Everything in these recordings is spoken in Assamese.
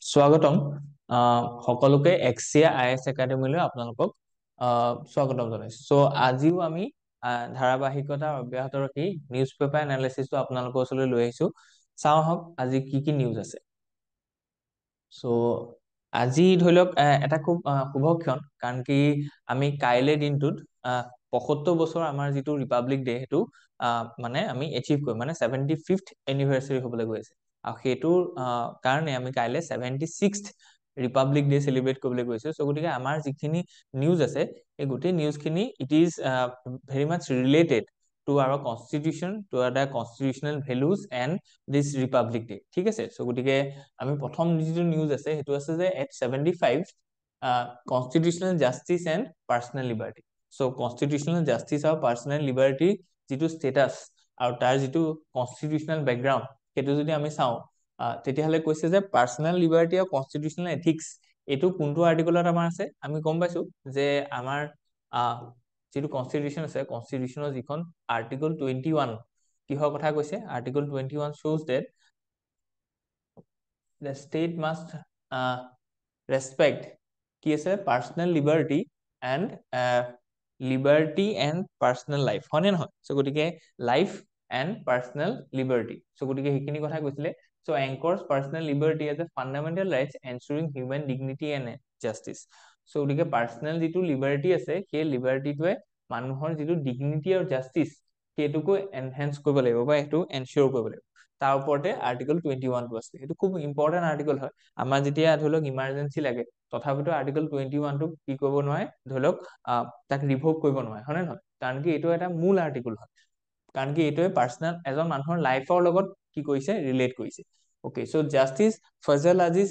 স্বাগতম সকলোকে এক্সিয়া আইএছ একাডেমিলৈ আপোনালোকক স্বাগতম জনাইছো। সো আজিও আমি ধাৰাবাহিকতা অব্যাহত ৰাখি নিউজ পেপাৰ এনালাইচিছটো আপোনালোকৰ ওচৰলৈ লৈ আহিছো। চাওঁ আহক আজি কি কি নিউজ আছে। সো আজি ধৰি লওক এটা খুব শুভক্ষণ, কাৰণ কি আমি কাইলৈ দিনটোত ৭৫ বছৰ আমাৰ যিটো ৰিপাব্লিক ডে সেইটো মানে আমি এচিভ কৰিম, মানে 75th এনিভাৰ্চাৰী হ'বলৈ গৈ আছে। আৰু সেইটোৰ কাৰণে আমি কাইলৈ 76th ৰিপাব্লিক ডে চেলিব্ৰেট কৰিবলৈ গৈছো। চ' গতিকে আমাৰ যিখিনি নিউজ আছে এই গোটেই নিউজখিনি it is very much related to our constitution, to our constitutional values and this republic day. ঠিক আছে, চ' গতিকে আমি প্ৰথম যিটো নিউজ আছে সেইটো আছে যে at 75 constitutional justice and personal liberty. So' constitutional justice আৰু পাৰ্চনেল লিবাৰ্টি যিটো ষ্টেটাছ আৰু তাৰ যিটো কনষ্টিটিউচনেল বেকগ্ৰাউণ্ড সেইটো যদি আমি চাওঁ, তেতিয়াহ'লে কৈছে যে পাৰ্চনেল লিবাৰ্টি আৰু কনষ্টিটিউচনেল এথিক্স এইটো কোনটো আৰ্টিকলত আমাৰ আছে। আমি গম পাইছো যে আমাৰ যিটো কনষ্টিটিউচন আছে, কনষ্টিটিউচনৰ যিখন আৰ্টিকল 21 কিহৰ কথা কৈছে। Article 21 shows that the state must respect কি আছে personal liberty and personal life, হয়নে নহয়। চ' গতিকে লাইফ এণ্ড পাৰ্চনেল লিবাৰ্টি, চ' গতিকে সেইখিনি কথা কৈছিলে। So anchors personal liberty as a fundamental rights ensuring human dignity and justice. So গতিকে পাৰ্চনেল যিটো লিবাৰ্টি আছে সেই লিবাৰ্টিটোৱে মানুহৰ যিটো ডিগনিটি আৰু জাষ্টিচ সেইটোকো এনহেন্স কৰিব লাগিব বা সেইটো এনচিয়ৰ কৰিব লাগিব। তাৰ ওপৰতে আৰ্টিকল 21টো আছে। সেইটো খুব ইম্পৰ্টেণ্ট আৰ্টিকল হয়। আমাৰ যেতিয়া ধৰি লওক ইমাৰ্জেঞ্চি লাগে তথাপিতো আৰ্টিকল 21টোক কি কৰিব নোৱাৰে, ধৰি লওক তাক ৰিভোক কৰিব নোৱাৰে, হয়নে নহয়। কাৰণ কি এইটো এটা মূল আৰ্টিকল হয়, কাৰণ কি এইটোৱে পাৰ্চনেল এজন মানুহৰ লাইফৰ লগত কি কৰিছে ৰিলেট কৰিছে। অ'কে, চ' জাষ্টিচ ফজল আজিজ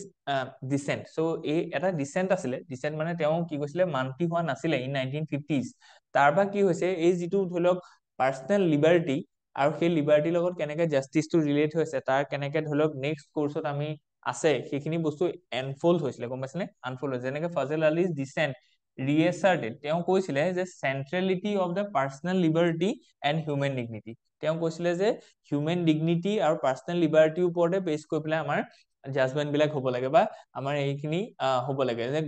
ডিচেণ্ট। চ' এই এটা ডিচেণ্ট আছিলে, ডিচেণ্ট মানে তেওঁ কি কৈছিলে মান্তি হোৱা নাছিলে ইন 1950s। তাৰ পৰা কি হৈছে এই যিটো ধৰি লওক পাৰ্চনেল লিবাৰ্টি আৰু সেই লিবাৰ্টিৰ লগত কেনেকে জাষ্টিচটো ৰিলেট হৈছে, তাৰ কেনেকে ধৰি লওক নেক্সট কোৰ্চত আমি আছে সেইখিনি বস্তু এনফল্ড হৈছিলে, গম পাইছেনে। আনফল্ড হৈছে যেনেকে ফজল আলিজ ডিচেণ্ট ৰিএচাৰ্টেড, তেওঁ কৈছিলে যে centrality of the personal liberty and human dignity. তেওঁ কৈছিলে যে হিউমেন ডিগনিটি আৰু পাৰ্চনেল লিবাৰ্টিৰ ওপৰতে বেছ কৰি পেলাই আমাৰ জাজমেণ্ট বিলাক হ'ব লাগে বা আমাৰ এইখিনি হ'ব লাগে। যে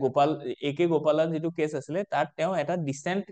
একে গোপালৰ যিটো কেছ আছিলে তাত তেওঁ এটা ডিচেণ্ট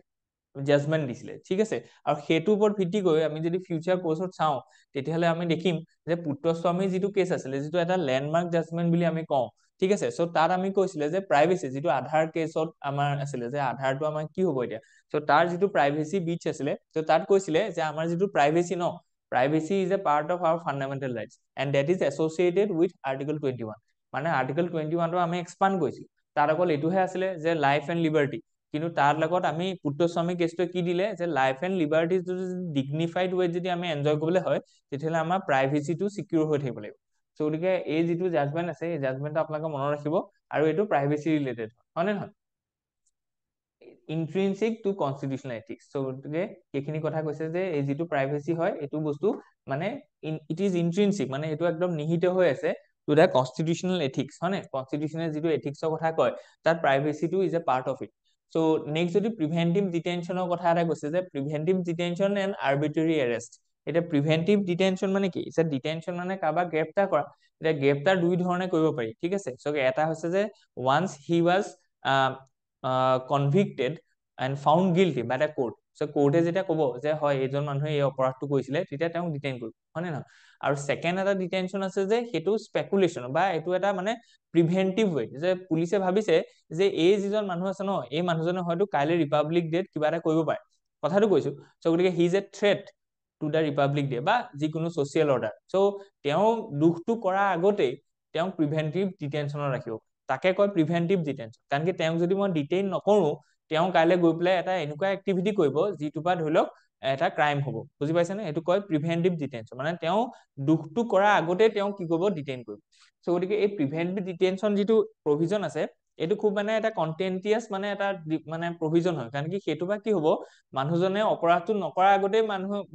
জাজমেণ্ট দিছিলে, ঠিক আছে। আৰু সেইটোৰ ওপৰত ভিত্তি কৰি আমি যদি ফিউচাৰ কোৰ্চত চাওঁ তেতিয়াহ'লে আমি দেখিম যে পুত্ৰস্বামীৰ যিটো কেছ আছিলে, যিটো এটা লেণ্ডমাৰ্ক জাজমেণ্ট বুলি আমি কওঁ, ঠিক আছে। চ' তাত আমি কৈছিলে যে প্ৰাইভেচি যিটো আধাৰ কেছত আমাৰ আছিলে যে আধাৰটো আমাৰ কি হ'ব এতিয়া। চ' তাৰ যিটো প্ৰাইভেচি বিচ আছিলে, চ' তাত কৈছিলে যে আমাৰ যিটো প্ৰাইভেচি ন, privacy is a part of our fundamental rights and that is associated with article 21। মানে আৰ্টিকল 21টো আমি এক্সপান্ড কৰিছো, তাত অকল এইটোহে আছিলে যে লাইফ এণ্ড লিবাৰ্টি, কিন্তু তাৰ লগত আমি পুত্ৰস্বামী কেছটো কি দিলে যে লাইফ এণ্ড লিবাৰ্টি যদি ডিগনিফাইড ৱেত যদি আমি এনজয় কৰিবলৈ হয় তেতিয়াহ'লে আমাৰ প্ৰাইভেচিটো চিকিউৰ হৈ থাকিব লাগিব। চ' গতিকে এই যিটো জাজমেণ্ট আছে এই জাজমেণ্টটো আপোনালোকে মনত ৰাখিব, আৰু এইটো প্ৰাইভেচি ৰিলেটেড হয় নে নহয়। ইন্ট্ৰিনচিক টু কনষ্টিটিউচনেল এথিক্স। চ' গতিকে সেইখিনি কথা কৈছে যে এই যিটো প্ৰাইভেচি হয় এইটো বস্তু মানে ইট ইজ ইন্ট্ৰিনচিক, মানে এইটো একদম নিহিত হৈ আছে টু দ্য কনষ্টিটিউচনেল এথিক্স, হয় নে। কনষ্টিটিউচনেল যিটো এথিক্সৰ কথা কয় তাত প্ৰাইভেচিটো is a part of it. So' next যদি প্ৰিভেন্টিভ ডিটেনশ্যনৰ কথা এটা কৈছে যে preventive detention and arbitrary arrest. এতিয়া প্ৰিভেন্টিভ ডিটেনশ্যন মানে কি, এতিয়া ডিটেনশ্যন মানে কাৰোবাক গ্ৰেপ্তাৰ কৰা। এতিয়া গ্ৰেপ্তাৰ দুই ধৰণে কৰিব পাৰি, ঠিক আছে। চ' এটা হৈছে যে once he was convicted and found guilty by the court. So' কোৰ্টে যেতিয়া ক'ব যে হয় এইজন মানুহে এই অপৰাধটো কৰিছিলে তেতিয়া তেওঁক ডিটেইন কৰিব, হয় নে নহয়। আৰু ছেকেণ্ড এটা ডিটেনশ্যন আছে যে সেইটো স্পেকুলেশ্যন বা এইটো এটা মানে প্ৰিভেন্টিভ ৱে, যে পুলিচে ভাবিছে যে এই যিজন মানুহ আছে ন এই মানুহজনে হয়তো কাইলৈ ৰিপাব্লিক ডেত কিবা এটা কৰিব পাৰে, কথাটো কৈছো। চ' গতিকে he is a threat to the Republic day বা যিকোনো ছচিয়েল অৰ্ডাৰ। চ' তেওঁ দুখটো কৰাৰ আগতেই তেওঁক প্ৰিভেন্টিভ ডিটেনশ্যনত ৰাখিব, তাকে কয় প্ৰিভেন্টিভ ডিটেনশ্যন। কাৰণ কি তেওঁক যদি মই ডিটেইন নকৰো তেওঁ কাইলৈ গৈ পেলাই এটা এনেকুৱা এক্টিভিটি কৰিব যিটোৰ পৰা ধৰি লওক এটা ক্ৰাইম হ'ব, বুজি পাইছেনে। এইটো কয় প্ৰিভেন্টিভ ডিটেনশ্যন, মানে তেওঁ দুখটো কৰাৰ আগতে তেওঁ কি কৰিব ডিটেইন কৰিব। চ' গতিকে এই প্ৰিভেন্টিভ ডিটেনশ্যন যিটো প্ৰভিজন আছে এইটো খুব মানে এটা কণ্টেন্টিয়াছ মানে এটা মানে প্ৰভিজন হয়। কাৰণ কি সেইটো বা কি হ'ব, মানুহজনে অপৰাধটো নকৰাৰ আগতেই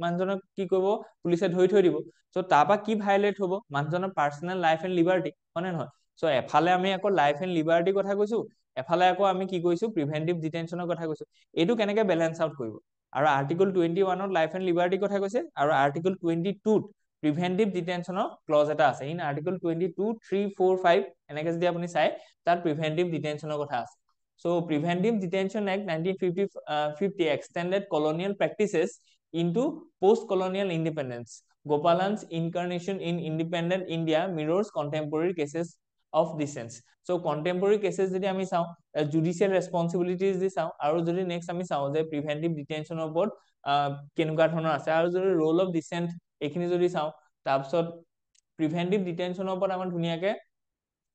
মানুহজনক কি কৰিব পুলিচে ধৰি থৈ দিব। চ' তাৰ পৰা কি ভাইলেট হ'ব, মানুহজনৰ পাৰ্চনেল লাইফ এণ্ড লিবাৰ্টি, হয় নে নহয়। চ' এফালে আমি আকৌ লাইফ এণ্ড লিবাৰ্টিৰ কথা কৈছো, এফালে আকৌ আমি কি কৈছো প্ৰিভেন্টিভ ডিটেনশ্যনৰ কথা কৈছো। এইটো কেনেকে বেলেঞ্চ আউট কৰিব। আৰু আৰ্টিকল 21ত লাইফ এণ্ড লিবাৰ্টিৰ কথা কৈছে আৰু আৰ্টিকল 22ত প্ৰিভেন্টিভ ডিটেনশ্যনৰ ক্লজ এটা আছে ইন আৰ্টিকল 22, 3, 4, 5 এনেকে যদি আপুনি চাই তাত প্ৰিভেন্টিভ ডিটেনশ্যনৰ কথা আছে so preventive detention act 1950 extended colonial practices into post colonial independence Gopalan's incarnation in independent India mirrors contemporary cases of dissent so contemporary cases যদি আমি চাও judicial responsibilities দি চাও আৰু যদি next আমি চাও যে preventive detention ওপৰত কেনেকুৱা ধৰণৰ আছে আৰু যদি role of dissent এইখিনি যদি চাও তাৰপিছত preventive detention ওপৰত আমাৰ ধুনিয়াকে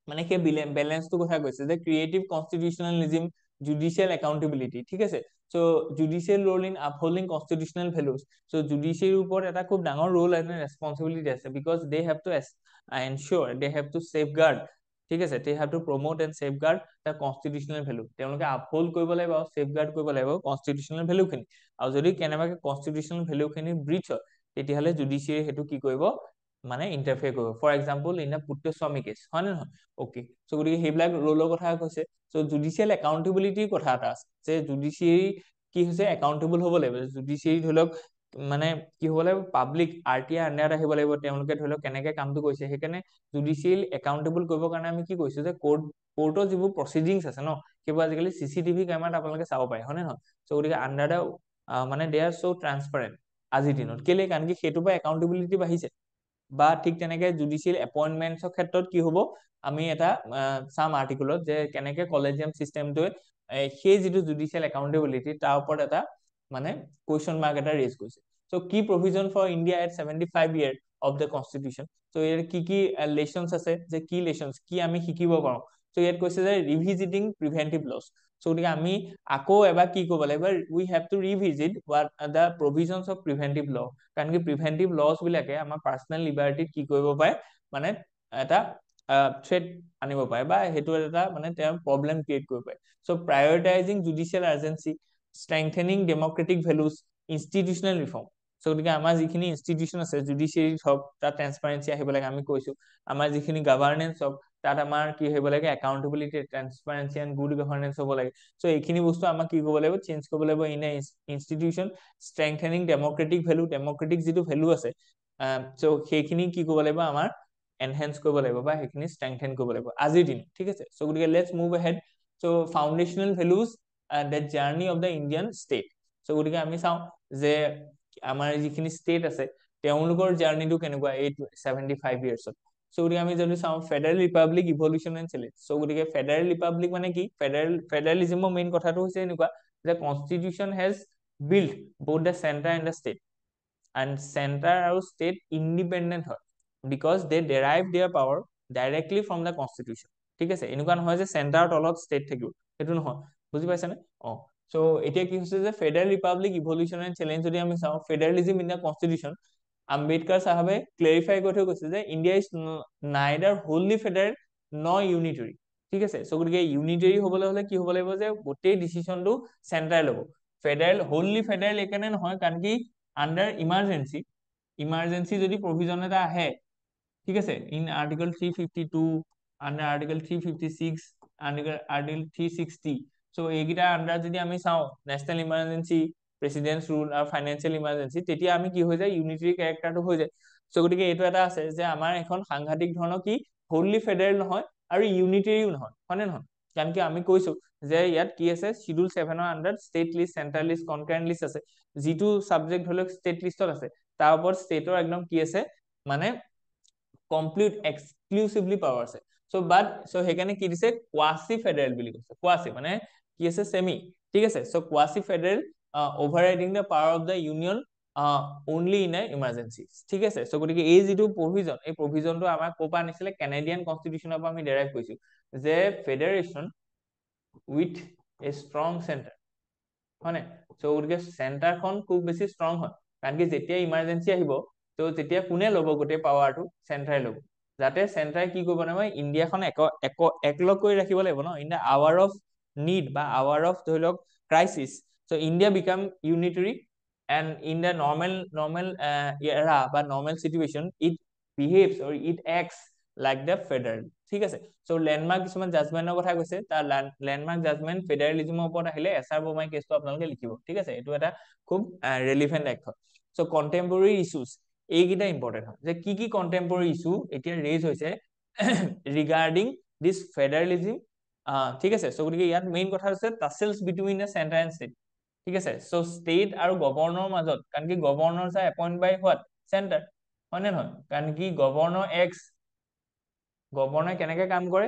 মানে কি ব্যালেন্সটো কথা কৈছে যে ক্ৰিয়েটিভ কনস্টিটিউশনালিজম জুডিশিয়াল একাউন্টেবিলিটি ঠিক আছে so judicial role in upholding constitutional values so জুডিশিয়াৰিৰ ওপৰত এটা খুব ডাঙৰ ৰোল এন্ড ৰেসপন্সিবিলিটি আছে because they have to ensure they have to safeguard ঠিক আছে they have to promote and safeguard the constitutional value তেওঁলোকে আপহোল্ড কৰিব লাগিব সেফগাৰ্ড কৰিব লাগিব কনস্টিটিউশনাল ভ্যালু খিনি আৰু যদি কেনেবাকে কনস্টিটিউশনাল ভ্যালু খিনি ব্ৰিচ হয় তেতিয়াহলে জুডিশিয়াৰি হেতু কি কৰিব মানে ইন্টাৰফেয়াৰ কৰিব for example in a পুট্টস্বামী cash হয় না নহয় ওকে সো গতিকে সেইবিলাক ৰোলৰ কথা কৈছে সো জুডিশিয়াল একাউন্টেবিলিটিৰ কথা এটা আছে যে জুডিশিয়াৰি কি হৈছে একাউন্টেবল হ'ব লাগিব জুডিশিয়াৰি ধৰক মানে কি হ'ব লাগিব পাব্লিক আৰটিআই আন্ডাৰত আহিব লাগিব তেওঁলোকে ধৰক কেনেকে কামটো কৰিছে সেইকাৰণে জুডিশিয়াল একাউন্টেবল কৰিবৰ কাৰণে আমি কি কৈছো যে কোৰ্টৰ যিবোৰ প্ৰসিডিংছ আছে ন কেৱল আজিকালি চিচিটিভি কেমেৰাত আপোনালোকে চাব পাৰে হয় নে নহয় সো গতিকে আন্ডাৰ দা মানে দে আৰ সো ট্ৰান্সপাৰেন্ট আজিৰ দিনত কেলে কাৰণ কি সেইটো পৰা একাউন্টেবিলিটি বাঢ়িছে বা ঠিক তেনেকে জুডিশিয়াল এপইন্টমেন্টছৰ ক্ষেত্ৰত কি হ'ব আমি এটা সাম আৰ্টিকলত যে কেনেকে কলেজিয়াম সিস্টেমটোৱে সেই যেটো জুডিশিয়াল একাউন্টেবিলিটি তাৰ ওপৰত এটা মানে কোৱেশ্চন মাৰ্ক এটা ৰেজ কৰিছে সো কি provision for India at 75 year of the constitution so year কি লেসনস আছে যে কি লেসনস কি আমি শিকিব পাৰো সো ইয়াত কৈছে যে ৰিভিজিটিং প্ৰিভেন্টিভ লস সো গতিকে আমি আকৌ এবাৰ কি কৰিব লাগিব we have to revisit what the provisions of preventive law কাৰণ কি প্ৰিভেন্টিভ লস বিলাকে আমাৰ পাৰ্সোনাল লিবাৰ্টিত কি কৰিব পাৰে মানে এটা থ্ৰেট আনিব পাৰে বা হেতু এটা মানে তেওঁ প্ৰবলেম ক্ৰিয়েট কৰিব পাৰে so prioritising judicial agency strengthening democratic values institutional reform so গতিকে আমাৰ যিখিনি ইনষ্টিটিউশন আছে জুডিশিয়াৰি হক তাত ট্ৰান্সপাৰেন্সি আহিব লাগে আমি কৈছো আমাৰ যিখিনি গভৰ্নেন্স হক তাত আমাৰ কি হ'ব লাগে একাউন্টেবিলিটি ট্ৰান্সপাৰেন্সি এন্ড গুড গভৰ্নেন্স হ'ব লাগে সো এইখিনি বস্তু আমাক কি কৰিব লাগিব চেঞ্জ কৰিব লাগিব in a institution strengthening democratic value democratic যেটো ভ্যালু আছে সো সেইখিনি কি কৰিব লাগিব আমাৰ এনহেন্স কৰিব লাগিব বা সেইখিনি স্ট্ৰেংথেন কৰিব লাগিব আজিৰ দিন ঠিক আছে সো গতিকে let's move ahead so foundational values that journey of the Indian state so গতিকে আমি চাও যে আমাৰ যিখিনি ষ্টেট আছে তেওঁলোকৰ জাৰ্নিটো কেনেকুৱা 75 ইয়াৰ্ছত সো গতিকে আমি যদি চাও federal republic evolution and change so গতিকে ফেডাৰেল ৰিপাব্লিক মানে কি ফেডাৰেলিজমৰ মেইন কথাটো হৈছে এনেকুৱা যে constitution has build both the center and the state and center আৰু state independent হয় because they derive their power directly from the constitution ঠিক আছে এনেকুৱা নহয় যে চেন্টাৰৰ তলত ষ্টেট থাকিব এটো নহয় বুজি পাইছানে সো এতিয়া কি হৈছে যে federal republic evolution and challenge যদি আমি চাও federalism in the constitution Ambedkar সাহেবে ক্লেৰিফাই কৰি কৈছে যে India is neither wholly federal not unitary ঠিক আছে সো গতিকে ইউনিটাৰী হ'বলৈ হলে কি হ'ব লাগিব যে গোটেই ডিসিশনটো চেন্টাৰে ল'ব ফেডাৰেল হোললি ফেডাৰেল একানে নহয় কাৰণ কি আন্ডাৰ ইমাৰ্জেন্সি যদি প্ৰভিজন এটা আহে ঠিক আছে in article 352 under article 356 under article 360 so এইগিটা আন্ডাৰ যদি আমি চাও নেশনাল ইমাৰ্জেন্সি প্ৰেসিডেন্টস ৰুল আৰু ফাইনান্সিয়াল ইমাৰ্জেন্সি তেতিয়া আমি কি হৈ যায় ইউনিটাৰী ক্যাৰেক্টাৰটো হৈ যায় সো গতিকে এইটো এটা আছে যে আমাৰ এখন সাংঘাতিক ধৰণৰ কি হোললি ফেডাৰেল নহয় আৰু ইউনিটাৰীও নহয় হয়নে নহয় কাৰণ কি আমি কৈছো যে ইয়াত কি আছে শিডিউল 7 ৰ under state list central list concurrent list আছে যেটো সাবজেক্ট হলো ষ্টেট লিষ্টত আছে তাৰ ওপৰত ষ্টেটৰ একদম কি আছে মানে কমপ্লিট এক্সক্লুসিভলি পাৱাৰ আছে সো হেকানে কি দিছে কোয়াসি ফেডাৰেল বুলি কৈছে কোয়াসি মানে কি আছে সেমি ঠিক আছে so quasi federal overriding the power of the union only in an emergency ঠিক আছে সো গতিকে এই যেটো প্ৰভিজন এই প্ৰভিজনটো আমাক কোপা আনিছিলে কানাডিয়ান কনস্টিটিউশনৰ পৰা আমি ডেৰাইভ কৰিছো যে ফেডাৰেশন with a strong center হয়নে সো গতিকে চেন্টাৰখন খুব বেছি ষ্ট্ৰং হয় কাৰণ কি যেতিয়া ইমাৰ্জেন্সি আহিব তো তেতিয়া কোনে ল'ব গোটেই পাৱাৰটো চেন্টাৰে ল'ব যাতে চেন্টাৰে কি কৰিব নহয় ইণ্ডিয়াখন একলগ কৰি ৰাখিব লাগিব ন in the hour of need বা আৱাৰ অফ ধৰিলক crisis so India become unitary and in the normal era বা normal situation it behaves or it acts like the federal ঠিক আছে সো ল্যান্ডমার্ক কিছুমান জাজমেন্টৰ কথা কৈছে তাৰ ল্যান্ডমাৰ্ক জাজমেন্ট ফেডাৰেলিজমৰ ওপৰত আহিলে এছআৰ বোমাই কেছটো আপোনালোকে লিখিব ঠিক আছে এটো এটা খুব ৰেলেভেন্ট এক্ট হয় সো কন্টেম্পৰেৰী ইস্যুজ এইকেইটা ইম্পৰ্টেণ্ট হয় যে কি কণ্টেম্পৰৰী ইছ্যু এতিয়া ৰেজ হৈছে ৰিগাৰ্ডিং দিছ ফেডাৰেলিজিম, ঠিক আছে। চ' গতিকে ইয়াত মেইন কথা হৈছে tussles between the centre and state, ঠিক আছে। চ' ষ্টেট আৰু গভৰ্ণৰৰ মাজত, কাৰণ কি গভৰ্ণৰ আছে এপইণ্ট বাই হোৱাট চেণ্টাৰ, হয় নে নহয়? কাৰণ কি গভৰ্ণৰে কেনেকে কাম কৰে,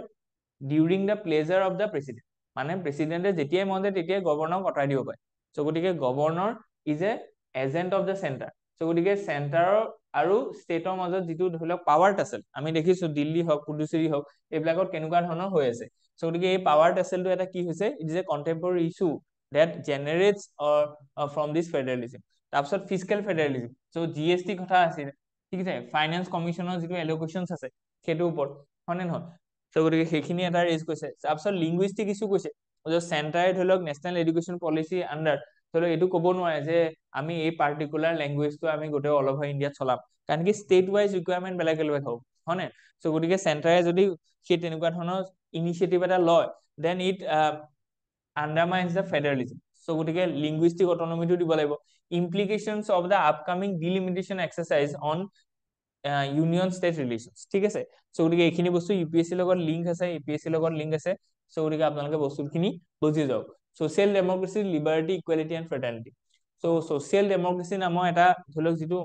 during the pleasure of the president, মানে প্ৰেচিডেণ্টে যেতিয়াই মন যায় তেতিয়াই গভৰ্ণৰক আঁতৰাই দিব পাৰে। চ' গতিকে governor is a agent of the centre. So' গতিকে চেণ্টাৰৰ আৰু ষ্টেটৰ মাজত যিটো ধৰি লওক পাৱাৰ টাচেল আমি দেখিছো দিল্লী হওক পুডুচেৰী হওক এইবিলাকত কেনেকুৱা ধৰণৰ হৈ আছে। চ' গতিকে এই পাৱাৰ টাচেলটো এটা কি হৈছে, it is a কণ্টেম্পৰৰী issue that generates from this federalism. তাৰপিছত ফিজিকেল ফেডাৰেলিজিম, চ' GST কথা আছিল, ঠিক আছে, ফাইনেন্স কমিশ্যনৰ যিটো এলোকেশ্যনছ আছে সেইটোৰ ওপৰত, হয় নে নহয়? চ' গতিকে সেইখিনি এটা ৰেজ কৰিছে। তাৰপিছত লিংগুইষ্টিক ইছ্যু কৈছে, চেণ্টাৰে ধৰি লওক নেশ্যনেল এডুকেশ্যন পলিচি আণ্ডাৰ ধৰি লওক এইটো ক'ব নোৱাৰে যে আমি এই পাৰ্টিকুলাৰ লেংগুৱেজটো আমি গোটেই অল অভাৰ ইণ্ডিয়াত চলাম, কাৰণ কি ষ্টেট ৱাইজ ৰিকুৱাৰমেণ্ট বেলেগ বেলেগ হ'ব, হয় নে? চ' গতিকে চেণ্টাৰে যদি সেই তেনেকুৱা ধৰণৰ ইনিচিয়েটিভ এটা লয় then it undermines the federalism. So' গতিকে লিংগুইষ্টিক অটনমিটো দিব লাগিব। Implications of the upcoming delimitation exercise on union state relations, ঠিক আছে। চ' গতিকে এইখিনি বস্তু UPSCৰ লগত লিংক আছে, APSCৰ লগত লিংক আছে। চ' গতিকে আপোনালোকে বস্তুখিনি বুজি যাওক। Social democracy, liberty, equality and fraternity. So' social democracy নামৰ এটা ধৰি লওক যিটো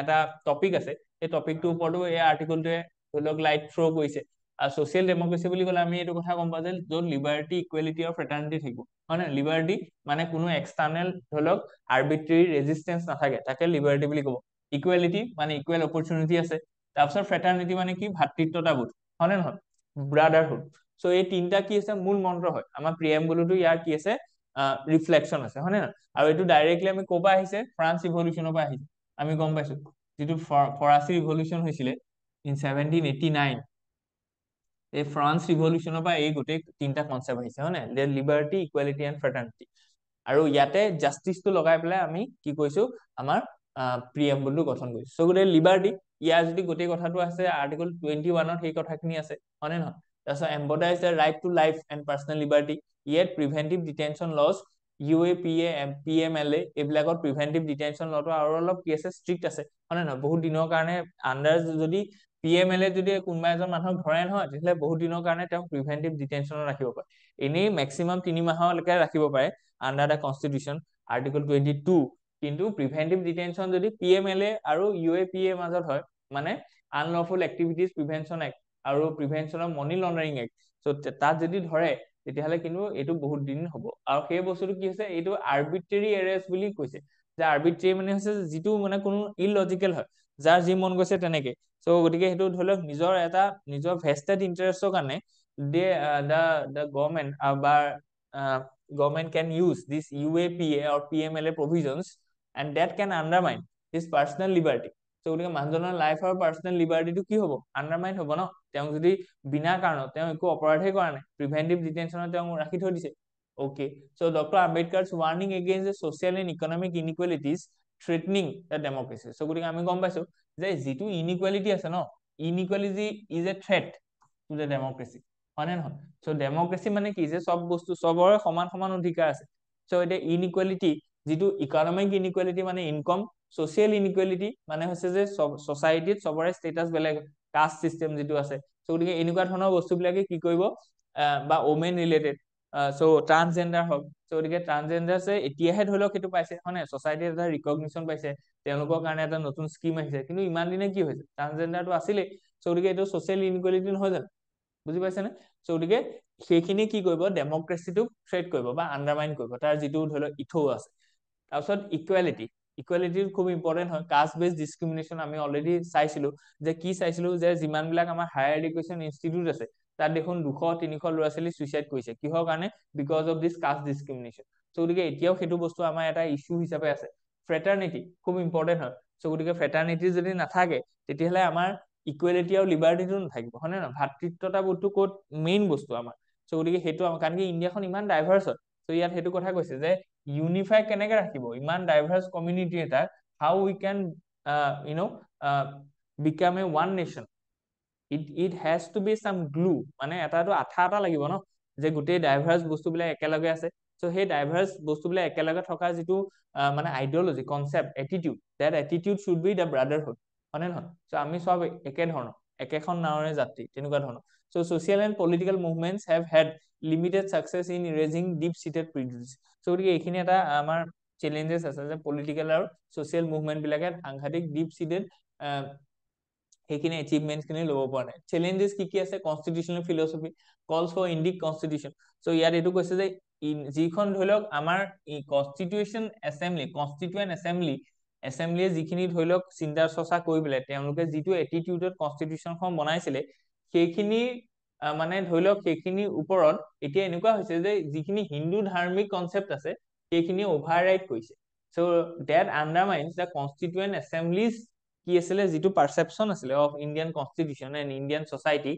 এটা টপিক আছে, সেই টপিকটোৰ ওপৰতো এই আৰ্টিকলটোৱে ধৰি লওক লাইট থ্ৰ' কৰিছে। আৰু ছ'চিয়েল ডেমক্ৰেচি বুলি ক'লে আমি এইটো কথা গম পাওঁ যে য'ত লিবাৰ্টি, ইকুৱেলিটি আৰু ফ্ৰেটাৰ্নিটি থাকিব, হয় নে? লিবাৰ্টি মানে কোনো এক্সটাৰ্নেল ধৰি লওক আৰ্বিট্ৰেৰী ৰেজিষ্টেঞ্চ নাথাকে, তাকে লিবাৰ্টি বুলি ক'ব। ইকুৱেলিটি মানে ইকুৱেল অপৰচুনিটি আছে। তাৰপিছত ফ্ৰেটাৰ্নিটি মানে কি, ভাতৃত্বতাবোধ, হয় নে নহয়, ব্ৰাদাৰহুড। চ' এই তিনিটা কি আছে, মূল মন্ত্ৰ হয়। আমাৰ প্ৰিএম্বুলতো ইয়াৰ কি আছে, ৰিফ্লেকশ্যন আছে, হয় নে নহয়? আৰু এইটো ডাইৰেক্টলি আমি ক'ৰ পৰা আহিছে, ফ্ৰান্স ৰিভলিউচনৰ পৰা আহিছে। আমি গম পাইছো যিটো ফৰাচী ৰিভলিউচন হৈছিলে ইন 1789, এই ফ্ৰান্স ৰিভলিউচনৰ পৰা এই গোটেই তিনিটা কনচেপ্ট আহিছে, হয় নে? Liberty, equality and fraternity. আৰু ইয়াতে জাষ্টিছটো লগাই পেলাই আমি কি কৈছো, আমাৰ প্ৰিএম্বুলটো গঠন কৰিছো। চ' গোটেই লিবাৰ্টি, ইয়াৰ যদি গোটেই কথাটো আছে আৰ্টিকল 21ত সেই কথাখিনি আছে, হয় নে নহয়? তাৰপিছত embodies the right to life and personal liberty, yet preventive detention laws, UAPA, PMLA এইবিলাকত প্ৰিভেন্টিভ ডিটেনশ্যন লটো আৰু অলপ কি আছে, ষ্ট্ৰিক্ট আছে, হয় নে নহয়? বহুত দিনৰ কাৰণে আণ্ডাৰ যদি PMLA যদি কোনোবা এজন মানুহক ধৰে নহয়, তেতিয়াহ'লে বহুত দিনৰ কাৰণে তেওঁক প্ৰিভেন্টিভ ডিটেনশ্যনত ৰাখিব পাৰে। এনেই মেক্সিমাম 3 মাহলৈকে ৰাখিব পাৰে আণ্ডাৰ দ্য কনষ্টিটিউশ্যন আৰ্টিকল 22। কিন্তু প্ৰিভেন্টিভ ডিটেনশ্যন যদি PMLA আৰু UAPA মাজত হয়, মানে আনলফুল এক্টিভিটিজ প্ৰিভেনশ্যন এক্ট আৰু prevention of money laundering act, so' তাত যদি ধৰে তেতিয়াহ'লে কিন্তু এইটো বহুত দিন হ'ব। আৰু সেই বস্তুটো কি হৈছে, এইটো আৰ্বিট্ৰেৰী এৰেষ্ট বুলি কৈছে, যে আৰ্বিট্ৰেৰী মানে হৈছে যিটো মানে কোনো ইলজিকেল হয়, যাৰ যি মন গৈছে তেনেকে। চ' গতিকে সেইটো ধৰি লওক নিজৰ ভেষ্টেড ইণ্টাৰেষ্টৰ কাৰণে the government বা government can use this UAPA or PMLA provisions and that can undermine his personal liberty. চ' গতিকে মানুহজনৰ লাইফ আৰু পাৰ্চনেল লিবাৰ্টিটো কি হ'ব, আণ্ডাৰমাইন হ'ব ন। তেওঁ যদি বিনা কাৰণত তেওঁ একো অপৰাধেই কৰা নাই, প্ৰিভেন্টিভ ডিটেনশ্যনত তেওঁ ৰাখি থৈ দিছে। Okay, so' doctor Ambedkar's warning against the social and economic inequalities threatening the democracy. So' গতিকে আমি গম পাইছো যে যিটো ইনইকুৱেলিটি আছে ন, inequality is a threat to the democracy, হয় নে নহয়? চ' ডেমক্ৰেচি মানে কি, যে চব বস্তু চবৰে সমান সমান অধিকাৰ আছে। চ' এতিয়া ইনইকুৱেলিটি, যিটো ইকনমিক ইনইকুৱেলিটি মানে ইনকম, ছ'চিয়েল ইনইকুৱেলিটি মানে হৈছে যে ছ'চাইটিত চবৰে ষ্টেটাছ বেলেগ, কাষ্ট চিষ্টেম যিটো আছে। চ' গতিকে এনেকুৱা ধৰণৰ বস্তুবিলাকে কি কৰিব, বা ওমেন ৰিলেটেড, চ' ট্ৰান্সজেণ্ডাৰ হওক। চ' গতিকে ট্ৰান্সজেণ্ডাৰ্ছে এতিয়াহে ধৰি লওক সেইটো পাইছে, হয় নাই, ছ'চাইটিত এটা ৰিকগনিশ্যন পাইছে, তেওঁলোকৰ কাৰণে এটা নতুন স্কিম আহিছে। কিন্তু ইমান দিনে কি হৈছে, ট্ৰান্সজেণ্ডাৰটো আছিলেই। চ' গতিকে এইটো ছ'চিয়েল ইনইকুৱেলিটি নহয় জানো, বুজি পাইছেনে? চ' গতিকে সেইখিনি কি কৰিব, ডেমক্ৰেচিটোক থ্ৰেট কৰিব বা আণ্ডাৰমাইন কৰিব, তাৰ যিটো ধৰি লওক ইথৌ আছে। তাৰপিছত ইকুৱেলিটি খুব ইম্পৰ্টেণ্ট হয়। কাষ্ট বেছ ডিছক্ৰিমিনেশ্যন আমি অলৰেডি চাইছিলো, যে কি চাইছিলো, যে যিমানবিলাক আমাৰ হায়াৰ এডুকেশ্যন ইনষ্টিটিউট আছে তাত দেখোন 200-300 ল'ৰা ছোৱালী চুইচাইড কৰিছে, কিহৰ কাৰণে, because of this caste discrimination. So' গতিকে এতিয়াও সেইটো বস্তু আমাৰ এটা ইছ্যু হিচাপে আছে। ফ্ৰেটাৰ্নিটি খুব ইম্পৰ্টেণ্ট হয়। চ' গতিকে ফ্ৰেটাৰ্নিটি যদি নাথাকে তেতিয়াহ'লে আমাৰ ইকুৱেলিটি আৰু লিবাৰ্টিটো নাথাকিব, হয় নে নহয়? ভাতৃত্বতাবোধটো ক'ত মেইন বস্তু আমাৰ। চ' গতিকে সেইটো কাৰণ কি ইণ্ডিয়াখন ইমান ডাইভাৰ্চ হয়, চ' ইয়াত সেইটো কথা কৈছে যে ইউনিফাই কেনেকে ৰাখিব ইমান ডাইভাৰ্চ কমিউনিটি এটাক, how we can become a one nation. It has to be some glue, মানে এটাটো আঠা এটা লাগিব ন, যে গোটেই ডাইভাৰ্চ বস্তুবিলাক একেলগে আছে। চ' সেই ডাইভাৰ্চ বস্তুবিলাক একেলগে থকা যিটো মানে ideology, concept, attitude, that attitude should be the brotherhood, হয়নে নহয়? চ' আমি সব একে ধৰণৰ, একেখন নাৱৰে যাত্ৰী, তেনেকুৱা ধৰণৰ। চ' social and political movements have had limited success in erasing deep-seated prejudice. চ' গতিকে এইখিনি এটা আমাৰ চেলেঞ্জেছ আছে যে পলিটিকেল আৰু ছ'চিয়েল মুভমেণ্ট বিলাকে সাংঘাতিক ডিপ-সিটেড সেইখিনি এচিভমেণ্টছখিনি ল'ব পৰা নাই। চেলেঞ্জেছ কি কি আছে? Constitutional philosophy calls for Indic constitution. So' ইয়াত এইটো কৈছে যে যিখন ধৰি লওক আমাৰ কনষ্টিটিউচন এছেম্বলি, কনষ্টিটুৱেণ্ট এছেম্বলিয়ে যিখিনি ধৰি লওক চিন্তা চৰ্চা কৰি পেলাই তেওঁলোকে যিটো এটিটিউডত কনষ্টিটিউচনখন বনাইছিলে সেইখিনি মানে ধৰি লওক সেইখিনিৰ ওপৰত এতিয়া এনেকুৱা হৈছে যে যিখিনি হিন্দু ধাৰ্মিক কনচেপ্ট আছে সেইখিনি অভাৰৰাইড কৰিছে। চ' ডেট আণ্ডাৰমাইনছ দ্য কনষ্টিটুৱেণ্ট এছেম্বলিজ কি আছিলে যিটো পাৰচেপশ্যন আছিলে of Indian constitution and Indian society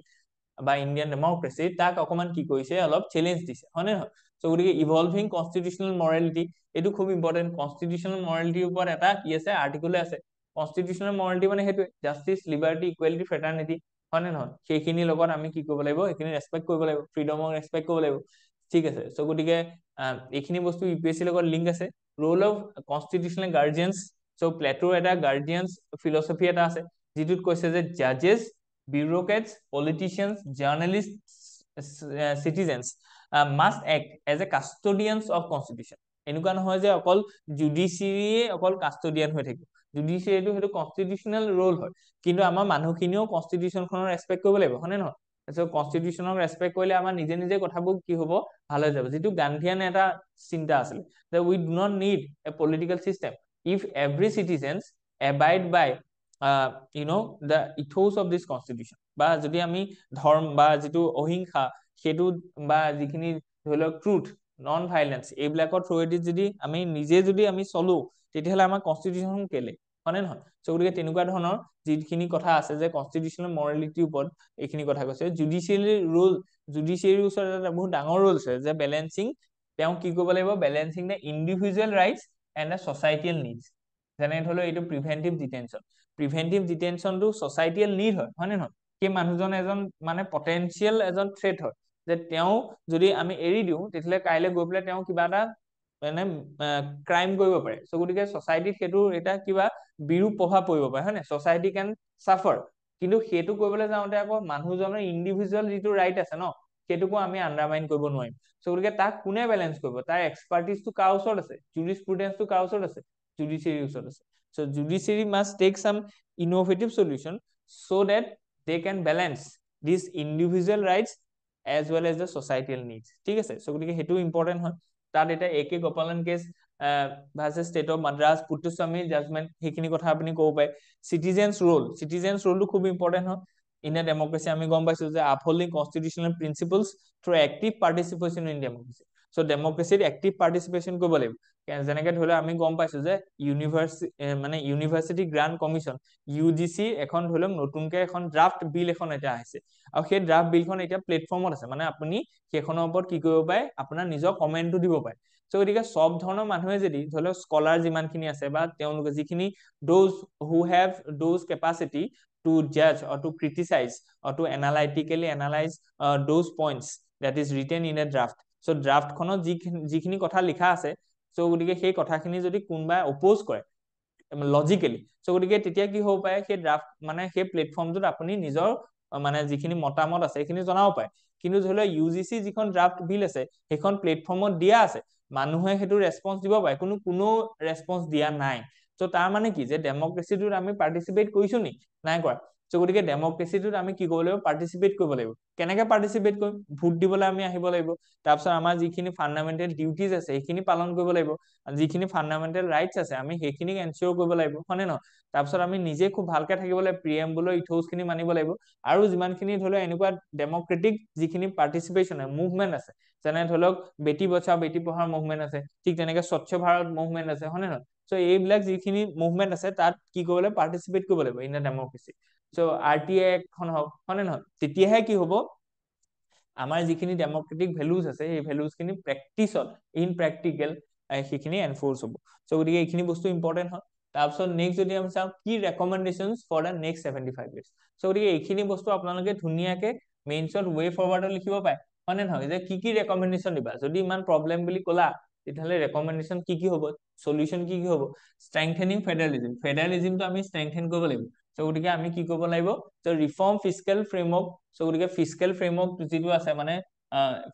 বা ইণ্ডিয়ান ডেমক্ৰেচি তাক অকণমান কি কৰিছে অলপ চেলেঞ্জ দিছে, হয়নে নহয়? চ' গতিকে ইভলভিং কনষ্টিটিউচনেল মৰেলিটি এইটো খুব ইম্পৰ্টেণ্ট। কনষ্টিটিউচনেল মৰেলিটিৰ ওপৰত এটা কি আছে আৰ্টিকলে আছে। কনষ্টিটিউচনেল মৰেলিটি মানে সেইটোৱে জাষ্টিচ, লিবাৰ্টি, ইকুৱেলিটি, ফ্ৰেটাৰ্নিটি, হয়নে নহয়? সেইখিনিৰ লগত আমি কি কৰিব লাগিব? সেইখিনি ৰেচপেক্ট কৰিব লাগিব, ফ্ৰীডমক ৰেচপেক্ট কৰিব লাগিব, ঠিক আছে। চ' গতিকে এইখিনি বস্তু UPSCৰ লগত লিংক আছে। ৰোল অফ কনষ্টিটিউচনেল গাৰ্জিয়ানছ, চ' প্লেটোৰ এটা গাৰ্জিয়ানছ ফিলচফি এটা আছে যিটোত কৈছে যে জাজেছ, bureaucrats, politicians, journalists, citizens must act as a custodians of constitution. এনেকুৱা নহয় যে অকল জুডিচিয়াৰীয়ে অকল কাষ্টডিয়ান হৈ থাকিব। জুডিচিয়াৰীটো সেইটো কনষ্টিটিউচনেল ৰোল হয়, কিন্তু আমাৰ মানুহখিনিও কনষ্টিটিউচনখনৰ ৰেচপেক্ট কৰিব লাগিব, হয়নে নহয়? তাৰপিছত কনষ্টিটিউচনক ৰেচপেক্ট কৰিলে আমাৰ নিজে নিজে কথাবোৰ কি হ'ব? ভাল হৈ যাব। যিটো গান্ধীয়ান এটা চিন্তা আছিলে যে we do not need a political system if every citizens abide by the ethos of this constitution, বা যদি আমি ধৰ্ম বা যিটো অহিংসা সেইটো বা যিখিনি ধৰি লওক ট্ৰুথ, নন ভাইলেন্স এইবিলাকৰ থ্ৰুৱেদি যদি আমি নিজে যদি আমি চলো তেতিয়াহ'লে আমাৰ কনষ্টিটিউচন কেলে, হয়নে নহয়? চ' গতিকে তেনেকুৱা ধৰণৰ যিখিনি কথা আছে যে কনষ্টিটিউচনেল মৰেলিটিৰ ওপৰত এইখিনি কথা কৈছে। জুডিচিয়াৰীৰ ওচৰত এটা বহুত ডাঙৰ ৰোল আছে যে বেলেঞ্চিং, তেওঁ কি কৰিব লাগিব? Balancing the individual rights and the societal needs. যেনে ধৰি লওক এইটো প্ৰিভেন্টিভ ডিটেনশ্যন। প্ৰিভেন্টিভ ডিটেনশ্যনটো ছচাইটিয়েল নিড হয়, হয়নে নহয়? সেই মানুহজন এজন মানে পটেনচিয়েল এজন থ্ৰেট হয়, যে তেওঁ যদি আমি এৰি দিওঁ তেতিয়াহ'লে কাইলৈ গৈ পেলাই তেওঁ কিবা এটা মানে ক্ৰাইম কৰিব পাৰে। চ' গতিকে ছচাইটিত সেইটো এটা কিবা বিৰূপ প্ৰভাৱ পৰিব পাৰে, হয় নাই? ছচাইটি কেন চাফাৰ, কিন্তু সেইটো কৰিবলৈ যাওঁতে আকৌ মানুহজনৰ ইণ্ডিভিজুৱেল যিটো ৰাইট আছে ন সেইটোকো আমি আণ্ডাৰমাইন কৰিব নোৱাৰিম। চ' গতিকে তাক কোনে বেলেঞ্চ কৰিব? তাৰ এক্সপাৰ্টিজটো কাৰ ওচৰত আছে? জুৰিছপ্ৰুডেন্সটো কাৰ ওচৰত আছে? জুডিচিয়াৰীৰ ওচৰত আছে। চ' জুডিচিয়াৰী মাষ্ট টেক চাম innovative solution so that they can balance these individual rights as well as the societal needs, ঠিক আছে? চ' গতিকে সেইটো ইম্পৰ্টেণ্ট হয়। তাত এতিয়া AK Gopalan case versus state of Madras, Puttaswamy judgement, সেইখিনি কথা আপুনি ক'ব পাৰে। চিটিজেন্স ৰোলটো খুব ইম্পৰ্টেণ্ট হয়। ইন এ ডেমক্ৰেচি আমি গম পাইছো যে upholding constitutional principles through active participation in democracy. So' ডেমক্ৰেচিত এক্টিভ পাৰ্টিচিপেশ্যন কৰিব লাগিব। যেনেকে ধৰি লওক আমি গম পাইছো যে ইউনিভাৰ্চিটি গ্ৰাণ্ট কমিশ্যন UGC এখন ধৰি লওক নতুনকে এখন ড্ৰাফ্ট বিল এখন এতিয়া আহিছে, আৰু সেই ড্ৰাফ্ট বিলখন এতিয়া প্লেটফৰ্মত আছে, মানে আপুনি সেইখনৰ ওপৰত কি কৰিব পাৰে? আপোনাৰ নিজৰ কমেণ্টটো দিব পাৰে। চ' গতিকে সব ধৰণৰ মানুহে যদি ধৰি লওক স্কলাৰ যিমানখিনি আছে বা তেওঁলোকে যিখিনি those who have those capacity to judge or to criticize or to analytically analyze those points that is written in a draft. So draft খনত যিখিনি কথা লিখা আছে, so গতিকে সেই কথাখিনি যদি কোনোবাই অপোজ কৰে লজিকেলি, চ' গতিকে তেতিয়া কি হ'ব পাৰে? সেই ড্ৰাফ্ট মানে সেই প্লেটফৰ্মটোত আপুনি নিজৰ মানে যিখিনি মতামত আছে সেইখিনি জনাব পাৰে। কিন্তু ধৰি লওক UGC যিখন ড্ৰাফ্ট বিল আছে সেইখন প্লেটফৰ্মত দিয়া আছে, মানুহে সেইটো ৰেছপন্স দিব পাৰে, কোনো ৰেছপন্স দিয়া নাই। চ' তাৰ মানে কি? যে ডেমক্ৰেচিটোত আমি পাৰ্টিচিপেট কৰিছো নি? নাই কৰা। চ' গতিকে ডেমক্ৰেচিটোত আমি কি কৰিব লাগিব? পাৰ্টিচিপেট কৰিব লাগিব। কেনেকে পাৰ্টিচিপেট কৰিম? ভোট দিবলৈ আমি আহিব লাগিব। তাৰপিছত আমাৰ যিখিনি ফাণ্ডামেণ্টেল ডিউটিজ আছে সেইখিনি পালন কৰিব লাগিব। যিখিনি ফাণ্ডামেণ্টেল ৰাইটছ আছে আমি সেইখিনিক এনচিয়ৰ কৰিব লাগিব, হয়নে নহয়? তাৰপিছত আমি নিজে খুব ভালকে থাকিব লাগিব, প্ৰিএম্বুলৰ ইথোছখিনি মানিব লাগিব, আৰু যিমানখিনি ধৰি লওক এনেকুৱা ডেমক্ৰেটিক যিখিনি পাৰ্টিচিপেশ্যন মুভমেণ্ট আছে, যেনে ধৰি লওক বেটি বচাও বেটি পঢ়াও মুভমেণ্ট আছে, ঠিক তেনেকে স্বচ্ছ ভাৰত মুভমেণ্ট আছে, হয়নে নহয়? চ' এইবিলাক যিখিনি মুভমেণ্ট আছে তাত কি কৰিব লাগিব? পাৰ্টিচিপেট কৰিব লাগিব in the democracy. So' RTA এখন হওক, হয়নে নহয়? তেতিয়াহে কি হ'ব? আমাৰ যিখিনি ডেমক্ৰেটিক ভেলুজ আছে সেই ভেলুজখিনি প্ৰেক্টিচত ইন প্ৰেক্টিকেল সেইখিনি এনফৰ্চ হ'ব। চ' গতিকে এইখিনি বস্তু ইম্পৰ্টেণ্ট হয়। তাৰপিছত নেক্সট যদি আমি চাওঁ কি recommendations for the next 75 years, so' গতিকে এইখিনি বস্তু আপোনালোকে ধুনীয়াকে মেইনছত ৱে ফৰৱাৰ্ডত লিখিব পাৰে, হয়নে নহয়? যে কি ৰেকমেণ্ডেশ্যন দিবা? যদি ইমান প্ৰব্লেম বুলি ক'লা তেতিয়াহ'লে ৰেকমেণ্ডেশ্যন কি হ'ব? সলিউশ্যন কি হ'ব? ষ্ট্ৰেংথেনিং ফেডাৰেলিজিমটো আমি ষ্ট্ৰেংথেন কৰিব লাগিব। সো গতিকে আমি কি কৰিব লাগিব so reform fiscal framework so গতিকে ফিস্কেল ফ্ৰেমৱৰ্ক যিটো আছে মানে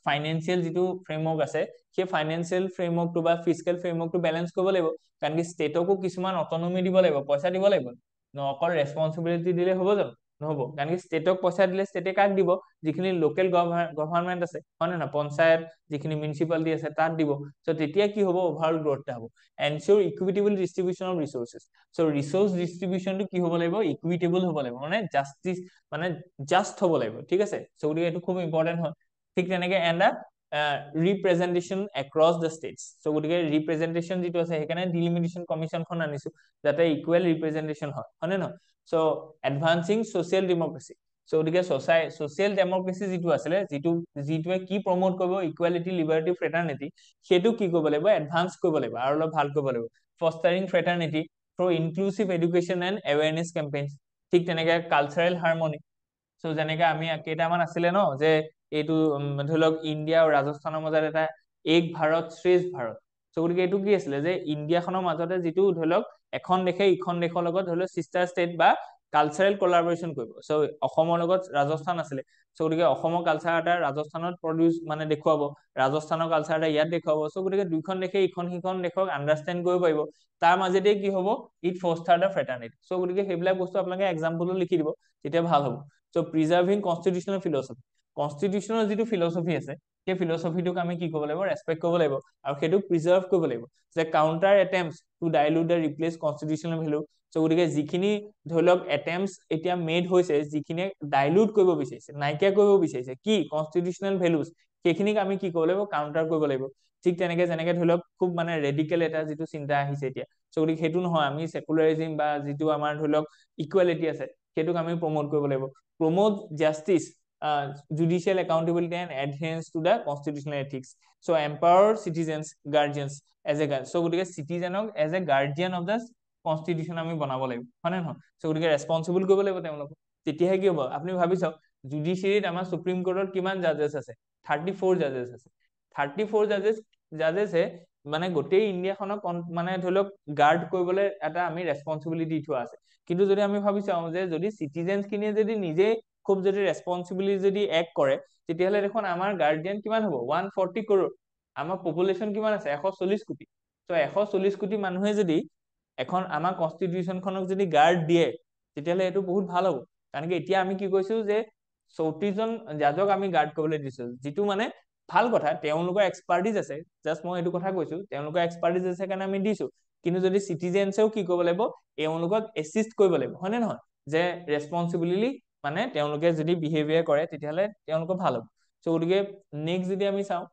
ফাইনেন্সিয়েল যিটো ফ্ৰেমৱৰ্ক আছে সেই ফাইনেন্সিয়েল ফ্ৰেমৱৰ্কটো বা ফিস্কেল ফ্ৰেমৱৰ্কটো বেলেন্স কৰিব লাগিব কাৰণ কি ষ্টেটকো কিছুমান অটনমি দিব লাগিব পইচা দিব লাগিব অকল ৰেসপন্সিবিলিটি দিলে হ'ব জানো নহব কাৰণ কি ষ্টেটক পইচা দিলে ষ্টেটে কাক দিব যিখিনি লোকেল গভৰ্ণমেন্ট আছে হয় না পঞ্চায়ত যিখিনি মিউনিচিপালিটি আছে তাত দিব সো তেতিয়া কি হ'ব ওভাৰঅল গ্ৰোথটা হ'ব এনশ্যোৰ ইকুইটেবল ডিস্ট্ৰিবিউশন অফ ৰিসোৰ্সেস সো ৰিসোৰ্স ডিস্ট্ৰিবিউশনটো কি হ'ব লাগিব ইকুইটেবল হ'ব লাগিব মানে জাস্টিস মানে জাস্ট হ'ব লাগিব ঠিক আছে সো গতিকে এইটো খুব ইম্পৰ্টেন্ট হয় ঠিক তেনেকে এন্ড ৰিপ্ৰেজেন্টেশন এক্ৰছ দ্য ষ্টেটস সো গতিকে ৰিপ্ৰেজেন্টেশন যিটো আছে সেইকাৰণে ডিলিমিটেশন কমিশনখন আনিছো যাতে ইকুৱেল ৰিপ্ৰেজেন্টেশন হয় হয়নে নহয় সো এডভান্সিং সোশিয়েল ডেমোক্ৰেসি সো গতিকে সোশিয়েল ডেমোক্ৰেসি যিটো আছিলে যিটোৱে কি প্ৰমোট কৰিব ইকুৱেলিটি লিবাৰ্টি ফ্ৰেটাৰ্নিটি সেইটো কি কৰিব লাগিব এডভান্স কৰিব লাগিব আৰু অলপ ভাল কৰিব লাগিব ফষ্টাৰিং ফ্ৰেটাৰ্নিটি থ্ৰু ইনক্লুসিভ এডুকেশন এন্ড এৱেৰনেস কেম্পেইনছ ঠিক তেনেকে কালচাৰেল হাৰমনি সো যেনেকে আমি কেইটামান আছিলে ন যে এইটো ধৰি লওক ইণ্ডিয়া আৰু ৰাজস্থানৰ মাজত এটা এক ভাৰত শ্ৰেষ্ঠ ভাৰত সো গতিকে এইটো কি আছিলে যে ইণ্ডিয়াখনৰ মাজতে যিটো ধৰি লওক এখন দেশে ইখন দেশৰ লগত ধৰি লওক সিস্টাৰ ষ্টেট বা কালচাৰেল কোলাবৰেচন কৰিব সো অসমৰ লগত ৰাজস্থান আছিলে সো গতিকে অসমৰ কালচাৰ এটা ৰাজস্থানত প্ৰডিউস মানে দেখুৱাব ৰাজস্থানৰ কালচাৰ এটা ইয়াত দেখুৱাব সো গতিকে দুইখন দেশে ইখন সিখন দেশক আন্ডাৰষ্টেণ্ড কৰিব পাৰিব তাৰ মাজতে কি হ'ব ইট ফষ্টাৰ দ্য ফ্ৰেটাৰ্নিটি সো গতিকে সেইবিলাক বস্তু আপোনালোকে এক্সাম্পলটো লিখি দিব তেতিয়া ভাল হ'ব সো প্ৰিজাৰ্ভিং কনষ্টিটিউচনেল ফিলচফি কনষ্টিটিউচনৰ যিটো ফিলচফি আছে সেই ফিলচফিটোক আমি কি কৰিব লাগিব ৰেসপেক্ট কৰিব লাগিব আৰু সেইটো প্ৰিজাৰ্ভ কৰিব লাগিব যে counter attempts to dilute the replace constitutional value so গতিকে যিখিনি ধৰি লওক এটেম্পটস এতিয়া মেড হৈছে যিখিনি ডাইলুট কৰিব বিচাৰিছে নাইকিয়া কৰিব বিচাৰিছে কি কনষ্টিটিউচনেল ভ্যালুজ সেইখিনিক আমি কি কৰিব লাগিব কাউন্টাৰ কৰিব লাগিব ঠিক তেনেকে যেনেকে ধৰি লওক খুব মানে ৰেডিকেল এটা যিটো চিন্তা আহিছে এতিয়া সো গতিকে সেইটো নহয় আমি সেকুলাৰিজম বা যিটো আমাৰ ধৰি লওক ইকুৱেলিটি আছে সেইটোক আমি প্ৰমোট কৰিব লাগিব promote justice judicial accountability and adherence to the constitutional ethics so empower citizens guardians as a so গতিকে citizenক as a guardian of the constitution আমি বনাব লাগিব হয় নহয় সো গতিকে ৰেসপন্সিবল কৰিব লাগিব তেওঁলোকক তেতিয়াহে কি হ'ব আপুনি ভাবি চাওক জুডিচিয়াৰিত আমাৰ সুপ্ৰিম কোৰ্টত কিমান জাজেছ আছে 34 জাজেছ আছে 34 জাজেছে মানে গোটেই ইণ্ডিয়াখনক মানে ধৰি লওক গাৰ্ড কৰিবলৈ এটা আমি ৰেসপন্সিবিলিটি থোৱা আছে কিন্তু যদি আমি ভাবি চাওঁ যে যদি সিটিজেনছ খিনিয়ে যদি নিজে খুব যদি ৰেসপন্সিবিলিটি যদি এক কৰে তেতিয়াহলে দেখোন আমাৰ গাৰ্ডিয়ান কিমান হ'ব 140 কৰোৰ আমাৰ পপুলেশন কিমান আছে 140 কোটি তো 140 কোটি মানুহে যদি এখন আমাৰ কনষ্টিটিউচনখনক যদি গাৰ্ড দিয়ে তেতিয়াহলে এটো বহুত ভাল হ'ব কাৰণ কি এতিয়া আমি কি কৈছো যে 34 জন জাজক আমি গাৰ্ড কৰিবলৈ দিছো যিটো মানে ভাল কথা তেওঁলোকৰ এক্সপাৰ্টিজ আছে জাস্ট মই এইটো কথা কৈছো তেওঁলোকৰ এক্সপাৰ্টিজ আছে কাৰণে আমি দিছো কিন্তু যদি সিটিজেনছেও কি কৰিব লাগিব তেওঁলোকক এসিষ্ট কৰিব লাগিব হয়নে নহয় যে ৰেসপন্সিবিলিটি মানে তেওঁলোকে যদি বিহেভিয়াৰ কৰে তেতিয়াহলে তেওঁলোকৰ ভাল হ'ব সো গতিকে নেক্সট যদি আমি চাওঁ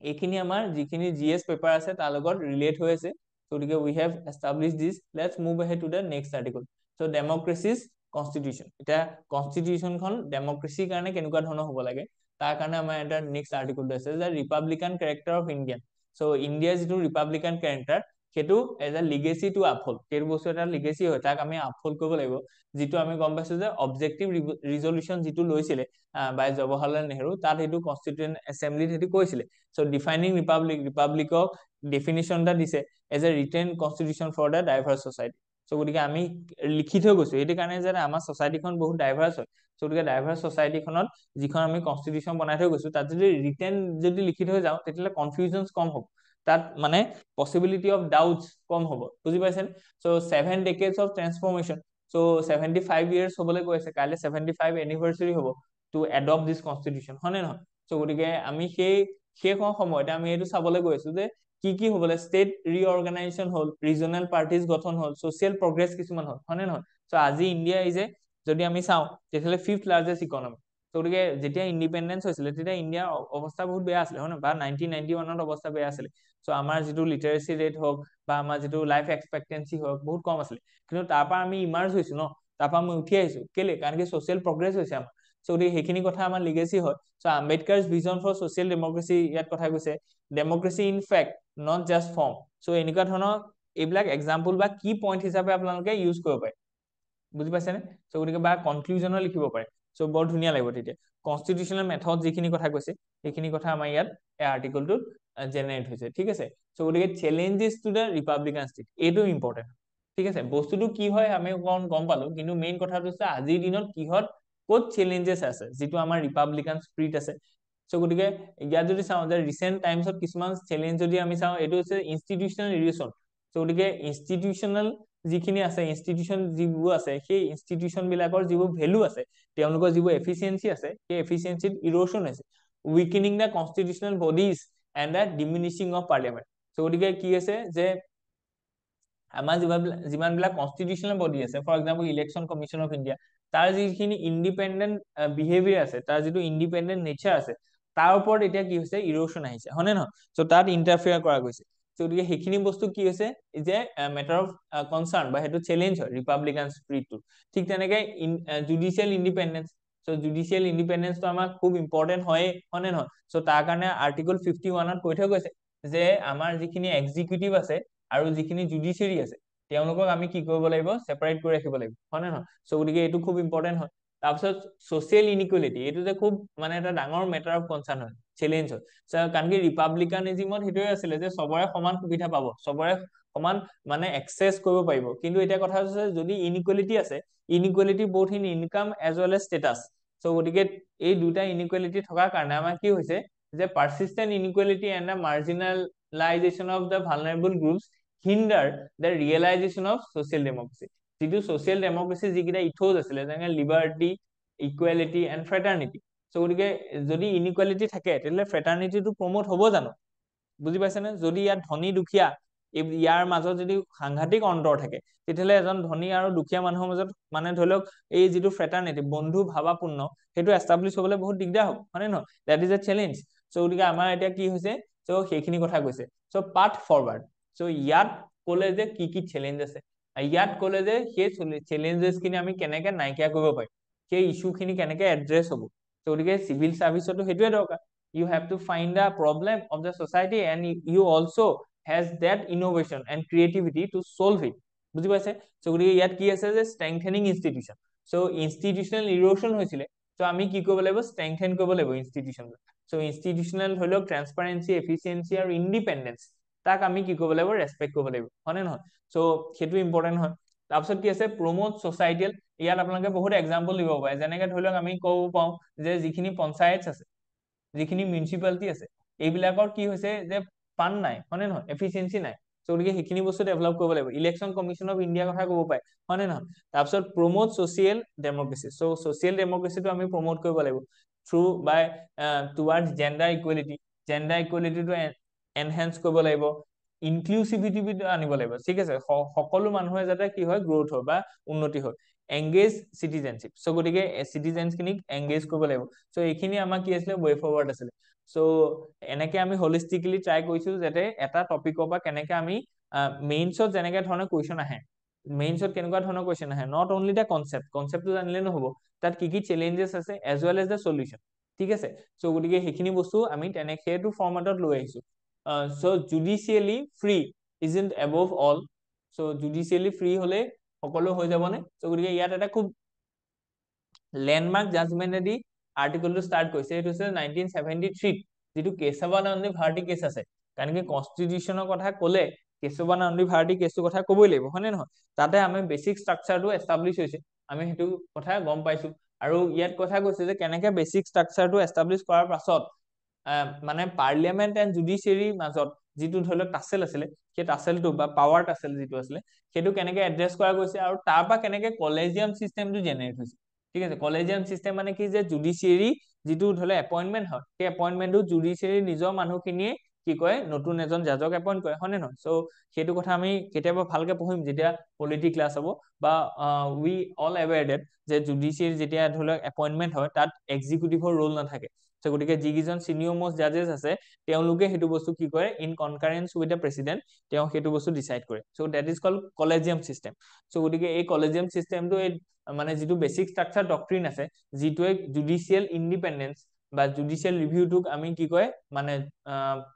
এইখিনি আমাৰ যিখিনি জিএস পেপাৰ আছে তাৰ লগত ৰিলেট হৈ আছে সো গতিকে we have established this let's move ahead to the next article so democracy's constitution এটা কনষ্টিটিউচনখন ডেমক্ৰেচিৰ কাৰণে কেনেকুৱা ধৰণৰ হ'ব লাগে তাৰ কাৰণে আমাৰ এটা নেক্সট আৰ্টিকল আছে যে republican character of India so ইণ্ডিয়াৰ যিটো ৰিপাব্লিকান ক্যাৰেক্টাৰ সেইটো as a legacy to uphold সেইটো বস্তু এটা লিগেসি হয় তাক আমি আপহোল্ড কৰিব লাগিব যিটো আমি গম পাইছো যে অবজেক্টিভ ৰিজলিউশন যিটো লৈছিলে বাই জৱাহৰলাল নেহৰু তাত সেইটো কনষ্টিটিউয়েন্ট এছেম্বলিত সেইটো কৈছিলে সো ডিফাইনিং ৰিপাব্লিকক ডেফিনিশন এটা দিছে as a written constitution for the diverse society so গতিকে আমি লিখি থৈ গৈছো এইটো কাৰণে যে আমাৰ সোসাইটিখন বহুত ডাইভাৰ্স হয় সো গতিকে ডাইভাৰ্স সোসাইটিখনত যিখন আমি কনষ্টিটিউশন বনাই থৈ গৈছো তাত যদি ৰিটেন যদি লিখি থৈ যাওঁ তেতিয়াহলে কনফিউজনছ কম হ'ব তাত মানে পসিবিলিটি অফ ডাউটস কম হ'ব বুজি পাইছেন so 7 decades of transformation so 75 years হবলৈ গৈ আছে কাইলে 75 anniversary হ'ব to adopt this constitution হয়নে নহয় সো গতিকে আমি সেই সময়তে আমি এইটো চাবলৈ গৈ আছো যে কি হ'বলে ষ্টেট ৰিঅৰ্গানাইজেচন হ'ল ৰিজনাল পাৰ্টিজ গঠন হ'ল সোশ্যাল প্ৰগ্ৰেছ কিছুমান হ'ল হয়নে নহয় সো আজি ইণ্ডিয়া ইজে যদি আমি চাওঁ তেতিয়াহলে 5th লাৰ্জেষ্ট ইকনমি সো গতিকে যেতিয়া ইন্ডিপেন্ডেন্স হৈছিলে তেতিয়া ইণ্ডিয়াৰ অৱস্থা বহুত বেয়া আছিল হয় না বা 1991 ত অৱস্থা বেয়া আছিল সো আমাৰ যেটো লিটাৰেসি ৰেট হোক বা আমাৰ যেটো লাইফ এক্সপেক্টেন্সি হোক বহুত কম আছিল কিন্তু তাৰপা আমি ইমাৰ্জ হৈছো ন তাৰপা আমি উঠি আহিছো কেলে কাৰণ কি সোশ্যাল প্ৰগ্ৰেছ হৈছে আমাৰ সো সেইখিনি কথা আমাৰ লিগেসি হয় so Ambedkar's vision for social democracy ইয়াত কথা কৈছে democracy in fact not just form so এনেকুৱা ধৰণৰ এইবিলাক এক্সাম্পল বা কি পইণ্ট হিচাপে আপোনালোকে ইউজ কৰিব পাৰে বুজি পাইছেনে সো গতিকে বা কনক্লুজনৰ লিখিব পাৰে সো বৰ ধুনীয়া লাগিব তেতিয়া কনষ্টিটিউচনেল মেথড যিখিনি কথা কৈছে সেইখিনি কথা আমাৰ ইয়াত এই আৰ্টিকলটোত জেনাৰেট হৈছে ঠিক আছে সো গতিকে challenges to the Republican state এইটো ইম্পৰ্টেন্ট ঠিক আছে, বস্তুটো কি হয় আমি গম পালো, কিন্তু মেইন কথাটো হৈছে আজিৰ দিনত কিহত ক'ত চেলেঞ্জেছ আছে যিটো আমাৰ ৰিপাব্লিকান স্পিৰিট আছে। চ' গতিকে ইয়াত যদি চাওঁ যে ৰিচেণ্ট টাইমছত কিছুমান চেলেঞ্জ যদি আমি চাওঁ, এইটো হৈছে ইনষ্টিটিউচনেল ইৰিগেশ্যন। চ' গতিকে ইনষ্টিটিউচনেল যিখিনি আছে, ইনষ্টিটিউচন যিবোৰ আছে, সেই ইনষ্টিটিউচন বিলাকৰ যিবোৰ ভেলু আছে, তেওঁলোকৰ যিবোৰ এফিচিয়েঞ্চি আছে, সেই এফিচিয়েঞ্চিত ইৰোশ্যন হৈছে, weakening the constitutional bodies and the diminishing of parliament. So' গতিকে কি আছে যে আমাৰ যিমানবিলাক কনষ্টিটিউচনেল বডি আছে, for example election commission of India, তাৰ যিখিনি ইণ্ডিপেণ্ডেণ্ট বিহেভিয়াৰ আছে, তাৰ যিটো ইণ্ডিপেণ্ডেণ্ট নেচাৰ আছে, তাৰ ওপৰত এতিয়া কি হৈছে, ইৰোশ্যন আহিছে, হয়নে নহয়? চ' তাত ইণ্টাৰফেয়াৰ কৰা গৈছে। চ' গতিকে সেইখিনি বস্তু কি হৈছে যে মেটাৰ অফ কনচাৰ্ণ বা সেইটো চেলেঞ্জ হয় ৰিপাব্লিকান স্পিৰিটটো। ঠিক তেনেকে জুডিচিয়েল ইণ্ডিপেণ্ডেঞ্চ। চ' জুডিচিয়েল ইণ্ডিপেণ্ডেঞ্চটো আমাক খুব ইম্পৰ্টেণ্ট হয়ে, হয়নে নহয়? চ' তাৰ কাৰণে আৰ্টিকল 51ত কৈ থৈ গৈছে যে আমাৰ যিখিনি এক্সিকিউটিভ আছে আৰু যিখিনি জুডিচিয়াৰী আছে, তেওঁলোকক আমি কি কৰিব লাগিব, ছেপাৰেট কৰি ৰাখিব লাগিব, হয় নে নহয়? চ' গতিকে এইটো খুব ইম্পৰ্টেণ্ট হয়। তাৰপিছত ছচিয়েল ইনিকুৱেলিটি, এইটো যে খুব মানে এটা ডাঙৰ মেটাৰ অফ কনচাৰ্ণ হয়, চেলেঞ্জ হয়। কাৰণ কি ৰিপাব্লিকানিজিমত সেইটোৱে আছিলে যে চবৰে সমান সুবিধা পাব, চবৰে সমান মানে এক্সেছ কৰিব পাৰিব। কিন্তু এতিয়া কথা হৈছে যদি ইনিকুৱেলিটি আছে, inequality both in income as well as status. So' গতিকে এই দুটা ইনিকুৱেলিটি থকাৰ কাৰণে আমাৰ কি হৈছে যে persistent inequality and the marginalisation of the vulnerable groups hinder the realisation of social democracy. যিটো ছচিয়েল ডেমক্ৰেচি যিকেইটা ইথোজ আছিলে, যেনেকে liberty, equality and fraternity. So' গতিকে যদি ইনিকুৱেলিটি থাকে তেতিয়াহ'লে ফ্ৰেটাৰ্নিটিটো প্ৰমোট হ'ব জানো? বুজি পাইছেনে? যদি ইয়াত ধনী দুখীয়া ইয়াৰ মাজত যদি সাংঘাতিক অন্তৰ থাকে, তেতিয়াহ'লে এজন ধনী আৰু দুখীয়া মানুহৰ মাজত মানে ধৰি লওক এই যিটো ফ্ৰেটাৰ্নিটি, বন্ধু ভাৱাপূৰ্ণ, সেইটো এষ্টাব্লিছ হ'বলৈ বহুত দিগদাৰ হ'ব, হয়নে নহয়? That is a challenge. So' গতিকে আমাৰ এতিয়া কি হৈছে, চ' সেইখিনি কথা কৈছে। চ' পাথ ফৰৱাৰ্ড। চ' ইয়াত ক'লে যে কি কি চেলেঞ্জ আছে, ইয়াত ক'লে যে সেই চেলেঞ্জেছ খিনি আমি কেনেকে নাইকিয়া কৰিব পাৰিম, সেই ইছ্যুখিনি কেনেকে এড্ৰেছ হ'ব। চ' গতিকে চিভিল ছাৰ্ভিচতো সেইটোৱে দৰকাৰ। You have to find the problem of the society and you also has that innovation and creativity to solve it. বুজি পাইছে? চ' গতিকে ইয়াত কি আছে যে ষ্ট্ৰেংথেনিং ইনষ্টিটিউচন। চ' ইনষ্টিটিউচনেল ইৰোশ্যন হৈছিলে, চ' আমি কি কৰিব লাগিব, ষ্ট্ৰেংথেন কৰিব লাগিব ইনষ্টিটিউচন। চ' ইনষ্টিটিউচনেল ধৰি লওক ট্ৰান্সপাৰেঞ্চি, এফিচিয়েঞ্চি আৰু ইণ্ডিপেণ্ডেঞ্চ, তাক আমি কি কৰিব লাগিব, ৰেচপেক্ট কৰিব লাগিব, হয়নে নহয়? চ' সেইটো ইম্পৰ্টেণ্ট হয়। তাৰপিছত কি আছে, প্ৰমোট ছচাইটিয়েল। ইয়াত আপোনালোকে বহুত এক্সাম্পল দিব পাৰে, যেনেকে ধৰি লওক আমি ক'ব পাওঁ যে যিখিনি পঞ্চায়ত আছে, যিখিনি মিউনিচিপালিটি আছে, এইবিলাকৰ কি হৈছে যে ফাণ্ড নাই, হয়নে নহয়, এফিচিয়েঞ্চি নাই। চ' গতিকে সেইখিনি বস্তু ডেভেলপ কৰিব লাগিব। ইলেকশ্যন কমিশ্যন অফ ইণ্ডিয়াৰ কথা ক'ব পাৰে, হয়নে নহয়? তাৰপিছত promote social democracy. So' social ডেমক্ৰেচিটো আমি প্ৰমোট কৰিব লাগিব through by towards gender equality. Gender ইকুৱেলিটিটো এনহেঞ্চ কৰিব লাগিব, ইনক্লুচিভিটিটো আনিব লাগিব, ঠিক আছে, সকলো মানুহে যাতে কি হয়, গ্ৰথ হয় বা উন্নতি হয়। Engage citizenship. চ' গতিকে চিটিজেনখিনিক এংগেজ কৰিব লাগিব। চ' এইখিনি আমাৰ কি আছিলে, ৱে ফৰৱাৰ্ড আছিলে। চ' এনেকে আমি হলিষ্টিকেলি ট্ৰাই কৰিছো যাতে এটা টপিকৰ পৰা কেনেকে আমি মেইনছত যেনেকে ধৰণৰ কুৱেশ্যন আহে, মেইনছত কেনেকুৱা ধৰণৰ কুৱেশ্যন আহে, নট অনলি দ্য কনচেপ্ট, কনচেপ্টটো জানিলে নহ'ব, তাত কি কি চেলেঞ্জেছ আছে as well as the solution, ঠিক আছে। চ' গতিকে সেইখিনি বস্তু আমি সেইটো ফৰ্মেটত লৈ আহিছো। So' judicially free isn't above all. So' judicially free হলে সকলো হৈ যাবনে? চ' গতিকে ইয়াত এটা খুব লেণ্ডমাৰ্ক জাজমেণ্টেদি আৰ্টিকলটো ষ্টাৰ্ট কৰিছে, সেইটো হৈছে 1973 যিটো কেশৱানন্দী ভাৰতী কেছ আছে। কাৰণ কি কনষ্টিটিউচনৰ কথা ক'লে কেশৱানন্দী ভাৰতী কেছটোৰ কথা ক'বই লাগিব, হয়নে নহয়? তাতে আমি বেচিক ষ্ট্ৰাকচাৰটো এষ্টাব্লিছ হৈছে, আমি সেইটো কথা গম পাইছো। আৰু ইয়াত কথা কৈছে যে কেনেকে বেচিক ষ্ট্ৰাকচাৰটো এষ্টাব্লিছ কৰাৰ পাছত মানে পাৰ্লিয়ামেণ্ট এণ্ড জুডিচিয়াৰীৰ মাজত যিটো ধৰি লওক টাচেল আছিলে, সেই টাচেলটো বা পাৱাৰ টাচেল যিটো আছিলে, সেইটো কেনেকে এড্ৰেছ কৰা গৈছে, আৰু তাৰ পৰা কেনেকে কলেজিয়াম চিষ্টেমটো জেনেৰেট হৈছে, ঠিক আছে। কলেজিয়াম চিষ্টেম মানে কি, যে জুডিচিয়াৰী যিটো ধৰি লওক এপইণ্টমেণ্ট হয়, সেই এপইণ্টমেণ্টটো জুডিচিয়াৰী নিজৰ মানুহখিনিয়ে কি কয়, নতুন এজন জাজক এপইণ্ট কৰে, হয়নে নহয়? চ' সেইটো কথা আমি কেতিয়াবা ভালকে পঢ়িম যেতিয়া পলিটি ক্লাছ হ'ব, বা উই অল এৱেৰ ডেট যে জুডিচিয়াৰী যেতিয়া ধৰি লওক এপইণ্টমেণ্ট হয়, তাত এক্সিকিউটিভৰ ৰোল নাথাকে। চ' গতিকে যিকেইজন চিনিয়ৰ মষ্ট জাজেছ আছে, তেওঁলোকে সেইটো বস্তু কি কৰে, in concurrence with the president, তেওঁ সেইটো বস্তু ডিচাইড কৰে। So' that is called collegium system. So' গতিকে এই কলেজিয়াম চিষ্টেমটো মানে যিটো বেচিক ষ্ট্ৰাকচাৰ ডক্ট্ৰিন আছে, যিটোৱে জুডিচিয়েল ইণ্ডিপেণ্ডেঞ্চ বা জুডিচিয়েল ৰিভিউটোক আমি কি কয় মানে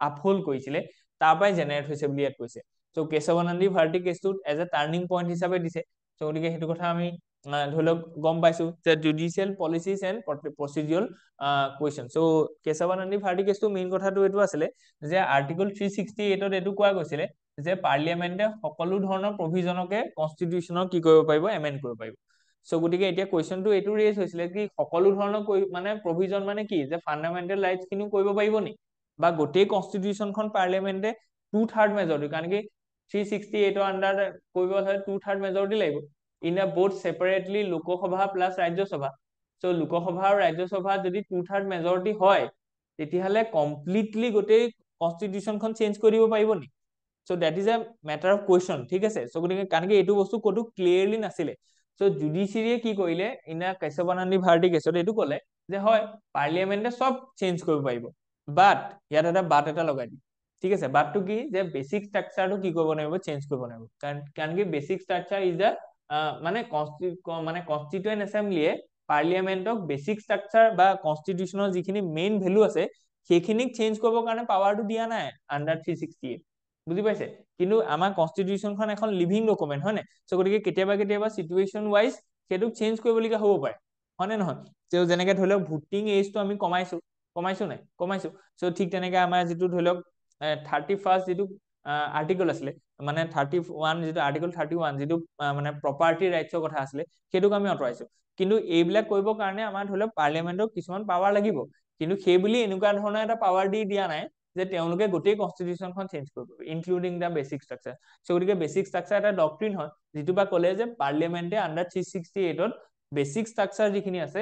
আপহোল্ড কৰিছিলে, তাৰ পৰাই জেনেৰেট হৈছে বুলি ইয়াত কৈছে। চ' কেশৱানন্দী ভাৰতী কেছটোত এজ এ টাৰ্ণিং পইণ্ট হিচাপে দিছে। চ' গতিকে সেইটো কথা আমি ধৰি লওক গম পাইছো যে judicial policies and procedural question. চ' কেশৱানন্দী ভাৰতী কেছটো মেইন কথাটো এইটো আছিলে যে আৰ্টিকল 368ত এইটো কোৱা গৈছিলে যে পাৰ্লিয়ামেণ্টে সকলো ধৰণৰ প্ৰভিজনকে কনষ্টিটিউশ্যনৰ কি কৰিব পাৰিব, এমেণ্ড কৰিব পাৰিব। চ' গতিকে এতিয়া কুৱেশ্যনটো এইটো ৰেজ হৈছিলে কি সকলো ধৰণৰ মানে প্ৰভিজন মানে কি, যে ফাণ্ডামেণ্টেল ৰাইটছ খিনিও কৰিব পাৰিব নি, বা গোটেই কনষ্টিটিউশ্যনখন পাৰ্লিয়ামেণ্টে 2/3 মেজৰিটি, কাৰণ কি 368 আণ্ডাৰ কৰিব হ'লে 2/3 মেজৰিটি লাগিব in the both separately Lok Sabha plus Rajya Sabha. So' Lok Sabha আৰু ৰাজ্যসভাত যদি 2/3 মেজৰিটি হয় তেতিয়াহ'লে কমপ্লিটলি গোটেই কনষ্টিটিউশ্যনখন চেঞ্জ কৰি দিব পাৰিব নি? So' that is a matter of question, ঠিক আছে। চ' গতিকে কাৰণ কি এইটো বস্তু ক'তো ক্লিয়াৰলি নাছিলে। চ' জুডিচিয়াৰীয়ে কি কৰিলে, ইনা কাশ্যপানন্দি ভাৰতী কেছত এইটো ক'লে যে হয় পাৰ্লিয়ামেণ্টে চব চেঞ্জ কৰিব পাৰিব, বাট ইয়াত এটা বাট এটা লগাই দিয়ে, ঠিক আছে। বাটটো কি, যে বেচিক ষ্ট্ৰাকচাৰটো কি কৰিব নোৱাৰিব, চেঞ্জ কৰিব নোৱাৰিব। কাৰণ কি বেচিক ষ্ট্ৰাকচাৰ ইজ দ্য মানে কনষ্টিটুৱেণ্ট এছেম্বলিয়ে পাৰ্লিয়ামেণ্টক বেচিক ষ্ট্ৰাকচাৰ বা কনষ্টিটিউশ্যনৰ যিখিনি মেইন ভেলু আছে সেইখিনিক চেঞ্জ কৰিবৰ কাৰণে পাৱাৰটো দিয়া নাই আণ্ডাৰ 368, বুজি পাইছে। কিন্তু আমাৰ কনষ্টিটিউশ্যনখন এখন লিভিং ডকুমেণ্ট হয় নাই। চ' গতিকে কেতিয়াবা কেতিয়াবা চিটুৱেশ্যন ৱাইজ সেইটোক চেঞ্জ কৰিবলগীয়া হ'ব পাৰে, হয় নে নহয়। ত' যেনেকে ধৰি লওক ভোটিং এজটো আমি কমাইছো নাই, কমাইছো। চ' ঠিক তেনেকে আমাৰ যিটো ধৰি লওক 31st যিটো আৰ্টিকল আছিলে, মানে 31 যিটো আৰ্টিকল 31 যিটো মানে প্ৰপাৰ্টি ৰাইটছৰ কথা আছিলে, সেইটোক আমি আঁতৰাইছো। কিন্তু এইবিলাক কৰিবৰ কাৰণে আমাৰ ধৰি লওক পাৰ্লিয়ামেণ্টক কিছুমান পাৱাৰ লাগিব, কিন্তু সেই বুলি এনেকুৱা ধৰণৰ এটা পাৱাৰ দি দিয়া নাই যে তেওঁলোকে গোটেই কনষ্টিটিউশ্যনখন চেঞ্জ কৰিব, ইনক্লুডিং দ্য বেচিক ষ্ট্ৰাকচাৰ। চ' গতিকে বেচিক ষ্ট্ৰাকচাৰ এটা ডক্ট্ৰিন হয়, যিটো বা ক'লে যে পাৰ্লিয়ামেণ্টে আণ্ডাৰ 368ত বেচিক ষ্ট্ৰাকচাৰ যিখিনি আছে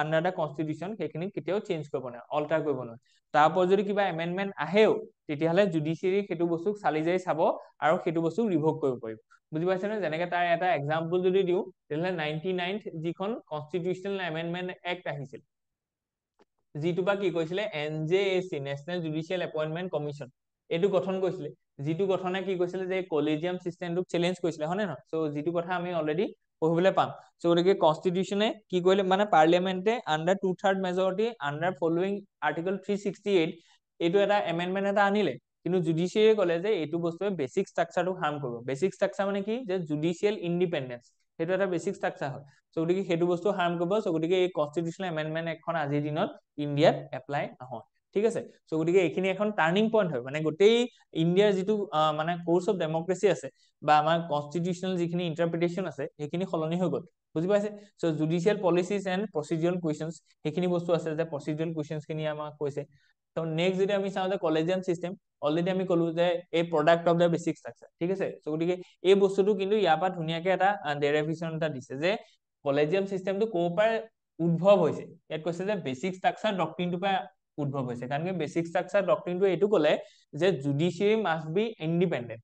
আণ্ডাৰ দ্য কনষ্টিটিউশ্যন সেইখিনি কেতিয়াও চেঞ্জ কৰিব নোৱাৰে, অল্টাৰ কৰিব নোৱাৰে। তাৰ ওপৰত যদি কিবা এমেণ্ডমেণ্ট আহেও তেতিয়াহ'লে জুডিচিয়াৰী সেইটো বস্তুক চালি জাৰি চাব আৰু সেইটো বস্তু ৰিভোক কৰিব পাৰিব, বুজি পাইছে নে। যেনেকে তাৰ এটা এক্সাম্পল যদি দিওঁ তেতিয়াহ'লে 99th যিখন কনষ্টিটিউশ্যনেল এমেণ্ডমেণ্ট এক্ট আহিছিল, যিটো বা কি কৈছিলে NJAC national judicial appointment commission, এইটো গঠন কৰিছিলে। যিটো গঠনে কি কৈছিলে যে কলেজিয়াম চিষ্টেমটোক চেলেঞ্জ কৰিছিলে, হয় নে নহয়। চ' যিটো কথা আমি অলৰেডি পঢ়িবলৈ পাম। চ' গতিকে কনষ্টিটিউশ্যনে কি কৰিলে, মানে পাৰ্লিয়ামেণ্টে under 2/3 majority under following article 368 এইটো এটা এমেণ্ডমেণ্ট এটা আনিলে, কিন্তু জুডিচিয়াৰীয়ে ক'লে যে এইটো বস্তুৱে বেচিক ষ্ট্ৰাকচাৰটোক হাৰ্ম কৰিব। বেচিক ষ্ট্ৰাকচাৰ মানে কি, যে জুডিচিয়েল ইণ্ডিপেণ্ডেন্স, সেইটো এটা বেচিক ষ্ট্ৰাকচাৰ হয়। চ' গতিকে সেইটো বস্তু হাৰ্ম কৰিব। চ' গতিকে এই কনষ্টিটিউশ্যনেল এমেণ্ডমেণ্ট এখন আজিৰ দিনত ইণ্ডিয়াত এপ্লাই নহয়, ঠিক আছে। চ' গতিকে এইখিনি এখন টাৰ্ণিং পইণ্ট হয়, মানে গোটেই ইণ্ডিয়াৰ যিটো মানে কোৰ্চ অফ ডেমক্ৰেচি আছে বা আমাৰ কনষ্টিটিউশ্যনেল যিখিনি ইণ্টাৰপ্ৰিটেশ্যন আছে সেইখিনি সলনি হৈ গ'ল, বুজি পাইছে। চ' judicial policies and procedural questions সেইখিনি বস্তু আছে, যে প্ৰচিডিউৰেল কুৱেশ্যনছ খিনি আমাক কৈছে। ত' নেক্সট যদি আমি চাওঁ যে কলেজিয়াম চিষ্টেম, অলৰেডি আমি ক'লো যে এই product of the basic structure, ঠিক আছে। চ' গতিকে এই বস্তুটো কিন্তু ইয়াৰ পৰা ধুনীয়াকে এটা ডেৰিভেশ্যন এটা দিছে যে কলেজিয়াম চিষ্টেমটো ক'ৰ পৰা উদ্ভৱ হৈছে। ইয়াত কৈছে যে বেচিক ষ্ট্ৰাকচাৰ ডক্ট্ৰিনটোৰ পৰা উদ্ভৱ হৈছে, কাৰণ কি বেচিক ষ্ট্ৰাকচাৰ ডক্ট্ৰিনটো এইটো ক'লে যে জুডিচিয়াৰী মাষ্ট বি ইণ্ডিপেণ্ডেণ্ট।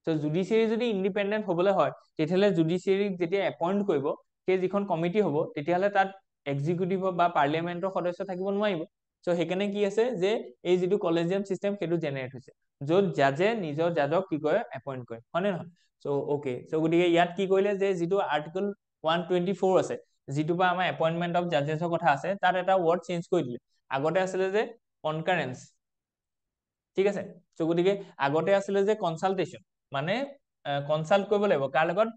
চ' জুডিচিয়াৰী যদি ইণ্ডিপেণ্ডেণ্ট হ'বলৈ হয় তেতিয়াহ'লে জুডিচিয়াৰীক যেতিয়া এপইণ্ট কৰিব সেই যিখন কমিটি হ'ব তেতিয়াহ'লে তাত এক্সিকিউটিভ বা পাৰ্লিয়ামেণ্টৰ সদস্য থাকিব নোৱাৰিব। চ' সেইকাৰণে কি আছে যে এই যিটো কলেজিয়াম চিষ্টেম সেইটো জেনেৰেট হৈছে, য'ত জাজে নিজৰ জাজক কি কৰে, এপইণ্ট কৰে, হয় নে নহয়। চ' অ'কে, চ' গতিকে ইয়াত কি কৰিলে যে যিটো আৰ্টিকল 124 আছে, যিটো বা আমাৰ এপইণ্টমেণ্ট অফ জাজেছৰ কথা আছে, তাত এটা ৱৰ্ড চেঞ্জ কৰি দিলে। আগতে আছিলে যে কনকাৰেন্স, ঠিক আছে। চ' গতিকে আগতে আছিলে যে কনচালটেশ্যন, মানে কনচাল্ট কৰিব লাগিব কাৰ লগত,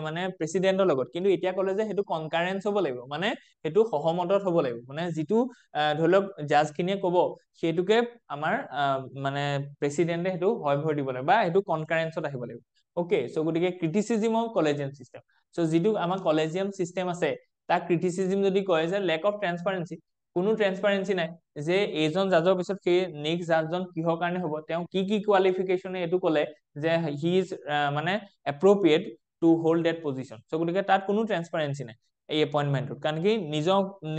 মানে প্ৰেচিডেণ্টৰ লগত। কিন্তু এতিয়া ক'লে যে সেইটো কনকাৰেন্স হ'ব লাগিব, মানে সেইটো সহমতত হ'ব লাগিব, মানে যিটো ধৰি লওক জাজ খিনিয়ে ক'ব সেইটোকে আমাৰ মানে প্ৰেচিডেণ্টে সেইটো হয় ভৰ দিব লাগিব, বা সেইটো কনকাৰেন্সত আহিব লাগিব। অ'কে, চ' গতিকে ক্ৰিটিচিজিম অফ কলেজিয়াম চিষ্টেম। চ' যিটো আমাৰ কলেজিয়াম চিষ্টেম আছে তাক ক্ৰিটিচিজিম যদি কয় যে লেক অফ ট্ৰেন্সপাৰেঞ্চি, কোনো ট্ৰেন্সপাৰেঞ্চি নাই, যে এইজন জাজৰ পিছত সেই নেক্সট জাজজন কিহৰ কাৰণে হ'ব, তেওঁ কি কি কোৱালিফিকেশ্যনে এইটো ক'লে যে হি ইজ মানে appropriate to hold that position. So' গতিকে তাত কোনো ট্ৰেন্সপাৰেঞ্চি নাই এই এপইণ্টমেণ্টটোত, কাৰণ কি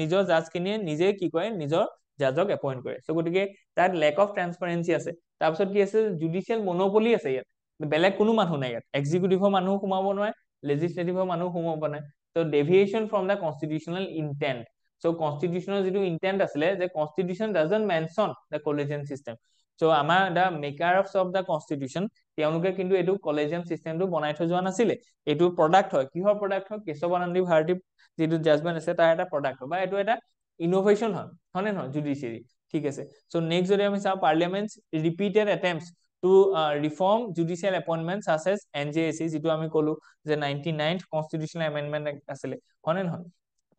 নিজৰ জাজখিনিয়ে নিজে কি কৰে, নিজৰ জাজক এপইণ্ট কৰে। চ' গতিকে তাত লেক অফ ট্ৰেন্সপাৰেঞ্চি আছে। তাৰপিছত কি আছে, জুডিচিয়েল মনোপলি আছে ইয়াত, বেলেগ কোনো মানুহ নাই ইয়াত, এক্সিকিউটিভৰ মানুহ সোমাব নোৱাৰে, লেজিছলেটিভৰ মানুহ সোমাব নোৱাৰে। So' deviation from the constitutional intent. So' কনষ্টিটিউশ্যনৰ যিটো ইনটেন্ট আছিলে যে constitution doesn't mention the collegium system. So' আমাৰ the maker of the constitution তেওঁলোকে কিন্তু এইটো কলেজিয়াম চিষ্টেমটো বনাই থৈ যোৱা নাছিলে। এইটো প্ৰডাক্ট হয়, কিহৰ প্ৰডাক্ট হয়, কেশৱানন্দ ভাৰতী যিটো জাজমেণ্ট আছে তাৰ এটা প্ৰডাক্ট হয়, বা এইটো এটা ইনোভেশ্যন হয়, হয় নে নহয় জুডিচিয়াৰী, ঠিক আছে। চ' নেক্সট যদি আমি চাওঁ parliament repeated attempts to reform judicial appointment such as NJAC, যিটো আমি ক'লো যে 99th কনষ্টিটিউশ্যনেল এমেণ্ডমেণ্ট আছিলে, হয় নে নহয়,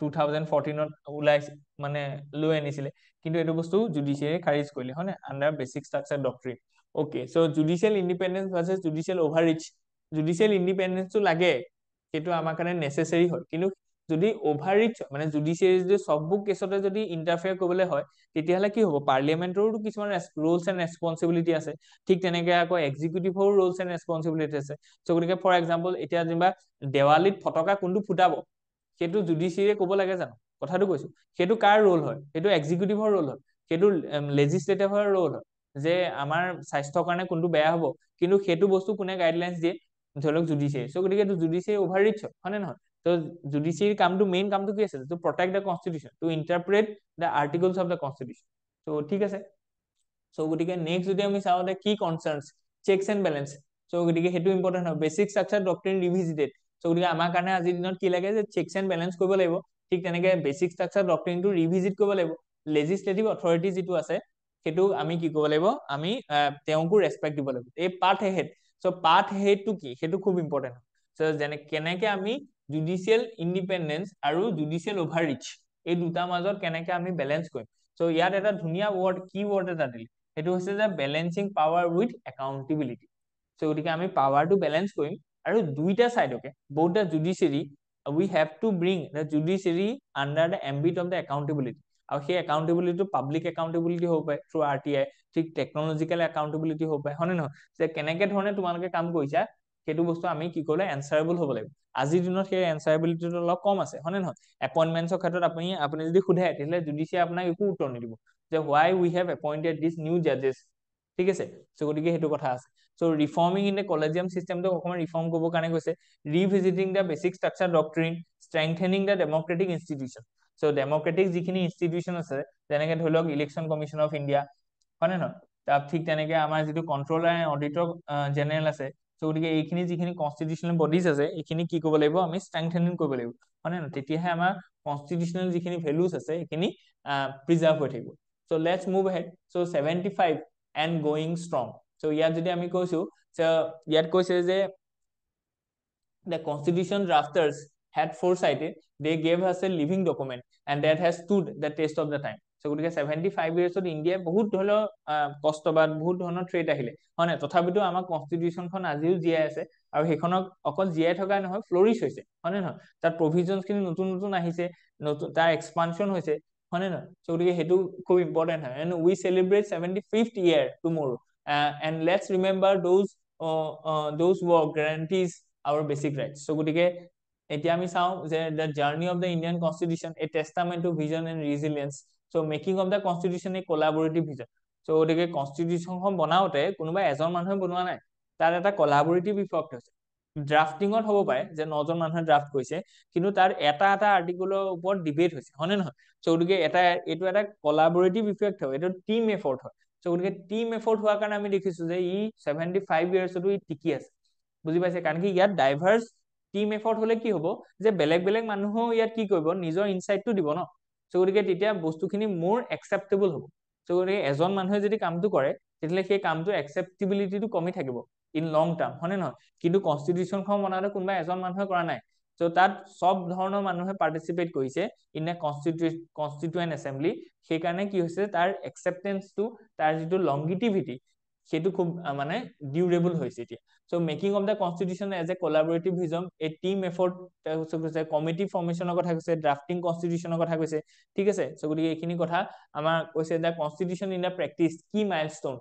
2014ত ওলাইছে, মানে লৈ আনিছিলে, কিন্তু এইটো বস্তু জুডিচিয়াৰী খাৰিজ কৰিলে, হয় নে, under basic structure doctrine. Okay, so judicial independence versus judicial overreach. Judicial ইণ্ডিপেণ্ডেন্সটো লাগে, সেইটো আমাৰ কাৰণে নেচেচাৰী হয়, কিন্তু যদি অভাৰৰিচ মানে জুডিচিয়াৰী যদি সববোৰ কেছতে যদি ইণ্টাৰফেয়াৰ কৰিবলৈ হয়, তেতিয়াহ'লে কি হ'ব, পাৰ্লিয়ামেণ্টৰো কিছুমান ৰুলছ এণ্ড ৰেছপনচিবিলিটি আছে, ঠিক তেনেকে আকৌ এক্সিকিউটিভৰো ৰুলছ এণ্ড ৰেছপনচিবিলিটি আছে। চ' গতিকে ফৰ এক্সাম্পল এতিয়া যেনিবা দেৱালীত ফটকা কোনটো ফুটাব, সেইটো জুডিচিয়াৰীয়ে ক'ব লাগে জানো? কথাটো কৈছো, সেইটো কাৰ ৰোল হয়? সেইটো এক্সিকিউটিভৰ ৰোল হয়, সেইটো লেজিছলেটিভৰ ৰোল হয়, যে আমাৰ স্বাস্থ্যৰ কাৰণে কোনটো বেয়া হ'ব, কিন্তু সেইটো বস্তু কোনে গাইডলাইনছ দিয়ে? ধৰি লওক জুডিচিয়াৰী। চ' গতিকে এইটো জুডিচিয়াৰী অভাৰৰিচ হয় নে নহয়? তো জুডিচিয়াৰী কামটো মেইন কামটো কি আছে? To protect the constitution, to interpret the articles of the constitution. ত' ঠিক আছে, চ' গতিকে নেক্সট যদি আমি চাওঁ কি কনচাৰ্নছ, চেকছ এণ্ড বেলেঞ্চ। চ' গতিকে সেইটো ইম্পৰ্টেণ্ট হয়, বেচিক ষ্ট্ৰাকচাৰ ডক্ট্ৰিন ৰিভিজিটেড। চ' গতিকে আমাৰ কাৰণে আজিৰ দিনত কি লাগে, যে চেকছ এণ্ড বেলেঞ্চ কৰিব লাগিব, ঠিক তেনেকে বেচিক ষ্ট্ৰাকচাৰ ডক্ট্ৰিনটো ৰিভিজিট কৰিব লাগিব। লেজিছলেটিভ অথৰিটি যিটো আছে সেইটো আমি কি কৰিব লাগিব, আমি তেওঁকো ৰেচপেক্ট দিব লাগিব। এই পাথ এহেড, চ' পাথ এহেডটো কি, সেইটো খুব ইম্পৰ্টেণ্ট। চ' যেনে কেনেকে আমি জুডিচিয়েল ইণ্ডিপেণ্ডেন্স আৰু জুডিচিয়েল অভাৰৰিচ এই দুটাৰ মাজত কেনেকে আমি বেলেঞ্চ কৰিম। চ' ইয়াত এটা ধুনীয়া ৱৰ্ড, কি ৱৰ্ড এটা দিলে, সেইটো হৈছে যে বেলেঞ্চিং পাৱাৰ উইথ একাউণ্টেবিলিটি। চ' গতিকে আমি পাৱাৰটো বেলেঞ্চ কৰিম, আৰু দুইটা চাইডকে, both the judiciary, we have to bring the judiciary under the ambit of the accountability. আৰু সেই একাউণ্টেবিলিটিটো পাব্লিক একাউণ্টেবিলিটি হ'ব পাৰে থ্ৰু RTI, ঠিক টেকনলজিকেল একাউণ্টেবিলিটি হ'ব পাৰে, হয় নে নহয়? যে কেনেকে ধৰণে তোমালোকে কাম কৰিছা সেইটো বস্তু আমি কি কৰিলে এনচাৰেবল হ'ব লাগিব। আজিৰ দিনত সেই এনচাৰেবিলিটিটো অলপ কম আছে, হয় নে নহয়? এপইণ্টমেণ্টছৰ ক্ষেত্ৰত আপুনি যদি সোধে, তেতিয়াহ'লে জুডিচিয়াৰী আপোনাক একো উত্তৰ নিদিব, যে why we have appointed these new judges, ঠিক আছে? চ' গতিকে সেইটো কথা আছে। So' reforming in the collegium চিষ্টেমটো অকণমান ৰিফৰ্ম কৰিবৰ কাৰণে কৈছে, revisiting the basic structure doctrine, strengthening the democratic institution. So' democratic যিখিনি ইনষ্টিটিউশ্যন আছে, যেনেকে ধৰি লওক ইলেকশ্যন কমিশ্যন অফ ইণ্ডিয়া, হয় নে নহয়? তাৰ ঠিক তেনেকে আমাৰ যিটো কন্ট্ৰলাৰ এণ্ড অডিটৰ জেনেৰেল আছে। চ' গতিকে এইখিনি যিখিনি কনষ্টিটিউচনেল বডিজ আছে, এইখিনি কি কৰিব লাগিব, আমি ষ্ট্ৰেংথেনিং কৰিব লাগিব, হয় নে নহয়? তেতিয়াহে আমাৰ কনষ্টিটিউচনেল যিখিনি ভেলুজ আছে সেইখিনি প্ৰিজাৰ্ভ হৈ থাকিব। So' let's move ahead. So' 75 and going strong. So' ইয়াত যদি আমি কৈছো, ইয়াত কৈছে যে the constitution drafters had foresighted, they gave us a living document and that has stood the test of the time. So গতিকে 75 ইয়াৰ্ছত ইণ্ডিয়াই বহুত ধৰণৰ কষ্টবাদ, বহুত ধৰণৰ থ্ৰেট আহিলে, হয় নাই? তথাপিতো আমাৰ কনষ্টিটিউশ্যনখন আজিও জীয়াই আছে, আৰু সেইখনক অকল জীয়াই থকাই নহয়, ফ্লৰিছ হৈছে, হয় নে নহয়? তাৰ প্ৰভিজনছ খিনি নতুন নতুন আহিছে, নতুন তাৰ এক্সপানশ্যন হৈছে, হয় নে নহয়? চ' গতিকে সেইটো খুব ইম্পৰ্টেণ্ট হয়। And we celebrate 75th year tomorrow, and let's remember those who guarantees our basic rights. So গতিকে এতিয়া আমি চাওঁ যে the journey of the Indian Constitution, a testament to vision and resilience. So making of the Constitution a collaborative vision. So গতিকে কনষ্টিটিউশ্যনখন বনাওতে কোনোবা এজন মানুহে বনোৱা নাই, তাৰ এটা কলাবৰেটিভ ইফেক্ট হৈছে। ড্ৰাফটিঙত হ'ব পাৰে যে 9জন মানুহে ড্ৰাফট কৰিছে, কিন্তু তাৰ এটা এটা আৰ্টিকুলৰ ওপৰত ডিবেট হৈছে, হয় নে নহয়? চ' গতিকে এইটো এটা কলাবৰেটিভ ইফেক্ট হয়, এইটো টিম এফৰ্ট হয়। চ' গতিকে টিম এফৰ্ট হোৱাৰ কাৰণে আমি দেখিছো যে ই 75 ইয়াৰ্ছতো ই টিকি আছে, বুজি পাইছে? কাৰণ কি ইয়াত ডাইভাৰ্ছ টিম এফৰ্ট হলে কি হ'ব, যে বেলেগ বেলেগ মানুহেও ইয়াত কি কৰিব, নিজৰ ইনচাইটটো দিব ন। চ' গতিকে তেতিয়া বস্তুখিনি মোৰ একচেপ্টেবল হ'ব। চ' গতিকে এজন মানুহে যদি কামটো কৰে, তেতিয়াহ'লে সেই কামটোৰ একচেপ্টেবিলিটিটো কমি থাকিব ইন লং টাৰ্ম, হয় নে নহয়? কিন্তু কনষ্টিটিউশ্যনখন বনাওঁতে কোনোবা এজন মানুহে কৰা নাই, চ' তাত সব ধৰণৰ মানুহে পাৰ্টিচিপেট কৰিছে ইন এ কনষ্টিটুৱেণ্ট এছেম্বলি। সেইকাৰণে কি হৈছে, তাৰ একচেপ্টেঞ্চটো, তাৰ যিটো লংগিটিভিটি, সেইটো খুব মানে ডিউৰেবল হৈছে এতিয়া। So' making of the constitution as a collaborative vision, a team effort কৈছে, কমিটি ফৰ্মেশ্যনৰ কথা কৈছে, ড্ৰাফটিং কনষ্টিটিউশ্যনৰ কথা কৈছে, ঠিক আছে? চ' গতিকে এইখিনি কথা আমাৰ কৈছে, the constitution in the practice, কি মাইলষ্টone,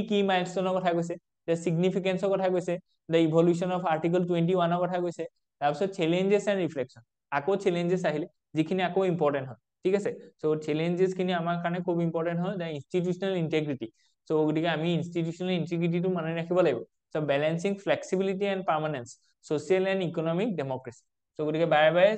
কি মাইলষ্টনৰ কথা কৈছে, দ্য চিগনিফিকেন্সৰ কথা কৈছে, দ্য ইভলিউশ্যন অফ আৰ্টিকল 21ৰ কথা কৈছে, তাৰপিছত চেলেঞ্জেছ এণ্ড ৰিফ্লেকশ্যন, আকৌ চেলেঞ্জেছ আহিলে, যিখিনি আকৌ ইম্পৰ্টেণ্ট হয়, ঠিক আছে? চ' চেলেঞ্জেছ খিনি আমাৰ কাৰণে খুব ইম্পৰ্টেণ্ট হয়, দ্য ইনষ্টিটিউচনেল ইন্টিগ্ৰিটি। চ' গতিকে আমি ইনষ্টিটিউচনেল ইন্টিগ্ৰিটিটো মানি ৰাখিব লাগিব। So' balancing flexibility and permanence, social and economic democracy. So' গতিকে বাৰে বাৰে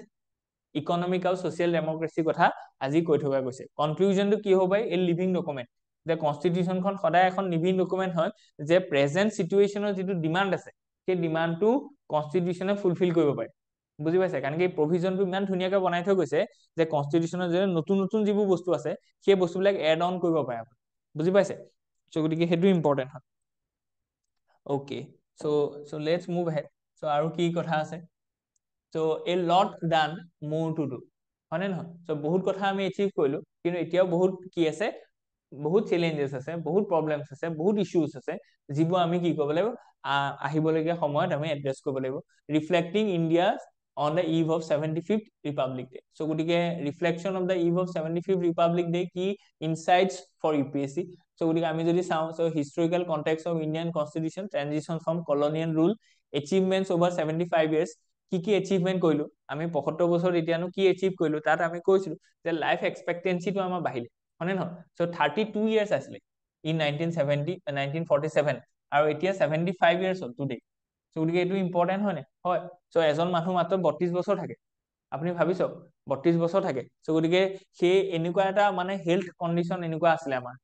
ইকনমিক আৰু ছচিয়েল ডেমক্ৰেচিৰ কথা আজি কৈ থকা গৈছে। কনক্লুজনটো কি হ'ব পাৰে, এই লিভিং ডকুমেণ্ট, যে কনষ্টিটিউশ্যনখন সদায় এখন লিভিং ডকুমেণ্ট হয়, যে প্ৰেজেণ্ট চিটুৱেশ্যনৰ যিটো ডিমাণ্ড আছে, সেই ডিমাণ্ডটো কনষ্টিটিউশ্যনে ফুলফিল কৰিব পাৰে, বুজি পাইছে? কাৰণ কি প্ৰভিজনটো ইমান ধুনীয়াকৈ বনাই থৈ গৈছে যে কনষ্টিটিউশ্যনৰ যে নতুন নতুন যিবোৰ বস্তু আছে, সেই বস্তুবিলাক এড অন কৰিব পাৰে, বুজি পাইছে? চ' গতিকে সেইটো ইম্পৰ্টেণ্ট হয়। Okay, so' let's move ahead. So' আৰু কি কথা আছে? চ' এ লট ডান, মোৰ টু ডু, হয় নে নহয়? চ' বহুত কথা আমি এচিভ কৰিলো, কিন্তু এতিয়াও বহুত কি আছে, বহুত চেলেঞ্জেছ আছে, বহুত প্ৰব্লেমছ আছে, বহুত ইছ্যুজ আছে, যিবোৰ আমি কি কৰিব লাগিব, আহিবলগীয়া সময়ত আমি এড্ৰেছ কৰিব লাগিব। Reflecting India on the eve of 75th republic day. So' গতিকে reflection of the eve of 75th republic day কি ইনচাইটছ ফৰ UPSC। চ' গতিকে আমি যদি চাওঁ, so' historical context of Indian constitution, transition from colonial rule, achievements over 75 years, কি এচিভমেণ্ট কৰিলো, আমি 75 বছৰত এতিয়ানো কি এচিভ কৰিলো, তাত আমি কৈছিলো যে লাইফ এক্সপেক্টেঞ্চিটো আমাৰ বাঢ়িলে, হয়নে নহয়? চ' 32 years আছিলে ইন 1947, আৰু এতিয়া 75 years হ'ল টুডে। চ' গতিকে এইটো ইম্পৰ্টেণ্ট হয় নে? হয়। চ' এজন মানুহ মাত্ৰ 32 বছৰ থাকে, আপুনি ভাবি চাওক, 32 বছৰ থাকে। চ' গতিকে সেই এনেকুৱা এটা মানে হেল্থ কণ্ডিশ্যন এনেকুৱা আছিলে আমাৰ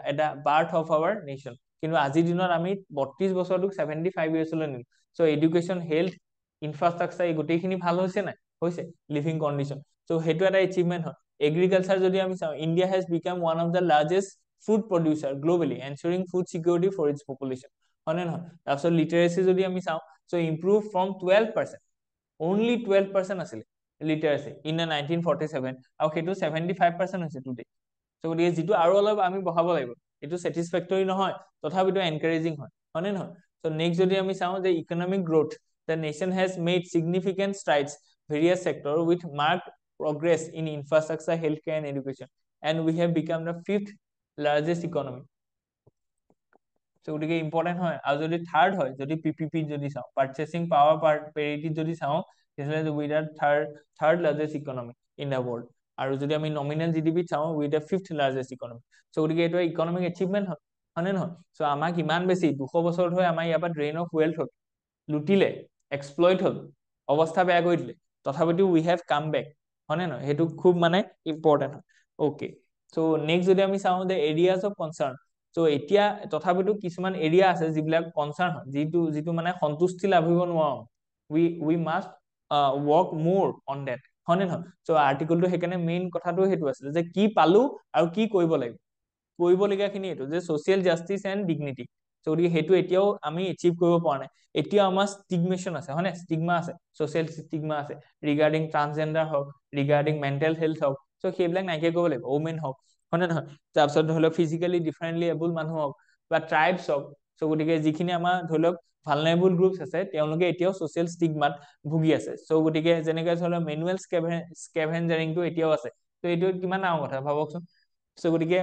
এটা বাৰ্থ অফ আৱাৰ নেশ্যন। কিন্তু আজিৰ দিনত আমি 32 বছৰটোক 75 yearsলৈ নিলো। চ' এডুকেশ্যন, হেল্থ, ইনফ্ৰাষ্ট্ৰাকচাৰ এই গোটেইখিনি ভাল হৈছে নাই? হৈছে। লিভিং কণ্ডিশ্যন, চ' সেইটো এটা এচিভমেণ্ট হয়। এগ্ৰিকালচাৰ যদি আমি চাওঁ, India has become one of the largest food producer globally, ensuring food security for its population, হয়নে নহয়? তাৰপিছত লিটাৰেচি যদি আমি চাওঁ, চ' ইম্প্ৰুভ ফ্ৰম 12%, অনলি 12% আছিলে লিটাৰেচি ইন দ্য 1947, আৰু সেইটো 75% হৈছে টুডে। চ' গতিকে যিটো আৰু অলপ আমি বঢ়াব লাগিব, এইটো ছেটিছফেক্টৰী নহয়, তথাপিতো এনকাৰেজিং হয়, হয়নে নহয়? চ' নেক্সট যদি আমি চাওঁ যে economic growth, the nation has made significant strides various sector with marked progress in infrastructure, healthcare and education, and we have become the 5th largest economy. So গতিকে ইম্পৰ্টেণ্ট হয়। আৰু যদি থাৰ্ড হয়, যদি PPP যদি চাওঁ, পাৰ্চেচিং পাৱাৰ পেৰিটি যদি চাওঁ, তেতিয়াহ'লে we are third largest economy in the world. আৰু যদি আমি নমিনেল GDP চাওঁ, উই দ্য 5th লাৰ্জেষ্ট ইকনমি। চ' গতিকে এইটো ইকনমিক এচিভমেণ্ট হয়, হয়নে নহয়? চ' আমাক ইমান বেছি 200 বছৰ ধৰি আমাৰ ইয়াৰ পৰা ড্ৰেইন অফ ৱেল্থ হ'ল, লুটিলে, এক্সপ্লইট হ'ল, অৱস্থা বেয়া কৰি দিলে, তথাপিতো উই হেভ কাম বেক, হয়নে নহয়? সেইটো খুব মানে ইম্পৰ্টেণ্ট হয়। অ'কে, চ' নেক্সট যদি আমি চাওঁ যে এৰিয়াজ অফ কনচাৰ্ণ, চ' এতিয়া তথাপিতো কিছুমান এৰিয়া আছে যিবিলাক কনচাৰ্ণ হয়, যিটো মানে সন্তুষ্টি লাভিব নোৱাৰো, উই মাষ্ট ৱৰ্ক মোৰ অন ডেট, হয়নে নহয়? চ' আৰ্টিকলটো সেইকাৰণে মেইন কথাটো সেইটো আছিলে যে কি পালো আৰু কি কৰিব লাগিব, কৰিবলগীয়াখিনি এইটো যে ছ'চিয়েল জাষ্টিচ এণ্ড ডিগনিটি। চ' গতিকে সেইটো এতিয়াও আমি এচিভ কৰিব পৰা নাই। এতিয়াও আমাৰ ষ্টিগমেশ্যন আছে, হয় নে? ষ্টিগমা আছে, ছ'চিয়েল ষ্টিগমা আছে, ৰিগাৰ্ডিং ট্ৰান্সজেণ্ডাৰ হওক, ৰিগাৰ্ডিং মেণ্টেল হেল্থ হওক, চ' সেইবিলাক নাইকিয়া কৰিব লাগিব, ওমেন হওক, হয়নে নহয়? তাৰপিছত ধৰি লওক ফিজিকেলি ডিফাৰেণ্টলি এবল মানুহ হওক বা ট্ৰাইবছ হওক। চ' গতিকে যিখিনি আমাৰ ধৰি লওক ভালনেৰেবল গ্ৰুপছ আছে, তেওঁলোকে এতিয়াও ছ'চিয়েল ষ্টিগমাত ভুগি আছে। চ' গতিকে যেনেকে ধৰি লওক মেনুৱেল স্কেভেঞ্জাৰিংটো এতিয়াও আছে। ত' এইটো কিমান ডাঙৰ কথা ভাবকচোন। চ' গতিকে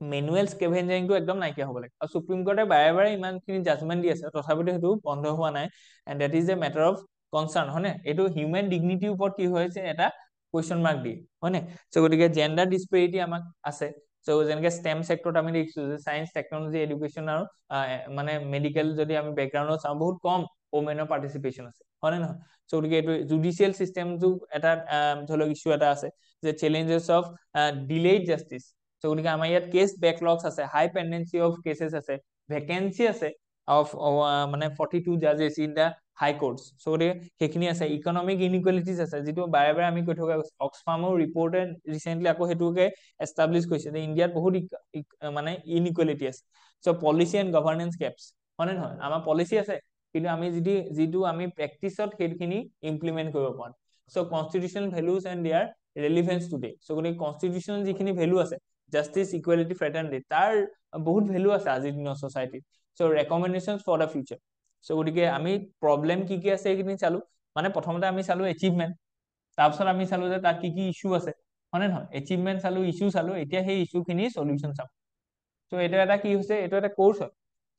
মেনুৱেল স্কেভেঞ্জাৰিংটো একদম নাইকিয়া হ'ব লাগে। আৰু সুপ্ৰিম কোৰ্টে বাৰে বাৰে ইমানখিনি জাজমেণ্ট দি আছে, তথাপিতো সেইটো বন্ধ হোৱা নাই। And that is a matter of concerned, হয়নে? এইটো হিউমেন ডিগনিটিৰ ওপৰত কি হৈছে, এটা কুৱেশ্যন মাৰ্ক দিয়ে, হয়নে? চ' গতিকে জেণ্ডাৰ ডিছপেৰিটি আমাক আছে। চ' যেনেকে ষ্টেম চেক্টৰত আমি দেখিছো যে চায়েন্স, টেকনলজি, এডুকেশ্যন আৰু মানে মেডিকেল যদি আমি বেকগ্ৰাউণ্ডত চাওঁ, বহুত কম ওমেনৰ পাৰ্টিচিপেশ্যন আছে, হয়নে নহয়? চ' গতিকে এইটো জুডিচিয়েল চিষ্টেমটো এটা ধৰি লওক ইছ্যু এটা আছে, যে চেলেঞ্জেছ অফ ডিলেইড জাষ্টিচ। চ' গতিকে আমাৰ ইয়াত কেছ বেকলগছ আছে, হাই পেণ্ডেঞ্চি অফ কেছেছ আছে, ভেকেঞ্চি আছে অফ মানে 42 জাজেছ ইন দ্য হাই কোৰ্টছ। চ' গতিকে সেইখিনি আছে। ইকনমিক ইনইকুৱেলিটিজ আছে, যিটো বাৰে বাৰে আমি কৈ থকা গৈছে। অক্সফাৰ্মৰ ৰিপৰ্টে ৰিচেণ্টলি আকৌ সেইটোকে এষ্টাব্লিছ কৰিছে যে ইণ্ডিয়াত বহুত মানে ইনইকুৱেলিটি আছে। চ' পলিচি এণ্ড গভৰ্নেন্স গেপছ, হয়নে নহয়? আমাৰ পলিচি আছে, কিন্তু আমি যিটো আমি প্ৰেক্টিচত সেইখিনি ইমপ্লিমেণ্ট কৰিব পৰা নাই। So' constitutional values and their relevance today. So' গতিকে কনষ্টিটিউচনেল যিখিনি ভেলু আছে, জাষ্টিচ, ইকুৱেলিটি, ফ্ৰেটাৰ্নিটি, তাৰ বহুত ভেলু আছে আজিৰ দিনৰ ছ'চাইটিত। চ' ৰেকমেণ্ডেশ্যন ফৰ দ্য ফিউচাৰ। চ' গতিকে আমি প্ৰব্লেম কি আছে সেইখিনি চালো। মানে প্ৰথমতে আমি চালো এচিভমেণ্ট, তাৰপিছত আমি চালো যে তাত কি ইছ্যু আছে, হয়নে নহয়? এচিভমেণ্ট চালো, ইছ্যু চালো, এতিয়া সেই ইছ্যুখিনি চলিউশ্যন চাম। চ' এইটো এটা কি হৈছে, এইটো এটা কোৰ্চ হয়।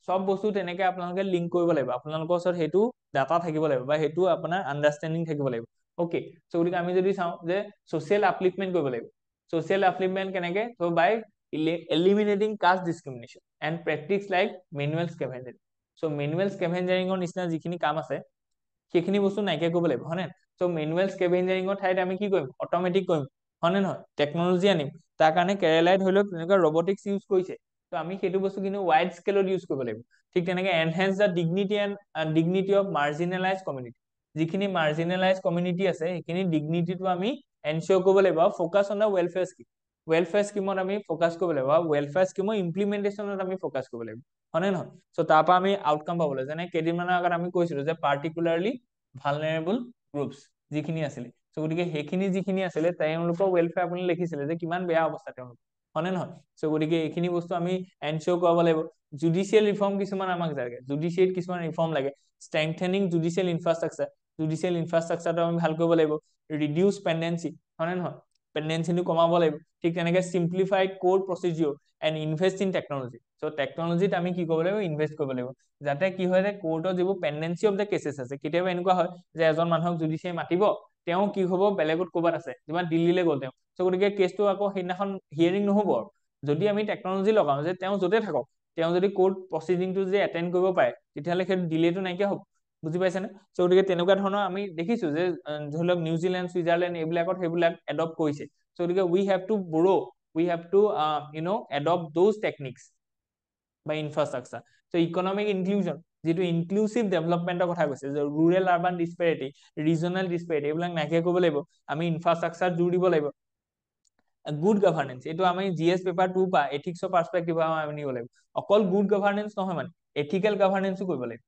চব বস্তু তেনেকে আপোনালোকে লিংক কৰিব লাগিব, আপোনালোকৰ ওচৰত সেইটো ডাটা থাকিব লাগিব, বা সেইটো আপোনাৰ আণ্ডাৰষ্টেণ্ডিং থাকিব লাগিব। অ'কে, চ' গতিকে আমি যদি চাওঁ যে ছ'চিয়েল আপলিফমেণ্ট কৰিব লাগিব। ছ'চিয়েল আপলিফমেণ্ট কেনেকে? So' by eliminating caste discrimination and practice like manual scavenging. So' manual স্কেভেঞ্জাৰিঙৰ নিচিনা যিখিনি কাম আছে, সেইখিনি বস্তু নাইকিয়া কৰিব লাগিব, হয়নে? চ' মেনুৱেল স্কেভেঞ্জাৰিঙৰ ঠাইত আমি কি কৰিম? অট'মেটিক কৰিম, হয়নে নহয়? টেকনলজি আনিম। তাৰ কাৰণে কেৰেলাই ধৰি লওক তেনেকুৱা ৰবটিক্স ইউজ কৰিছে। ত' আমি সেইটো বস্তু কিন্তু ৱাইড স্কেলত ইউজ কৰিব লাগিব। ঠিক তেনেকে enhance the dignity of marginalise community. যিখিনি মাৰ্জিনেলাইজ কমিউনিটি আছে, সেইখিনি ডিগনিটিটো আমি এনচিয়ৰ কৰিব লাগিব, আৰু focus on the welfare scheme. Welfare স্কিমত আমি ফ'কাছ কৰিব লাগিব, আৰু ৱেলফেয়াৰ স্কিমৰ ইমপ্লিমেণ্টেশ্যনত আমি ফ'কাছ কৰিব লাগিব, হয়নে নহয়? চ' তাৰ পৰা আমি আউটকাম পাব লাগিব। যেনে কেইদিনমানৰ আগত আমি কৈছিলো যে পাৰ্টিকুলাৰলি ভালনেৰেবল গ্ৰুপছ যিখিনি আছিলে। চ' গতিকে সেইখিনি যিখিনি আছিলে, তেওঁলোকৰ ৱেলফেয়াৰ আপুনি লিখিছিলে যে কিমান বেয়া অৱস্থা তেওঁলোকৰ। হয়নে নহয় সো গতিকে এইখিনি বস্তু আমি এনশিওৰ কৰাব লাগিব জুডিচিয়েল ৰিফৰ্ম কিছুমান আমাক লাগে জুডিচিয়েল কিছুমান ৰিফৰ্ম লাগে ষ্ট্ৰেংথেনিং জুডিচিয়েল ইনফ্ৰাষ্ট্ৰাকচাৰটো আমি ভাল কৰিব লাগিব ৰিডিউচ পেন্ডেন্সি হয়নে নহয় পেন্ডেন্সিটো কমাব লাগিব ঠিক তেনেকে simplified code procedure and invest in technology so টেকনলজিত আমি কি কৰিব লাগিব ইনভেষ্ট কৰিব লাগিব যাতে কি হয় যে কোৰ্টৰ যিবোৰ পেন্ডেন্সি অফ দ্য কেছেছ আছে কেতিয়াবা এনেকুৱা হয় যে এজন মানুহক জুডিচিয়ে মাতিব তেওঁ কি হ'ব বেলেগত ক'বাত আছে যিমান দিল্লীলৈ গ'ল তেওঁ সো গতিকে কেছটো আকৌ সেইদিনাখন হিয়াৰিং নহ'ব যদি আমি টেকনলজি লগাওঁ যে তেওঁ য'তে থাকক তেওঁ যদি কোৰ্ট প্ৰচিডিংটো যদি এটেণ্ড কৰিব পাৰে তেতিয়াহ'লে সেইটো ডিলেটো নাইকিয়া হ'ব বুজি পাইছেনে সো গতিকে তেনেকুৱা ধৰণৰ আমি দেখিছো যে ধৰি লওক নিউজিলেণ্ড ছুইজাৰলেণ্ড এইবিলাকত সেইবিলাক এডপ্ট কৰিছে সো গতিকে উই হেভ টু বৰো we have to adopt those techniques by infrastructure so economic inclusion যেটো ইনক্লুসিভ ডেভেলপমেন্টৰ কথা কৈছে যে ৰুৰাল আৰবান ডিসপেৰিটি ৰিজনাল ডিসপেৰিটি এইবিলাক নাইকিয়া কৰিব লাগিব আমি ইনফ্ৰাষ্ট্ৰাকচাৰ জোৰ দিব লাগিব গুড গভৰ্নেন্স এইটো আমি জিএস পেপাৰ 2 পা এথিক্সৰ পাৰ্সপেক্টিভ আমি নিব লাগিব অকল গুড গভৰ্নেন্স নহয় মানে এথিক্যাল গভৰ্নেন্সও কৰিব লাগিব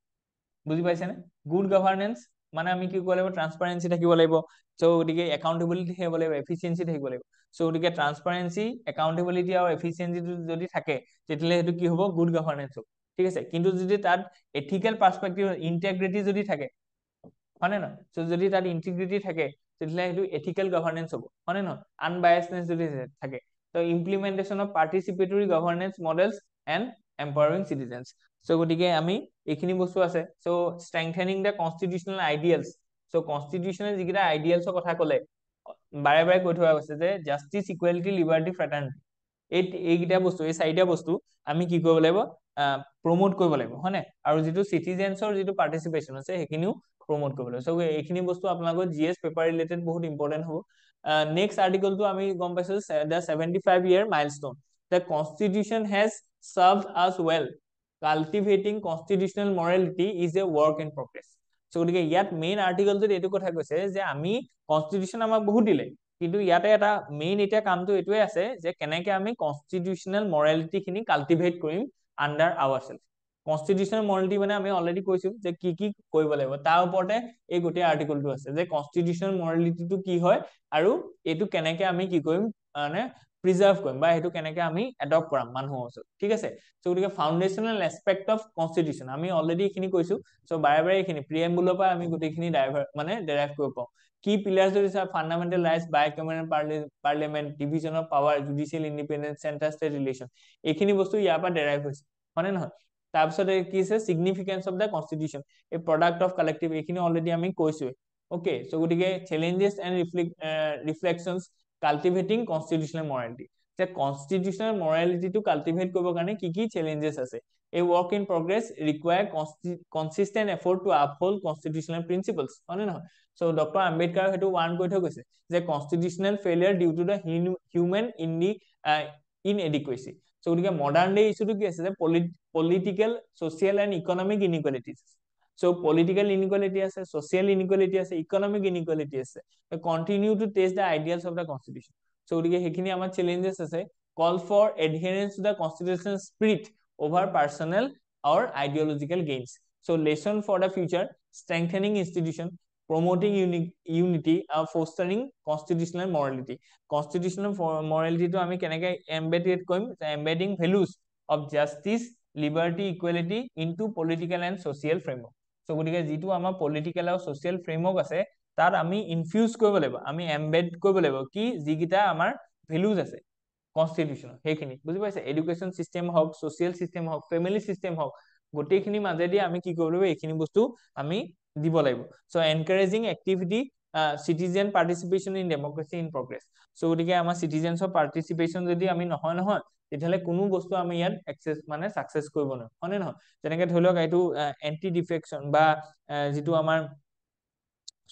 বুজি পাইছেনে গুড গভৰ্নেন্স মানে আমি কি কৰিব লাগিব ট্ৰান্সপাৰেন্সি থাকিব লাগিব সো গতিকে একাউন্টেবিলিটি থাকিব লাগিব এফিচিয়েন্সি থাকিব লাগিব সো গতিকে ট্ৰান্সপাৰেন্সি একাউন্টেবিলিটি আৰু এফিচিয়েন্সি যদি থাকে তেতিয়াহ'লে সেইটো কি হ'ব গুড গভৰ্নেন্স হ'ব ঠিক আছে কিন্তু যদি তাত এথিক্যাল পাৰ্সপেক্টিভ ইন্টিগ্ৰিটি যদি থাকে হয়নে নহয় সো যদি তাত ইন্টিগ্ৰিটি থাকে তেতিয়াহ'লে সেইটো এথিক্যাল গভৰ্নেন্স হ'ব হয়নে নহয় আনবায়াসনেস যদি থাকে তো implementation of participatory governance models and empowering citizens so গতিকে আমি এইখিনি বস্তু আছে so strengthening the constitutional ideals so constitutional যিকেইটা আইডিয়ালছৰ কথা ক'লে বাৰে বাৰে কৈ থোৱা গৈছে যে জাস্টিস ইকুৱেলিটি লিবাৰ্টি ফ্ৰেটাৰ্নিটি এইকেইটা বস্তু এই চাৰিটা বস্তু আমি কি কৰিব লাগিব প্ৰমোট কৰিব লাগিব হয়নে আৰু যিটো সিটিজেনছৰ যিটো পাৰ্টিসিপেশন আছে সেইখিনিও প্ৰমোট কৰিব লাগিব সো এইখিনি বস্তু আপোনালোকৰ জিএস পেপাৰ ৰিলেটেড বহুত ইম্পৰ্টেন্ট হ'ব নেক্সট আৰ্টিকলটো আমি গম পাইছো the 75-year milestone the constitution has served us well cultivating constitutional morality is a work in progress so গতিকে ইয়াত মেইন আৰ্টিকলটোত এইটো কথা কৈছে যে আমি কনস্টিটিউশন আমাক বহুত দিলে কিন্তু ইয়াতে এটা মেইন এটা কামটো এটোৱে আছে যে কেনেকে আমি কনস্টিটিউশনাল মৰালিটি খিনি কাল্টিভেট কৰিম আন্ডাৰ আৱাৰসেলফ কনস্টিটিউশনাল মৰালিটি মানে আমি অলৰেডি কৈছো যে কি কি কৰিব লাগিব তাৰ ওপৰতে এই গোটেই আৰ্টিকলটো আছে যে কনস্টিটিউশনাল মৰালিটিটো কি হয় আৰু এটো কেনেকে আমি কি কৰিম মানে প্ৰিজাৰ্ভ কৰিম বা এটো কেনেকে আমি এডপ্ট কৰাম মানুহৰ ওচৰত ঠিক আছে সো গতিকে ফাউন্ডেশনাল এসপেক্ট অফ কনস্টিটিউশন আমি অলৰেডি এইখিনি কৈছো সো বাৰে বাৰে এইখিনি প্ৰিএম্বুলৰ পৰা আমি গোটেইখিনি ডেৰাইভ কৰিব পাওঁ কি পিলাৰ্স যদি fundamental rights bicameral parliament division of power judicial independence central state relation এইখিনি বস্তু ইয়াৰ পৰা ডেৰাইভ হৈছে হয়নে নহয় তাৰপিছত কি আছে significance of the constitution A product of collective এইখিনি অলৰেডি আমি কৈছো ওকে সো গতিকে চ্যালেঞ্জেস এন্ড ৰিফ্লেকশনস কাল্টিভেটিং কনস্টিটিউশনাল মৰালিটি যে কনস্টিটিউশনাল মৰালিটিটো কাল্টিভেট কৰিবৰ কাৰণে কি কি চ্যালেঞ্জেস আছে a work in progress require consistent effort to uphold constitutional principles হয়নে নহয় so dr ambedkar হেতু ওয়ার্ন কৈ থৈ গৈছে যে constitutional failure due to the human inadequacy so গতিকে মডাৰ্ন ডে ইস্যুটো কি আছে যে political social and economic inequalities so political inequality আছে social inequality আছে economic inequality আছে continue to test the ideals of the constitution so গতিকে হেখিনি আমাৰ challenges আছে call for adherence to the constitutional spirit over personal or ideological gains so lesson for the future strengthening institution promoting unity and fostering constitutional morality to আমি কেনেকৈ embedded কৰিম embedding values of justice liberty equality into political and social framework so গতিকে যেটো আমাৰ political আৰু social framework আছে তাত আমি ইনফিউজ কৰিব লাগিব আমি এমবেড কৰিব লাগিব কি যিকিটা আমাৰ ভ্যালুজ আছে কনস্টিটিউশন হেখিনি বুজি পাইছে এডুকেশন সিস্টেম হক সোশ্যাল সিস্টেম হক ফ্যামিলি সিস্টেম হক গোটেইখিনি মাজেদি আমি কি কৰিব লাগিব এইখিনি বস্তু আমি দিব লাগিব so encouraging activity citizen participation in democracy in progress so গতিকে আমাৰ সিটিজেনছৰ পাৰ্টিসিপেশন যদি আমি নহয় তেতিয়াহলে কোনো বস্তু আমি ইয়াত এক্সেস মানে সাকসেস কৰিব নোৱাৰো হয়নে নহয় যেনেকৈ ধৰি লওক এইটো এন্টি ডিফেকশন বা যেটো আমাৰ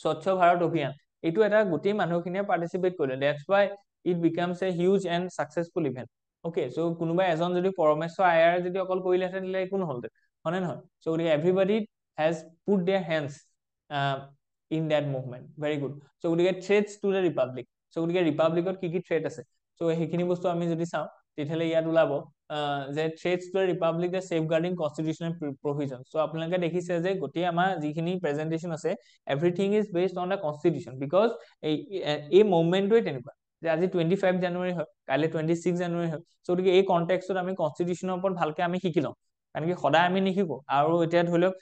স্বচ্ছ ভাৰত অভিযান এইটো এটা গোটেই মানুহখিনিয়ে পাৰ্টিসিপেট কৰিলে that's why it becomes a huge and successful event okay so কোনোবা এজন যদি পৰমেশ্বৰ আয়াৰ যদি অকল কৰিলেহেঁতেন দিলে একো নহলতে হয়নে নহয় so everybody has put their hands in that movement very good so গতিকে threats to the republic so গতিকে ৰিপাব্লিকত কি কি থ্ৰেট আছে so হেখিনি বস্তু আমি যদি চাও তেতিয়ালে ইয়াত ওলাব যে threats to the republic the safeguarding constitutional provisions so আপোনালোকে দেখিছে যে গোটেই আমাৰ যিখিনি প্ৰেজেন্টেশন আছে everything is based on the constitution because এই মুভমেন্টটোৱে তেনেকুৱা যে আজি 25 জানুৱাৰী হয়, কাইলৈ 26 জানুৱাৰী হয়। চ' গতিকে এই কণ্টেক্সটত আমি কনষ্টিটিউশ্যনৰ ওপৰত ভালকে আমি শিকি লওঁ, কাৰণ কি সদায় আমি নিশিকো। আৰু এতিয়া ধৰি লওক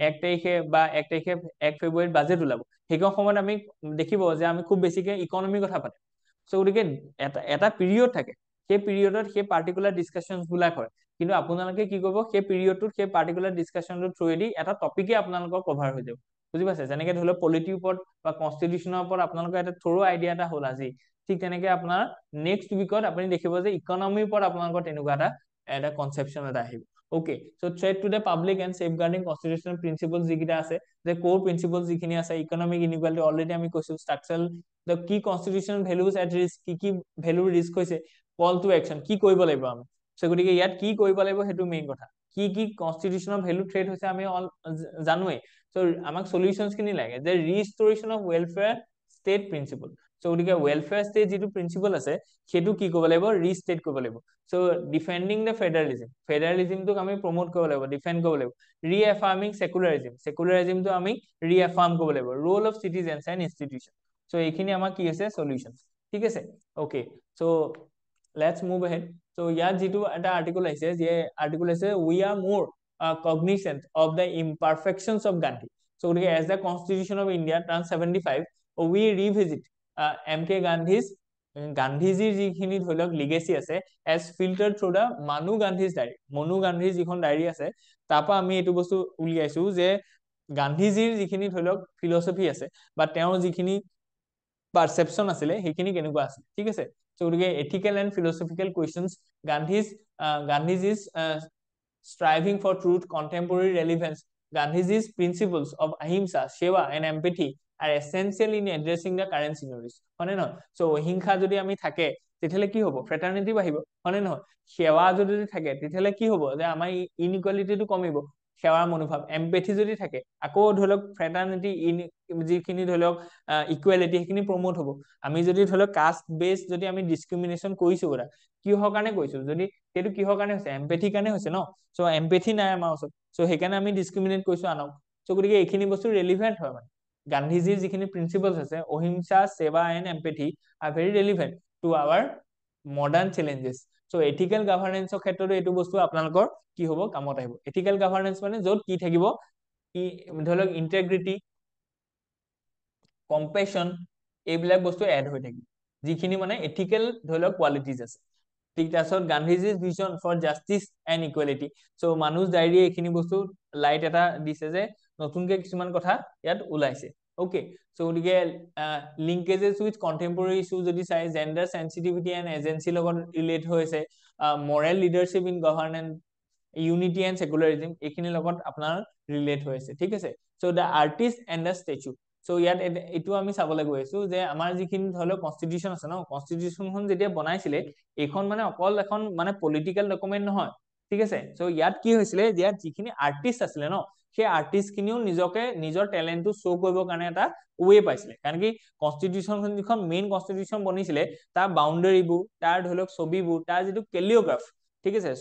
1 তাৰিখে বা 1 তাৰিখে 1 ফেব্ৰুৱাৰীত বাজেট ওলাব, সেইকণ সময়ত আমি দেখিব যে আমি খুব বেছিকে ইকনমিৰ কথা পাতিম। চ' গতিকে এটা পিৰিয়ড থাকে, সেই পিৰিয়ডত সেই পাৰ্টিকুলাৰ ডিছকাশ্যনছ বিলাক হয়। কিন্তু আপোনালোকে কি কৰিব, সেই পিৰিয়ডটোত সেই পাৰ্টিকুলাৰ ডিছকাশ্যনটোৰ থ্ৰুৱেদি এটা টপিকে আপোনালোকৰ কভাৰ হৈ যাব, বুজি পাইছে? যেনেকে ধৰি লওক পলিটিৰ ওপৰত বা কনষ্টিটিউশ্যনৰ ওপৰত আপোনালোকৰ এটা থৰো আইডিয়া এটা হ'ল আজি, ঠিক তেনেকে আপোনাৰ নেক্সট উইকত আপুনি দেখিব যে ইকনমিৰ ওপৰত আপোনালোকৰ তেনেকুৱা এটা কনচেপশ্যন এটা আহিব। Okay, so' threat to the public and safeguarding constitutional principle যিকেইটা আছে, যে কোৰ প্ৰিন্সিপল যিখিনি আছে, ইকনমিক ইনইকুৱালিটি অলৰেডি আমি কৈছো, ষ্ট্ৰাকচাৰেল দ্য কি কনষ্টিটিউশ্যনেল ভেলুজ এট ৰিস্ক, কি ভেলুৰ ৰিস্ক হৈছে, কল টু একশ্যন, কি কৰিব লাগিব আমি। চ' গতিকে ইয়াত কি কৰিব লাগিব সেইটো মেইন কথা। কি কনষ্টিটিউশ্যনৰ ভেলু থ্ৰেট হৈছে আমি জানোৱেই। চ' আমাক সলিউশ্যনছ খিনি লাগে, যে ৰিষ্টৰিশ্যন অফ ৱেলফেয়াৰ ষ্টেট প্ৰিন্সিপল। চ' গতিকে ৱেলফেয়াৰ ষ্টেট যিটো প্ৰিন্সিপল আছে সেইটো কি কৰিব লাগিব, ৰিষ্টেট কৰিব লাগিব। চ' ডিফেণ্ডিং দ্য ফেডাৰেলিজম, ফেডাৰেলিজমটোক আমি প্ৰমোট কৰিব লাগিব, ডিফেণ্ড কৰিব লাগিব। ৰিএফাৰ্মিং সেকুলাৰিজম, সেকুলাৰিজমটো আমি ৰিএফাৰ্ম কৰিব লাগিব। Role of citizens and institution. So' এইখিনি আমাৰ কি আছে, সলিউশ্যন, ঠিক আছে। Okay, so' let's move ahead. So' ইয়াত যিটো এটা আৰ্টিকল আহিছে, যে আৰ্টিকল আছে we are more cognizant of the imperfections of Gandhi. So as the Constitution of India turns 75, we revisit MK গান্ধীজিৰ যিখিনি ধৰি লওক লিগেচি আছে, as filtered through the Manu Gandhi's diary, Manu গান্ধীৰ যিখন ডায়েৰী আছে, তাৰ পৰা আমি এইটো বস্তু উলিয়াইছো যে গান্ধীজিৰ যিখিনি ধৰি লওক ফিলচফি আছে বা তেওঁৰ যিখিনি পাৰসেপশ্যন আছিলে সেইখিনি কেনেকুৱা আছে, ঠিক আছে। চ' গতিকে ethical and philosophical questions, Gandhiji's striving for truth, contemporary relevance, Gandhiji's principles of ahimsa, seva and empathy are essential in addressing the current scenarios, হয়নে নহয়? So অহিংসা যদি আমি থাকে তেতিয়াহ'লে কি হ'ব, ফ্ৰেটাৰ্নিটি বাঢ়িব, হয়নে নহয়? সেৱা যদি থাকে তেতিয়াহ'লে কি হ'ব, যে আমাৰ ইনইকুৱালিটিটো কমিব, সেৱাৰ মনোভাৱ। এম্পেথি যদি থাকে, আকৌ ধৰি লওক ফ্ৰেটাৰ্নিটি, যিখিনি ধৰি লওক ইকুৱেলিটি, সেইখিনি প্ৰমোট হ'ব। আমি যদি ধৰি লওক কাষ্ট বেছ যদি আমি ডিছক্ৰিমিনেশ্যন কৰিছো কৰা, কিহৰ কাৰণে কৰিছো, যদি সেইটো কিহৰ কাৰণে হৈছে, এম্পেথিৰ কাৰণে হৈছে ন। চ' এম্পেথি নাই আমাৰ ওচৰত, চ' সেইকাৰণে আমি ডিছক্ৰিমিনেট কৰিছো আনক। চ' গতিকে এইখিনি বস্তু ৰেলিভেণ্ট হয়, মানে গান্ধীজিৰ যিখিনি প্ৰিন্সিপলছ আছে, ahimsa, seva and empathy are very relevant to our modern challenges. So' ethical গাভাৰ্নেন্সৰ ক্ষেত্ৰতো এইটো বস্তু আপোনালোকৰ কি হ'ব, কামত আহিব। এথিকেল গাভাৰ্নেন্স মানে য'ত কি থাকিব, ধৰি লওক ইন্টেগ্ৰিটি, কম্পেশ্যন, এইবিলাক বস্তু এড হৈ থাকিব, যিখিনি মানে এথিকেল ধৰি লওক কোৱালিটিজ আছে। ঠিক তাৰপিছত গান্ধীজিৰ vision for justice and equality. So' মানুহ ডায়েৰীয়ে এইখিনি বস্তু লাইট এটা দিছে, যে নতুনকে কিছুমান কথা ইয়াত ওলাইছে। অ'কে, চ' গতিকে লিংকেজেছ উইথ কণ্টেম্পৰেৰী ইছ্যু যদি চাই, জেণ্ডাৰ চেঞ্চিটিভিটি এণ্ড এজেঞ্চিৰ লগত ৰিলেট হৈছে, moral leadership in governance, unity and secularism, এইখিনিৰ লগত আপোনাৰ ৰিলেট হৈ আছে, ঠিক আছে। So' the artist and the statue. So' ইয়াত এইটো আমি চাবলৈ গৈ আছো, যে আমাৰ যিখিনি ধৰি লওক কনষ্টিটিউশ্যন আছে ন, কনষ্টিটিউশ্যনখন যেতিয়া বনাইছিলে, এইখন মানে অকল এখন মানে পলিটিকেল ডকুমেণ্ট নহয়, ঠিক আছে। চ' ইয়াত কি হৈছিলে, ইয়াত যিখিনি আৰ্টিষ্ট আছিলে ন, সেই আৰ্টিষ্ট খিনিও নিজকে নিজৰ টেলেণ্টটো শ্ব' কৰিবৰ কাৰণে এটা ৱে পাইছিলে। কাৰণ কি কনষ্টিটিউশ্যনখন যিখন মেইন কনষ্টিটিউশ্যন বনিছিলে, তাৰ বাউণ্ডেৰীবোৰ, তাৰ ধৰি লওক ছবিবোৰ, তাৰ যিটো কেলিঅগ্ৰাফ, ঠিক আছে,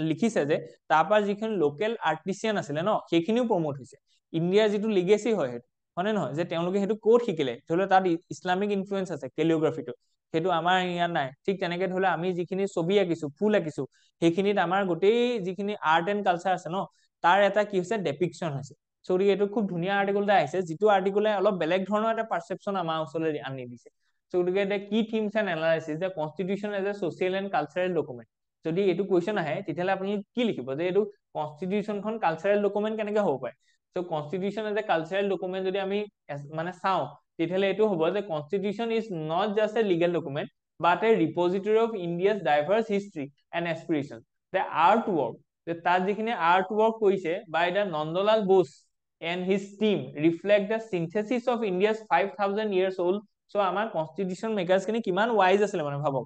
লিখিছে যে, তাৰ পৰা যিখিনি লোকেল আৰ্টিচিয়ান আছিলে ন, সেইখিনিও প্ৰমোট হৈছে। ইণ্ডিয়াৰ যিটো লিগেচি হয়, সেইটো হয়নে নহয়, যে তেওঁলোকে সেইটো ক'ত শিকিলে, ধৰি লওক তাত ইছলামিক ইনফ্লুৱেঞ্চ আছে কেলিঅগ্ৰাফিটো, সেইটো আমাৰ ইয়াত নাই। ঠিক তেনেকে ধৰি লওক আমি যিখিনি ছবি আঁকিছো, ফুল আঁকিছো, সেইখিনিত আমাৰ গোটেই যিখিনি আৰ্ট এণ্ড কালচাৰ আছে ন, তাৰ এটা কি হৈছে, ডেপিকশ্যন হৈছে। চ' গতিকে এইটো খুব ধুনীয়া আৰ্টিকল এটা আহিছে, যিটো আৰ্টিকলে অলপ বেলেগ ধৰণৰ এটা পাৰচেপশ্যন আমাৰ ওচৰলৈ আনি দিছে। চ' গতিকে এতিয়া কি থিমছ এণ্ড এনালাইচিছ, যে constitution as a social and cultural document. যদি এইটো কুৱেশ্যন আহে, তেতিয়াহ'লে আপুনি কি লিখিব, যে এইটো কনষ্টিটিউশ্যনখন কালচাৰেল ডকুমেণ্ট কেনেকে হ'ব পাৰে। So' constitution as a cultural document যদি আমি মানে চাওঁ, তেতিয়াহ'লে এইটো হ'ব যে constitution is not just a legal document, but a repository of India's diverse history and aspirations. The artwork, তাত যিখিনি artwork কৰিছে by the Nandalal Bose and his team reflect the synthesis of India's 5,000 years old. So আমাৰ কনষ্টিটিউশ্যন মেকাৰ্ছ খিনি কিমান ৱাইজ আছিলে মানে ভাবক।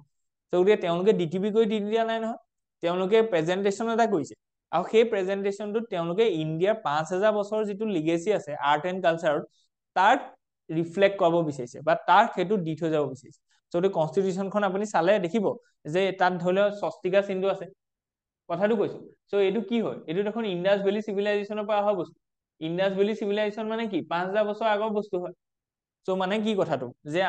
চ' গতিকে তেওঁলোকে ডিটিপি কৰি দি দিয়া নাই নহয়, তেওঁলোকে প্ৰেজেন্টেশ্যন এটা কৰিছে, আৰু সেই প্ৰেজেন্টেশ্যনটোত তেওঁলোকে ইণ্ডিয়াৰ 5,000 বছৰৰ যিটো লিগেচি আছে আৰ্ট এণ্ড কালচাৰত, তাক ৰিফ্লেক্ট কৰাব বিচাৰিছে, বা তাক সেইটো দি থৈ যাব বিচাৰিছে। যদি কনষ্টিটিউশ্যনখন আপুনি চালে দেখিব যে তাত ধৰি লওক স্বস্তিকা চিহ্নটো আছে, কথাটো কৈছো। চ' এইটো কি হয়, এইটো দেখোন ইণ্ডাছ ভেলী চিভিলাইজেশ্যনৰ পৰা অহা বস্তু। ইণ্ডাছ ভেলী চিভিলাইজেশ্যন মানে কি, 5,000 বছৰ আগৰ বস্তু হয়। সো মানে কি কথাটো যে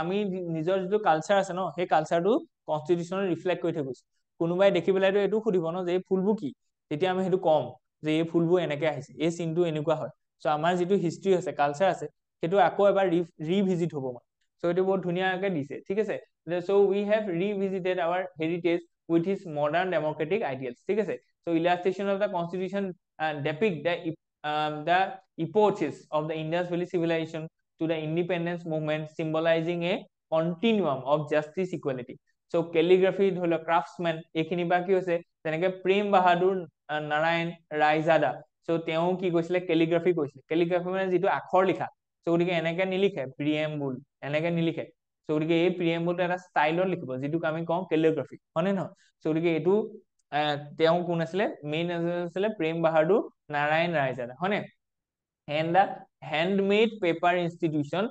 আমি নিজৰ যিটো কালচাৰ আছে ন সেই কালচাৰটো কনষ্টিটিউশ্যনত ৰিফ্লেক্ট কৰি থৈ গৈছে কোনোবাই দেখি পেলাইতো এইটো সুধিব ন যে এই ফুলবোৰ কি তেতিয়া আমি সেইটো কম যে এই ফুলবোৰ এনেকৈ আহিছে এই চিনটো এনেকুৱা হয় সো আমাৰ যিটো হিষ্ট্ৰী আছে কালচাৰ আছে সেইটো আকৌ এবাৰ ৰিভিজিট হ'ব মানে সো এইটো বহুত ধুনীয়াকৈ দিছে ঠিক আছে so we have revisited our heritage with his modern democratic ideals ঠিক আছে so illustration of the constitution depict the epochs of the Indus Valley civilization to the independence movement, symbolizing a continuum of justice equality. So calligraphy ধৰি লওক craftsman এইখিনি বা কি হৈছে তেনেকে প্ৰেম বাহাদুৰ নাৰায়ণ ৰায়জাদা সো তেওঁ কি কৈছিলে কেলিগ্ৰাফি কৈছিলে কেলিগ্ৰাফি মানে যিটো আখৰ লিখা সো গতিকে এনেকে নিলিখে প্ৰিয়েম্বুল এনেকে নিলিখে সো গতিকে এই প্ৰিয়েম্বুলটো এটা ষ্টাইলত লিখিব যিটোক আমি কওঁ কেলিগ্ৰাফি হয়নে নহয় সো গতিকে এইটো তেওঁ কোন আছিলে মেইন আছিলে প্ৰেম বাহাদুৰ নাৰায়ণ ৰায়জাদা হয়নে and the handmade paper institution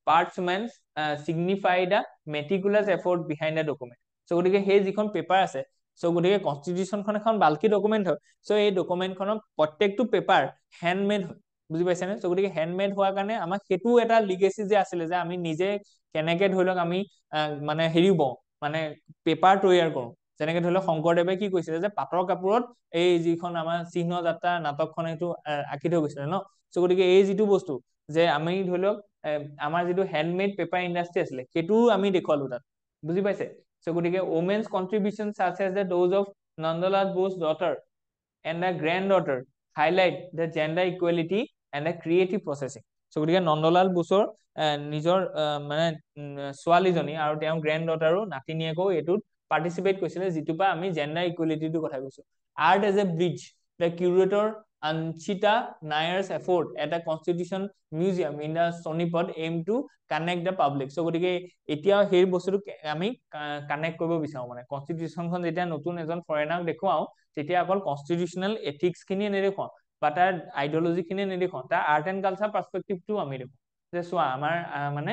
parchments signify the meticulous effort behind the document so গতিকে সেই যিখন পেপাৰ আছে সো গতিকে কনষ্টিটিউশ্যনখন এখন বাল্কি ডকুমেণ্ট হয় সো এই ডকুমেণ্টখনৰ প্ৰত্যেকটো পেপাৰ হেণ্ডমেড হয় বুজি পাইছেনে সো গতিকে হেণ্ডমেড হোৱাৰ কাৰণে আমাক সেইটো এটা লিগেচি যে আছিলে যে আমি নিজে কেনেকে ধৰি লওক আমি মানে হেৰি বওঁ মানে পেপাৰ তৈয়াৰ কৰোঁ যেনেকে ধৰি লওক শংকৰদেৱে কি কৈছিলে যে পাটৰ কাপোৰত এই যিখন আমাৰ চিহ্ন যাত্ৰা নাটকখন এইটো আঁকি থৈ গৈছিলে ন সো গতিকে এই যিটো বস্তু যে আমি ধৰি লওক আমাৰ যিটো হেণ্ডমেড পেপাৰ ইণ্ডাষ্ট্ৰি আছিলে সেইটোও আমি দেখুৱালো তাত বুজি পাইছে সো গতিকে women's কন্ট্ৰিবিউশন such as the those of Nandalal Bose's daughter and the granddaughter highlight the gender equality and the creative processing so গতিকে নন্দলাল বোসৰ নিজৰ মানে ছোৱালীজনী আৰু তেওঁ গ্ৰেণ্ড ডটাৰো নাতিনীয়েকো এইটোত পাৰ্টিচিপেট কৰিছিলে যিটোৰ পৰা আমি জেণ্ডাৰ ইকুৱেলিটিটোৰ কথা কৈছো art as a bridge the curator Anchita Nayar's effort at a constitution museum in the Sonipod aim to connect the public. So গতিকে এতিয়া সেই বস্তুটো আমি কানেক্ট কৰিব বিচাৰো মানে কনষ্টিটিউশ্যনখন যেতিয়া নতুন এজন ফৰেনাৰক দেখুৱাও তেতিয়া অকল কনষ্টিটিউশ্যনেল এথিক্স খিনিয়ে নেদেখুৱাও বা তাৰ আইডিঅলজি খিনিয়ে নেদেখুৱাও তাৰ আৰ্ট এণ্ড কালচাৰ পাৰ্সপেক্টিভটো আমি দেখুৱাও যে চোৱা আমাৰ মানে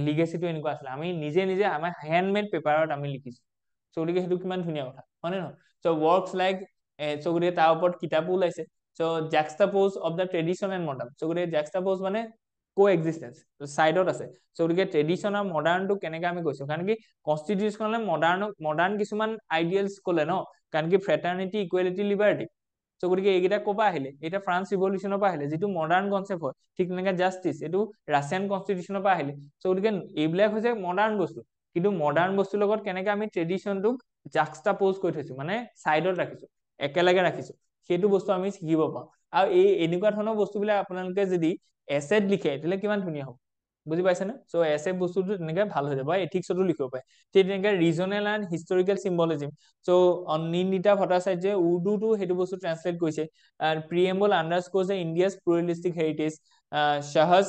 লিগেচিটো এনেকুৱা আছিলে আমি নিজে নিজে আমাৰ হেণ্ডমেড পেপাৰত আমি লিখিছো সো গতিকে সেইটো কিমান ধুনীয়া কথা হয়নে নহয় সো ৱৰ্কছ লাইক সো গতিকে তাৰ ওপৰত কিতাপো ওলাইছে so juxtapose of the tradition and modern so গতিকে জেক্সটাপোজ মানে কো এক্সিষ্টেঞ্চ চাইডত আছে সো গতিকে ট্ৰেডিশ্যন আৰু মডাৰ্ণটো কেনেকে আমি কৈছো কাৰণ কি কনষ্টিটিউশ্যনলে মডাৰ্ণ কিছুমান আইডিয়েলছ ক'লে ন কাৰণ কি ফ্ৰেটাৰ্নিটি ইকুৱেলিটি লিবাৰ্টি সো গতিকে এইকেইটা ক'ৰ পৰা আহিলে এতিয়া ফ্ৰান্স ৰিভলিউশ্যনৰ পৰা আহিলে যিটো মডাৰ্ণ কনচেপ্ট হয় ঠিক তেনেকে জাষ্টিছ এইটো ৰাছিয়ান কনষ্টিটিউশ্যনৰ পৰা আহিলে সো গতিকে এইবিলাক হৈছে মডাৰ্ণ বস্তু কিন্তু মডাৰ্ণ বস্তুৰ লগত কেনেকে আমি ট্ৰেডিশ্যনটোক জাক্সটাপোজ কৰি থৈছো মানে চাইডত ৰাখিছো একেলগে ৰাখিছো সেইটো বস্তু আমি শিকিব পাওঁ আৰু এই এনেকুৱা ধৰণৰ বস্তুবিলাক আপোনালোকে যদি এছেট লিখে তেতিয়াহ'লে কিমান ধুনীয়া হ'ব বুজি পাইছেনে সো এছে বস্তুটো তেনেকে ভাল হৈ যাব এথিক্সতো লিখিব পাৰে ঠিক তেনেকে regional and historical symbolism so Nandita ভট্টাচাৰ্যে উৰ্দুটো সেইটো বস্তু ট্ৰান্সলেট কৰিছে preamble underscores India's pluralistic heritage শাহজ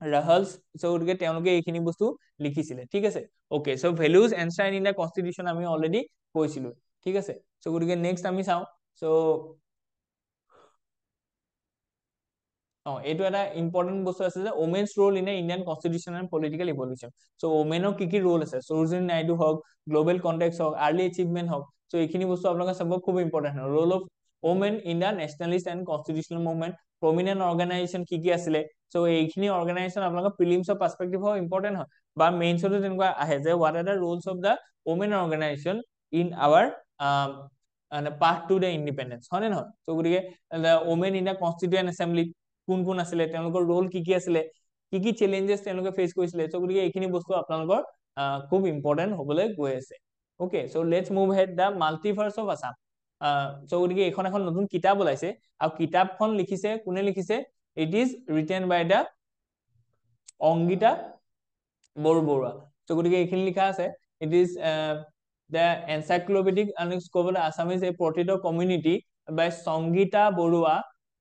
ৰাহলছ সো গতিকে তেওঁলোকে এইখিনি বস্তু লিখিছিলে ঠিক আছে okay so values enshrine in the constitution আমি অলৰেডি কৈছিলো ঠিক আছে সো গতিকে নেক্সট আমি চাওঁ সো এইটো এটা ইম্পৰ্টেন্ট বস্তু আছে যে women's role in Indian constitution and political evolution so ওমেনৰ কি ৰোল আছে সৰোজিনী নাইডু হওক গ্লোবেল কণ্টেক্স হওক আৰ্লি এচিভমেণ্ট হওক সো এইখিনি বস্তু আপোনালোকে চাব খুব ইম্পৰ্টেন্ট হয় role of women in the nationalist and constitutional movement prominent organisation কি আছিলে সো এইখিনি অৰ্গেনাইজেশ্যন আপোনালোকৰ প্ৰিলিমছৰ পাৰ্সপেক্টিভৰ ইম্পৰ্টেন্ট হয় বা মেইনছতো তেনেকুৱা আহে যে what are the roles of the women organisation in our path to the independence হয়নে নহয় সো গতিকে women in the constituent assembly কোন কোন আছিলে তেওঁলোকৰ ৰোল কি আছিলে কি চেলেঞ্জেছ তেওঁলোকে ফেচ কৰিছিলে সো গতিকে এইখিনি বস্তু আপোনালোকৰ খুব ইম্পৰ্টেন্ট হ'বলৈ গৈ আছে okay so let's move ahead the multiverse of Assam so গতিকে এইখন এখন নতুন কিতাপ ওলাইছে আৰু কিতাপখন লিখিছে কোনে লিখিছে it is written by the Angita Borbarua so গতিকে এইখিনি লিখা আছে it is the encyclopedic undiscovered Assamese a portrait of community by Sangeeta Barooah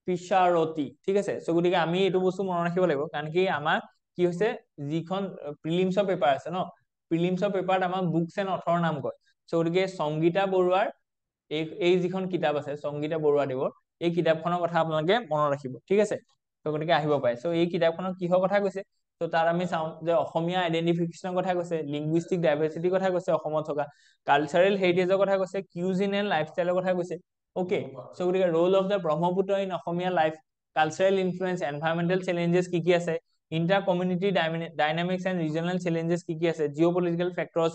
Pisharoty ঠিক আছে সো গতিকে আমি এইটো বস্তু মনত ৰাখিব লাগিব কাৰণ কি আমাৰ কি হৈছে যিখন প্ৰিলিমছৰ পেপাৰ আছে ন প্ৰিলিমছৰ পেপাৰত আমাৰ বুকছ এণ্ড অথৰৰ নাম কয় সো গতিকে সংগীতা বৰুৱাৰ এই যিখন কিতাপ আছে সংগীতা বৰুৱা দেৱৰ এই কিতাপখনৰ কথা আপোনালোকে মনত ৰাখিব ঠিক আছে সো গতিকে আহিব পাৰে সো এই কিতাপখনৰ কিহৰ কথা কৈছে তো তাত আমি চাওঁ যে অসমীয়া আইডেন্টিফিকেশ্যনৰ কথা কৈছে লিংগুইষ্টিক ডাইভাৰ্চিটিৰ কথা কৈছে অসমত থকা কালচাৰেল হেৰিটেজৰ কথা কৈছে কিউজিন এণ্ড লাইফষ্টাইলৰ কথা কৈছে ওকে সো গতিকে role of the Brahmaputra in Assamese life cultural influence, environmental challenges কি আছে, inter community dynamics and regional challenges কি আছে, জিঅ' পলিটিকেল ফেক্টৰছ,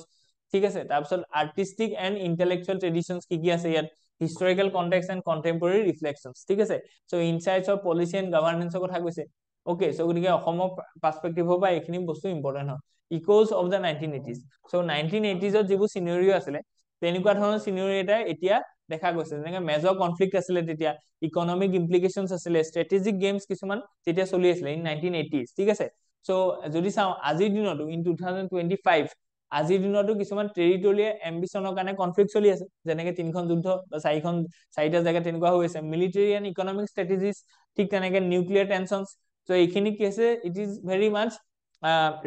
ঠিক আছে, তাৰপিছত আৰ্টিষ্টিক এণ্ড ইণ্টেলেকচুৱেল ট্ৰেডিশ্যনছ কি আছে ইয়াত, হিষ্টৰিকেল কনটেক্সট এণ্ড কণ্টেম্পৰেৰী ৰিফ্লেকশ্যনছ, ঠিক আছে। চ' ইনচাইটছ অফ পলিচি এণ্ড গভাৰ্নেন্সৰ কথা কৈছে। অ'কে, চ' গতিকে অসমৰ পাৰ্চপেক্টিভৰ পৰা এইখিনি বস্তু ইম্পৰ্টেণ্ট হয়। ইকোজ অফ দ্য 1980s, চ' 1980sত যিবোৰ চিনেৰিঅ আছিলে তেনেকুৱা ধৰণৰ চিনেৰিঅ এটা এতিয়া দেখা গৈছে, যেনেকে মেজৰ কনফ্লিক্ট আছিলে তেতিয়া, ইকনমিক ইমপ্লিকেশ্যনছ আছিলে, ষ্ট্ৰেটেজিক গেমছ কিছুমান তেতিয়া চলি আছিলে ইন 1980s, ঠিক আছে। চ' যদি চাওঁ আজিৰ দিনতো ইন 2025 আজিৰ দিনতো কিছুমান টেৰিটৰিয়েল এম্বিশ্যনৰ কাৰণে কনফ্লিক্ট চলি আছে, যেনেকে 3খন যুদ্ধ বা 4টা জেগা তেনেকুৱা হৈ আছে, মিলিটাৰী এণ্ড ইকনমিক ষ্ট্ৰেটেজিজ, ঠিক তেনেকে নিউক্লিয়াৰ টেনশ্যনছ। চ' এইখিনি কি আছে, it is very much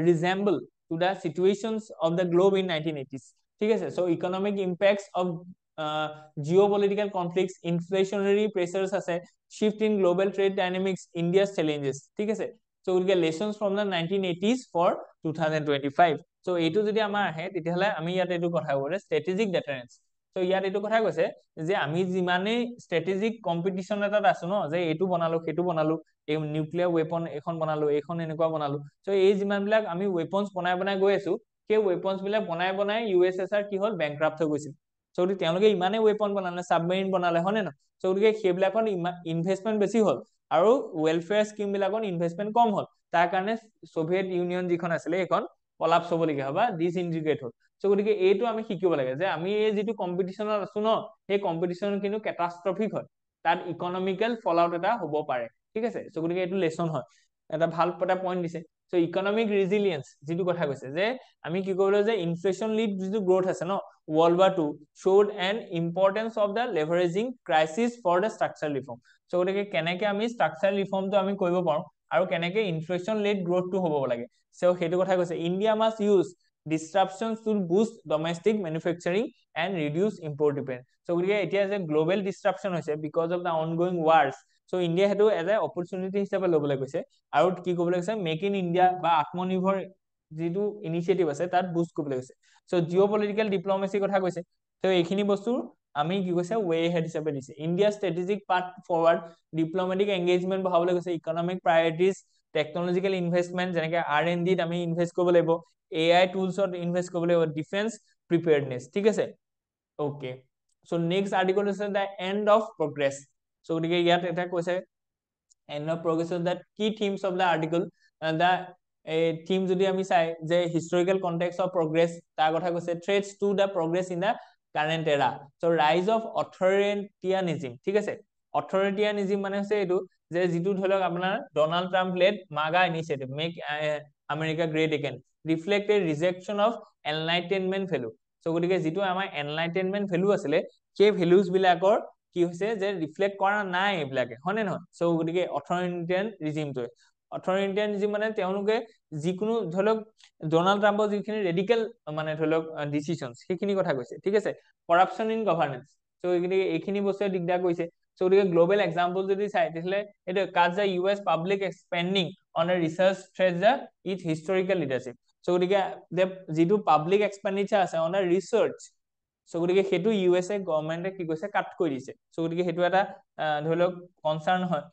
resemble to the situations of the globe in 1980s, ঠিক আছে। So' economic impacts of geopolitical conflicts, inflationary pressures আছে, shift in global trade dynamics, India's challenges, ঠিক আছে। So we get lessons from the 1980s for 2025. So এইটো যদি আমাৰ আহে তেতিয়াহলে আমি ইয়াত এইটো কথা কৈছে strategic deterrence. So ইয়াত এইটো কথা কৈছে যে আমি যিমানে strategic competition এটাত আছো ন, যে এইটো বনালো সেইটো বনালো, এই নিউক্লিয়াৰ ৱেপন এখন বনালো, এইখন এনেকুৱা বনালো, so এই যিমান বিলাক আমি ৱেপনছ বনাই বনাই গৈ আছো, সেই ৱেপনছ বিলাক বনাই বনাই USSR কি হ'ল, বেংক্ৰাফ্ট হৈ গৈছিল। So তেওঁলোকে ইমানে ৱেপন বনালে, সাবমেৰিন বনালে, হয় নে নহয়। So গতিকে সেইবিলাকত ইনভেষ্টমেণ্ট বেছি হ'ল আৰু ৱেলফেয়াৰ স্কিম বিলাকত ইনভেষ্টমেণ্ট কম হ'ল, তাৰ কাৰণে সোভিয়েট ইউনিয়ন যিখন আছিলে সেইখন কলাপছ হ'বলগীয়া হয় বা ডিছইণ্টিগ্ৰেট হ'ল। চ' গতিকে এইটো আমি শিকিব লাগে যে আমি এই যিটো কম্পিটিশ্যনত আছো ন, সেই কম্পিটিশ্যন কিন্তু কেটাষ্ট্ৰফিক হয়, তাত ইকনমিকেল ফল আউট এটা হ'ব পাৰে, ঠিক আছে। চ' গতিকে এইটো লেচন হয়, এটা ভাল এটা পইণ্ট দিছে। চ' ইকনমিক ৰিজিলিয়েন্স যিটো কথা কৈছে যে আমি কি কৰিব যে ইনফ্লেশ্যন লিড যিটো গ্ৰোথ আছে ন, World War II showed an importance of the leveraging crisis for the structural reform. So গতিকে কেনেকে আমি structural reformটো আমি কৰিব পাৰো আৰু কেনেকে ইনফ্লেশ্যন লিড গ্ৰোথটো হ'ব লাগে, so সেইটো কথা কৈছে। India must use disruptions to boost domestic manufacturing and reduce import dependence. So গতিকে এতিয়া যে গ্লোবেল ডিসৰাপশন হৈছে because of the ongoing wars, so India সেইটো এজ এ অপৰচুনিটি হিচাপে ল'বলৈ কৈছে আৰু কি ক'বলৈ কৈছে, মেক ইন ইণ্ডিয়া বা আত্মনিৰ্ভৰ যিটো ইনিচিয়েটিভ আছে তাত বুষ্ট কৰিবলৈ কৈছে। চ' জিঅ' পলিটিকেল ডিপ্ল'মেচিৰ কথা কৈছে। ত' এইখিনি বস্তু আমি কি কৈছে ৱে হেড হিচাপে দিছে। India strategic path forward, diplomatic engagement বঢ়াবলৈ কৈছে, ইকনমিক প্ৰায়ৰিটিজ, টেকনলজিকেল ইনভেষ্টমেণ্ট যেনেকে R&Dত আমি ইনভেষ্ট কৰিব লাগিব, AI টুলছত ইনভেষ্ট কৰিব লাগিব, ডিফেন্স প্ৰিপেয়াৰডনেছ, ঠিক আছে। অ'কে, চ' নেক্সট আৰ্টিকল হৈছে the end of progress. So' গতিকে ইয়াত এটা কৈছে এণ্ড অফ প্ৰগ্ৰেছ দ্য কি themes of the article, the theme যদি আমি চাই যে হিষ্টৰিকেল কনটেক্স অফ প্ৰগ্ৰেছ, তাৰ কথা কৈছে, threats to the progress in the current era. So' ৰাইজ অফ অথৰিটিয়ানিজিম, ঠিক আছে। অথৰিটিয়ানিজিম মানে হৈছে এইটো যে যিটো ধৰি লওক আপোনাৰ Donald Trump led MAGA initiative, make America great again, reflect a rejection of enlightenment value. So' গতিকে যিটো আমাৰ এনলাইটেনমেণ্ট ভেলু আছিলে সেই ভেলুজ বিলাকৰ কি হৈছে যে ৰিফ্লেক্ট কৰা নাই এইবিলাকে, হয় নে নহয়। চ' গতিকে অথৰিটিয়ানিজিমটোৱে, অথৰিটিয়ানিজিম মানে তেওঁলোকে যিকোনো ধৰি লওক ডনাল্ড ট্ৰাম্পৰ যিখিনি ৰেডিকেল মানে ধৰি লওক ডিচিশ্যন সেইখিনি কথা কৈছে, ঠিক আছে। কৰাপশ্যন ইন গভাৰ্নেন্স, চ' এইখিনি বস্তুৱে দিগদাৰ কৰিছে। চ' গতিকে গ্ল'বেল এক্সাম্পল যদি চাই তেতিয়াহ'লে এইটো cuts the US public expending on a research threat the it historical leadership. So' গতিকে যিটো পাব্লিক এক্সপেণ্ডিচাৰ আছে অন এ ৰিচাৰ্চ, চ' গতিকে সেইটো USA গভৰ্ণমেণ্টে কি কৈছে কাট কৰি দিছে। চ' গতিকে সেইটো এটা ধৰি লওক কনচাৰ্ণ হয়।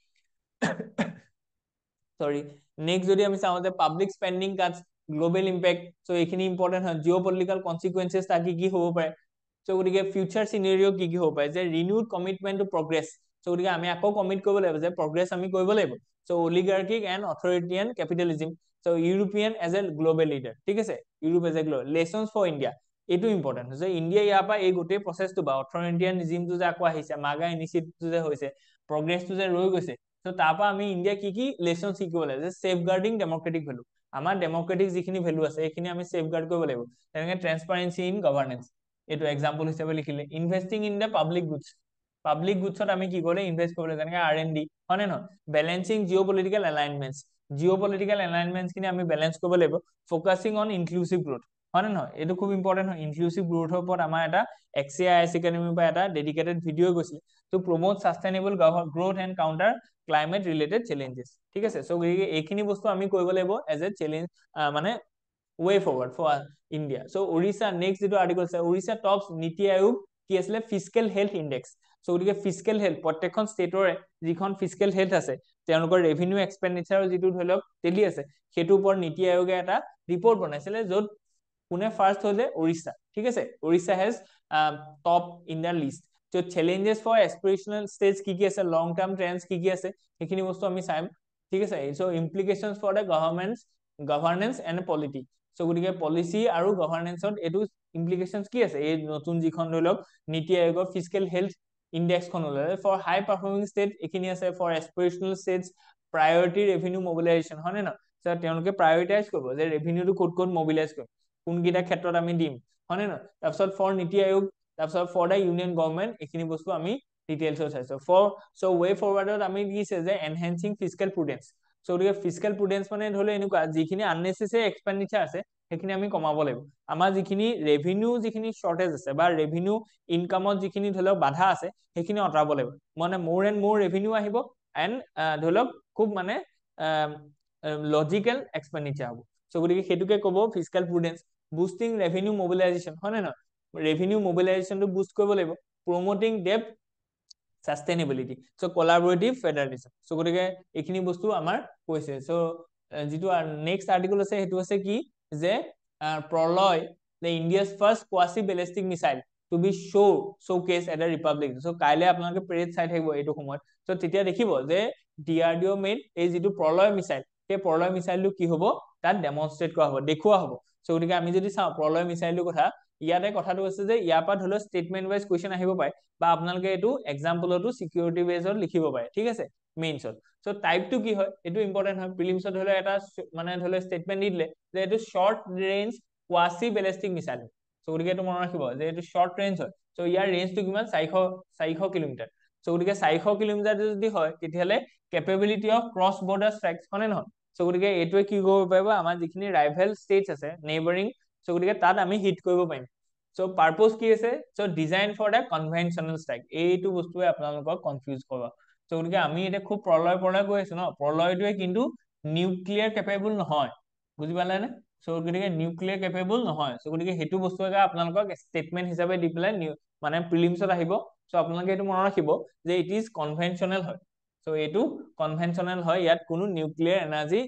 সৰি, নেক্সট যদি আমি চাওঁ যে পাব্লিক স্পেণ্ডিং কাটছ, গ্ল'বেল ইম্পেক্ট, চ' এইখিনি ইম্পৰ্টেণ্ট হয়। জিঅ' পলিটিকেল কনচিকুৱেঞ্চেছ তাৰ কি হ'ব পাৰে। চ' গতিকে ফিউচাৰ চিনেৰিঅ কি হ'ব পাৰে, যে renewed commitment two progress. So' গতিকে আমি আকৌ কমিট কৰিব লাগিব যে প্ৰগ্ৰেছ আমি কৰিব লাগিব। So' oligarchic and authoritarian capitalism, so' European as a global leader, ঠিক আছে। Europe as a global lessons for India, এইটো ইম্পৰ্টেণ্ট যে ইণ্ডিয়া ইয়াৰ পৰা এই গোটেই প্ৰচেছটো বা অথৰিটিয়ানিজিমটো যে আকৌ আহিছে, মাগা ইনিচিয়েটিভটো যে হৈছে, প্ৰগ্ৰেছটো যে ৰৈ গৈছে, চ' তাৰ পৰা আমি ইণ্ডিয়া কি লেচন শিকিব লাগে, যে ছেফ গাৰ্ডিং ডেমক্ৰেটিক ভেলু, আমাৰ ডেমক্ৰেটিক যিখিনি ভেলু আছে সেইখিনি আমি ছেফ গাৰ্ড কৰিব লাগিব। তেনেকে ট্ৰেন্সপাৰেঞ্চি ইন গভাৰ্নেন্স, এইটো এক্সাম্পল হিচাপে লিখিলে। Investing in the public goods, public গুডছত আমি কি কৰিলে ইনভেষ্ট কৰিব লাগে, যেনেকে R&D, হয় নে নহয়। Balancing geopolitical alignments, geopolitical এলাইনমেণ্টছখিনি আমি বেলেঞ্চ কৰিব লাগিব। ফ'কাছিং অন ইনক্লুচিভ গ্ৰোথ, হয় নে নহয়, এইটো খুব ইম্পৰ্টেণ্ট হয়। ইনক্লুচিভ গ্ৰোথৰ ওপৰত আমাৰ এটা XAIS একাডেমিৰ পৰা এটা ডেডিকেটেড ভিডিঅ' গৈছিলে, to promote sustainable growth and counter climate related challenges, ঠিক আছে। চ' গতিকে এইখিনি বস্তু আমি কৰিব লাগিব এজ এ চেলেঞ্জ, মানে way forward for India. So' Odisha next যিটো আৰ্টিকল আছে, উৰিষ্যা টপছ নীতি আয়োগ কি আছিলে, ফিস্কেল হেল্থ ইণ্ডেক্স। সো গতিকে ফিজিক্যাল হেলথ প্ৰত্যেকখন ষ্টেটৰে যিখন ফিজিক্যাল হেলথ আছে তেওঁলোকৰ ৰেভিনিউ এক্সপেণ্ডিচাৰৰ যিটো ধৰি লওক টেলি আছে সেইটোৰ ওপৰত নীতি আয়োগে এটা ৰিপৰ্ট বনাইছিলে য'ত কোনে ফাৰ্ষ্ট হৈছে ওড়িশা ঠিক আছে Odisha has top in the least তো চেলেঞ্জেছ ফৰ এছপিৰেশ্যনেল ষ্টেজ কি আছে লং টাৰ্ম ট্ৰেণ্ডছ কি আছে সেইখিনি বস্তু আমি চাম ঠিক আছে so' implications for the governance and polity so' গতিকে পলিচি আৰু গভৰ্নেন্সত এইটো ইমপ্লিকেশ্যনছ কি আছে এই নতুন যিখন ধৰি লওক নীতি আয়োগৰ ফিজিকেল হেলথ ইণ্ডেক্সখন ওলালে ফৰ হাই পাৰফৰ্মিং ষ্টেট এইখিনি আছে for এছপিৰেশ্যনেল states priority revenue mobilisation হয় নে নহয় তেওঁলোকে প্ৰায়ৰিটাইজ কৰিব যে ৰেভিনিউটো ক'ত ক'ত মবিলাইজ কৰিম কোনকেইটা ক্ষেত্ৰত আমি দিম হয় নে নহয় তাৰপিছত ফৰ নীতি আয়োগ তাৰপিছত ফৰ দ্য ইউনিয়ন গভৰ্ণমেণ্ট এইখিনি বস্তু আমি ডিটেইলছত চাইছো চ' ৱে ফৰৱাৰ্ডত আমি দিছে যে এনহেন্সিং ফিজিকেল প্ৰুডেন্স চ' গতিকে ফিজিকেল প্ৰুডেন্স মানে ধৰি লওক এনেকুৱা যিখিনি আননেচেচাৰী এক্সপেণ্ডিচাৰ আছে সেইখিনি আমি কমাব লাগিব আমাৰ যিখিনি ৰেভিনিউ যিখিনি শ্বৰ্টেজ আছে বা ৰেভিনিউ ইনকামত যিখিনি ধৰি লওক বাধা আছে সেইখিনি আঁতৰাব লাগিব মানে মোৰ এণ্ড মোৰ ৰেভিনিউ আহিব এণ্ড ধৰি লওক খুব মানে লজিকেল এক্সপেণ্ডিচাৰ হ'ব চ' গতিকে সেইটোকে ক'ব ফিজিকেল প্ৰুডেন্স বুষ্টিং ৰেভিনিউ মবিলাইজেশ্যন হয় নে নহয় ৰেভিনিউ মবিলাইজেশ্যনটো বুষ্ট কৰিব লাগিব প্ৰমোটিং ডেপ্থ সাস্টেইনেবিলিটি চ' কোলাবৰেটিভ ফেডাৰেলিজম চ' গতিকে এইখিনি বস্তু আমাৰ কৈছে চ' যিটো নেক্সট আৰ্টিকল আছে সেইটো আছে কি যে Pralay the India's first quasi ballistic missile to be showcased at the Republic so' কাইলৈ আপোনালোকে পেৰেড চাই থাকিব এইটো সময়ত চ' তেতিয়া দেখিব যে DRDO মেড এই যিটো প্ৰলয় মিছাইল সেই প্ৰলয় মিছাইলটো কি হ'ব তাত ডেমনষ্ট্ৰেট কৰা হ'ব দেখুওৱা হ'ব চ' গতিকে আমি যদি চাওঁ প্ৰলয় মিছাইলটোৰ কথা ইয়াতে কথাটো আছে যে ইয়াৰ পৰা ধৰি লওক ষ্টেটমেণ্ট ৱাইজ কুৱেশ্যন আহিব পাৰে বা আপোনালোকে এইটো এক্সাম্পলতো চিকিউৰিটি বেজত লিখিব পাৰে ঠিক আছে মেইনছত চ' টাইপটো কি হয় এইটো ইম্পৰ্টেণ্ট হয় প্ৰিলিমছত ধৰি লওক এটা মানে ধৰি লওক ষ্টেটমেণ্ট দি দিলে যে এইটো short range quasi ballistic missile হয় চ' গতিকে এইটো মনত ৰাখিব যে এইটো শ্বৰ্ট ৰেঞ্জ হয় চ' ইয়াৰ ৰেঞ্জটো কিমান 400 কিলোমিটাৰ চ' গতিকে 400 কিলোমিটাৰ যদি হয় তেতিয়াহ'লে কেপেবিলিটি অফ ক্ৰছ বৰ্ডাৰ ষ্ট্ৰাইকছ হয়নে নহয় চ' গতিকে এইটোৱে কি কৰিব পাৰিব আমাৰ যিখিনি ৰাইভেল ষ্টেটছ আছে নেইবাৰিং চ' গতিকে তাত আমি হিট কৰিব পাৰিম চ' পাৰ্পজ কি আছে so' design for the conventional strike এইটো বস্তুৱে আপোনালোকক কনফিউজ কৰিব চ' গতিকে আমি এতিয়া খুব প্ৰলয় গৈ আছো ন প্ৰলয়টোৱে কিন্তু নিউক্লিয়াৰ কেপেবল নহয় বুজি পালেনে চ' গতিকে নিউক্লিয়াৰ কেপেবল নহয় চ' গতিকে সেইটো বস্তু এটা আপোনালোকক ষ্টেটমেণ্ট হিচাপে দি পেলাই মানে প্ৰিলিমছত আহিব চ' আপোনালোকে এইটো মনত ৰাখিব যে ইট ইজ কনভেনশ্যনেল হয় চ' এইটো কনভেনশ্যনেল হয় ইয়াত কোনো নিউক্লিয়াৰ এনাৰ্জি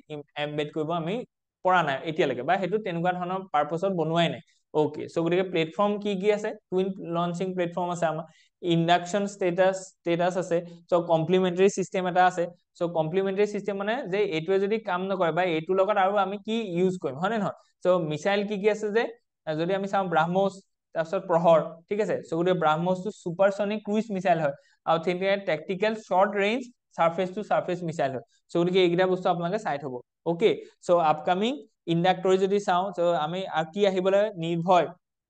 এম্বেড কৰিব আমি পৰা নাই এতিয়ালৈকে বা সেইটো তেনেকুৱা ধৰণৰ পাৰ্পছত বনোৱাই নাই ওকে চ' গতিকে প্লেটফৰ্ম কি আছে টুইন লঞ্চিং প্লেটফৰ্ম আছে আমাৰ ইণ্ডাকশ্যন ষ্টেটাছ আছে চ' কমপ্লিমেণ্টাৰী চিষ্টেম এটা আছে চ' কমপ্লিমেণ্টাৰী চিষ্টেম মানে যে এইটোৱে যদি কাম নকৰে বা এইটোৰ লগত আৰু আমি কি ইউজ কৰিম হয় নে নহয় চ' মিছাইল কি আছে যে যদি আমি চাওঁ ব্ৰাহ্মোছ তাৰপিছত প্ৰহৰ ঠিক আছে চ' গতিকে ব্ৰাহ্মোছটো ছুপাৰছনিক ক্ৰুইজ মিছাইল হয় আৰু তেনেকৈ tactical short range surface to surface missile হয় চ' গতিকে এইকেইটা বস্তু আপোনালোকে চাই থব অ'কে চ' আপকামিং ইণ্ডাক্টৰী যদি চাওঁ চ' আমি কি আহিবলৈ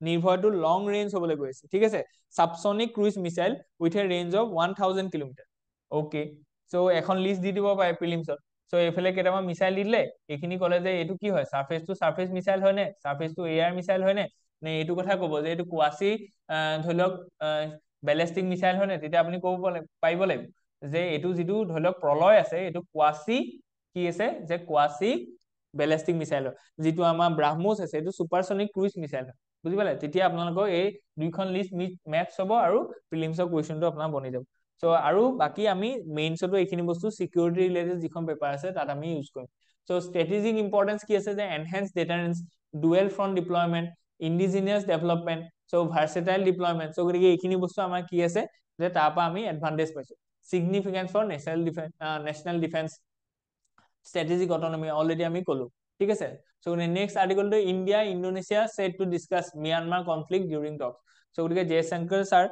নিৰ্ভয়টো লং ৰেঞ্জ হ'বলৈ গৈ আছে ঠিক আছে subsonic cruise missile with a range of 1000 kilometre okay so' এখন লিষ্ট দি দিব পাৰে প্ৰিলিমছত চ' এইফালে কেইটামান মিছাইল দি দিলে এইখিনি ক'লে যে এইটো কি হয় সাৰফেস টু সাৰফেস মিছাইল হয় নে সাৰফেস টু এয়াৰ মিছাইল হয় নে এইটো কথা ক'ব যে এইটো কোৱাচি ধৰি লওক বেলিষ্টিক মিছাইল হয় নে তেতিয়া আপুনি ক'ব পাৰিব লাগিব যে এইটো যিটো ধৰি লওক প্ৰলয় আছে এইটো কোৱাচি কি আছে যে কোৱাচি বেলিষ্টিক মিছাইল হয় যিটো আমাৰ ব্ৰাহ্মোছ আছে এইটো ছুপাৰছনিক ক্ৰুইজ মিছাইল হয় বুজি পালে তেতিয়া আপোনালোকৰ এই দুইখন লিষ্ট মেটচ হ'ব আৰু প্ৰিলিমছৰ কুৱেশ্যনটো আপোনাৰ বনি যাব চ' আৰু বাকী আমি মেইনছতো এইখিনি বস্তু চিকিউৰিটি ৰিলেটেড যিখন পেপাৰ আছে তাত আমি ইউজ কৰিম চ' ষ্ট্ৰেটেজিক ইম্পৰ্টেঞ্চ কি আছে যে enhance deterrence dual front deployment indigenous development so' versatile deployment so' গতিকে এইখিনি বস্তু আমাৰ কি আছে যে তাৰ পৰা আমি এডভান্টেজ পাইছো significance for national defense strategic autonomy already আমি কলো ঠিক আছে so next article to India Indonesia said to discuss Myanmar conflict during talks so গতিকে জয়শংকৰ স্যাৰ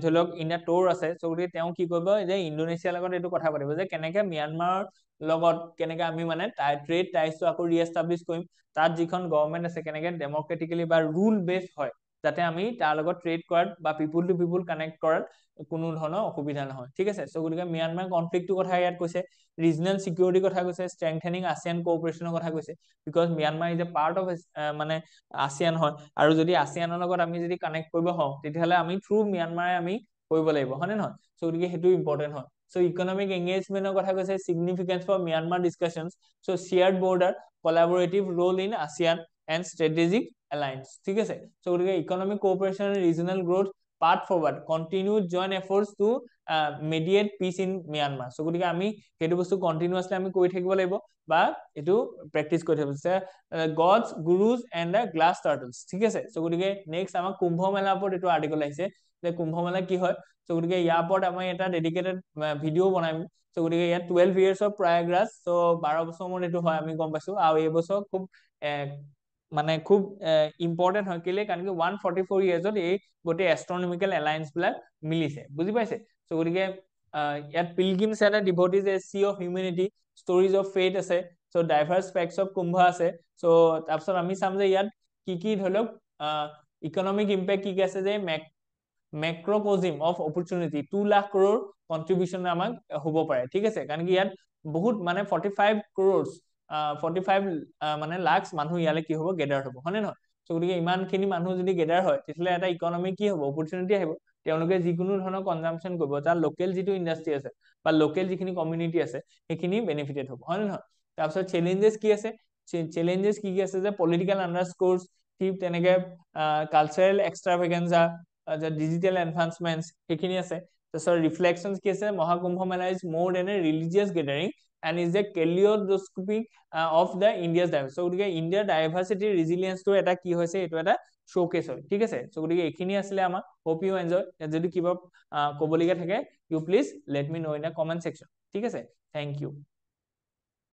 ধৰি লওক ইণ্ডিয়া টুৰ আছে so গতিকে তেওঁ কি কৰিব যে ইণ্ডোনেছিয়াৰ লগত এইটো কথা পাতিব যে কেনেকে ম্যানমাৰৰ লগত কেনেকে আমি মানে ট্ৰেড টাইজটো আকৌ ৰিএষ্টাব্লিছ কৰিম তাত যিখন গভৰ্ণমেণ্ট আছে কেনেকে ডেমক্ৰেটিকেলি বা ৰুল বেছড হয় যাতে আমি তাৰ লগত ট্ৰেড কৰাত বা পিপুল টু পিপুল কানেক্ট কৰাত কোনো ধৰণৰ অসুবিধা নহয় ঠিক আছে চ' গতিকে ম্যানমাৰ কনফ্লিক্টটোৰ কথা ইয়াত কৈছে ৰিজনেল চিকিউৰিটিৰ কথা কৈছে ষ্ট্ৰেংথেনিং ASEAN কোঅপাৰেশ্যনৰ কথা কৈছে because Myanmar is a part of মানে ASEAN হয় আৰু যদি ASEANৰ লগত আমি যদি কানেক্ট কৰিব হওঁ তেতিয়াহ'লে আমি থ্ৰু ম্যানমাৰে আমি কৰিব লাগিব হয়নে নহয় চ' গতিকে সেইটো ইম্পৰ্টেণ্ট হয় চ' ইকনমিক এংগেজমেণ্টৰ কথা কৈছে significance for Myanmar discussions so' shared border collaborative role in ASEAN and strategic alliance ঠিক আছে চ' গতিকে economic cooperation regional growth path forward, continue joint efforts to mediate peace in Myanmar. So গতিকে আমি সেইটো বস্তু কন্টিনিউয়াসলি আমি কৰি থাকিব লাগিব বা এটো প্ৰেক্টিস কৰি থাকিব আছে gods gurus and the glass turtles ঠিক আছে সো গতিকে নেক্সট আমাৰ কুম্ভ মেলা ওপৰত এটো আৰ্টিকেল আহিছে যে কুম্ভ মেলা কি হয় সো গতিকে ইয়াৰ ওপৰত আমি এটা ডেডিকেটেড ভিডিও বনাম সো গতিকে ইয়াত 12 years of Prayagraj সো 12 বছৰ মান এটো হয় আমি গম পাইছো আৰু এই বছৰ খুব মানে খুব ইম্পৰ্টেন্ট হয় কেলে কাৰণ কি 144 ইয়াৰ্ছত এই গোটে এস্ট্ৰনমিক্যাল এলায়েন্স বিলাক মিলিছে বুজি পাইছে সো গতিকে ইয়াত pilgrims and devotees a sea of humanity stories of faith আছে so diverse facts of Kumbh আছে সো তাৰপিছত আমি চাম যে ইয়াত কি ধৰক ইকোনমিক ইম্প্যাক্ট কি আছে যে macrocosm of opportunity 2 lakh crore contribution আমাক হ'ব পাৰে ঠিক আছে কাৰণ কি ইয়াত বহুত মানে 45 crores 45 মানে লাখ মানুহ ইয়ালে কি হ'ব গেদাৰ হ'ব হয়নে নহয় সো গতিকে ইমানখিনি মানুহ যদি গেদাৰ হয় তেতিয়ালে এটা ইকোনমি কি হ'ব অপৰচুনিটি আহিব তেওঁলোকে যিকোনো ধৰণৰ কনজাম্পশন কৰিব তাৰ লোকেল যিটো ইন্ডাষ্ট্ৰি আছে বা লোকেল যিখিনি কমিউনিটি আছে সেইখিনি বেনিফিটেড হ'ব হয়নে নহয় তাৰপিছত চ্যালেঞ্জেস কি আছে চ্যালেঞ্জেস কি আছে যে পলিটিক্যাল আন্ডাৰস্কোৰস ঠিক তেনেকে কালচাৰেল এক্সট্ৰাভেগেন্সা the digital advancements সেইখিনি আছে so reflections কি আছে মহাকুম্ভ মেলা is more than a religious gathering and is a kaleidoscopic of the India's diversity so গতিকে ইন্ডিয়াৰ ডাইভাৰ্সিটি ৰেজিলিয়েন্স টো এটা কি হৈছে এটো এটা শোকেস হয় ঠিক আছে so গতিকে এখিনি আসলে আমাৰ hope you enjoy যদি কিবা কবলিকা থাকে you please let me know in the comment section ঠিক আছে thank you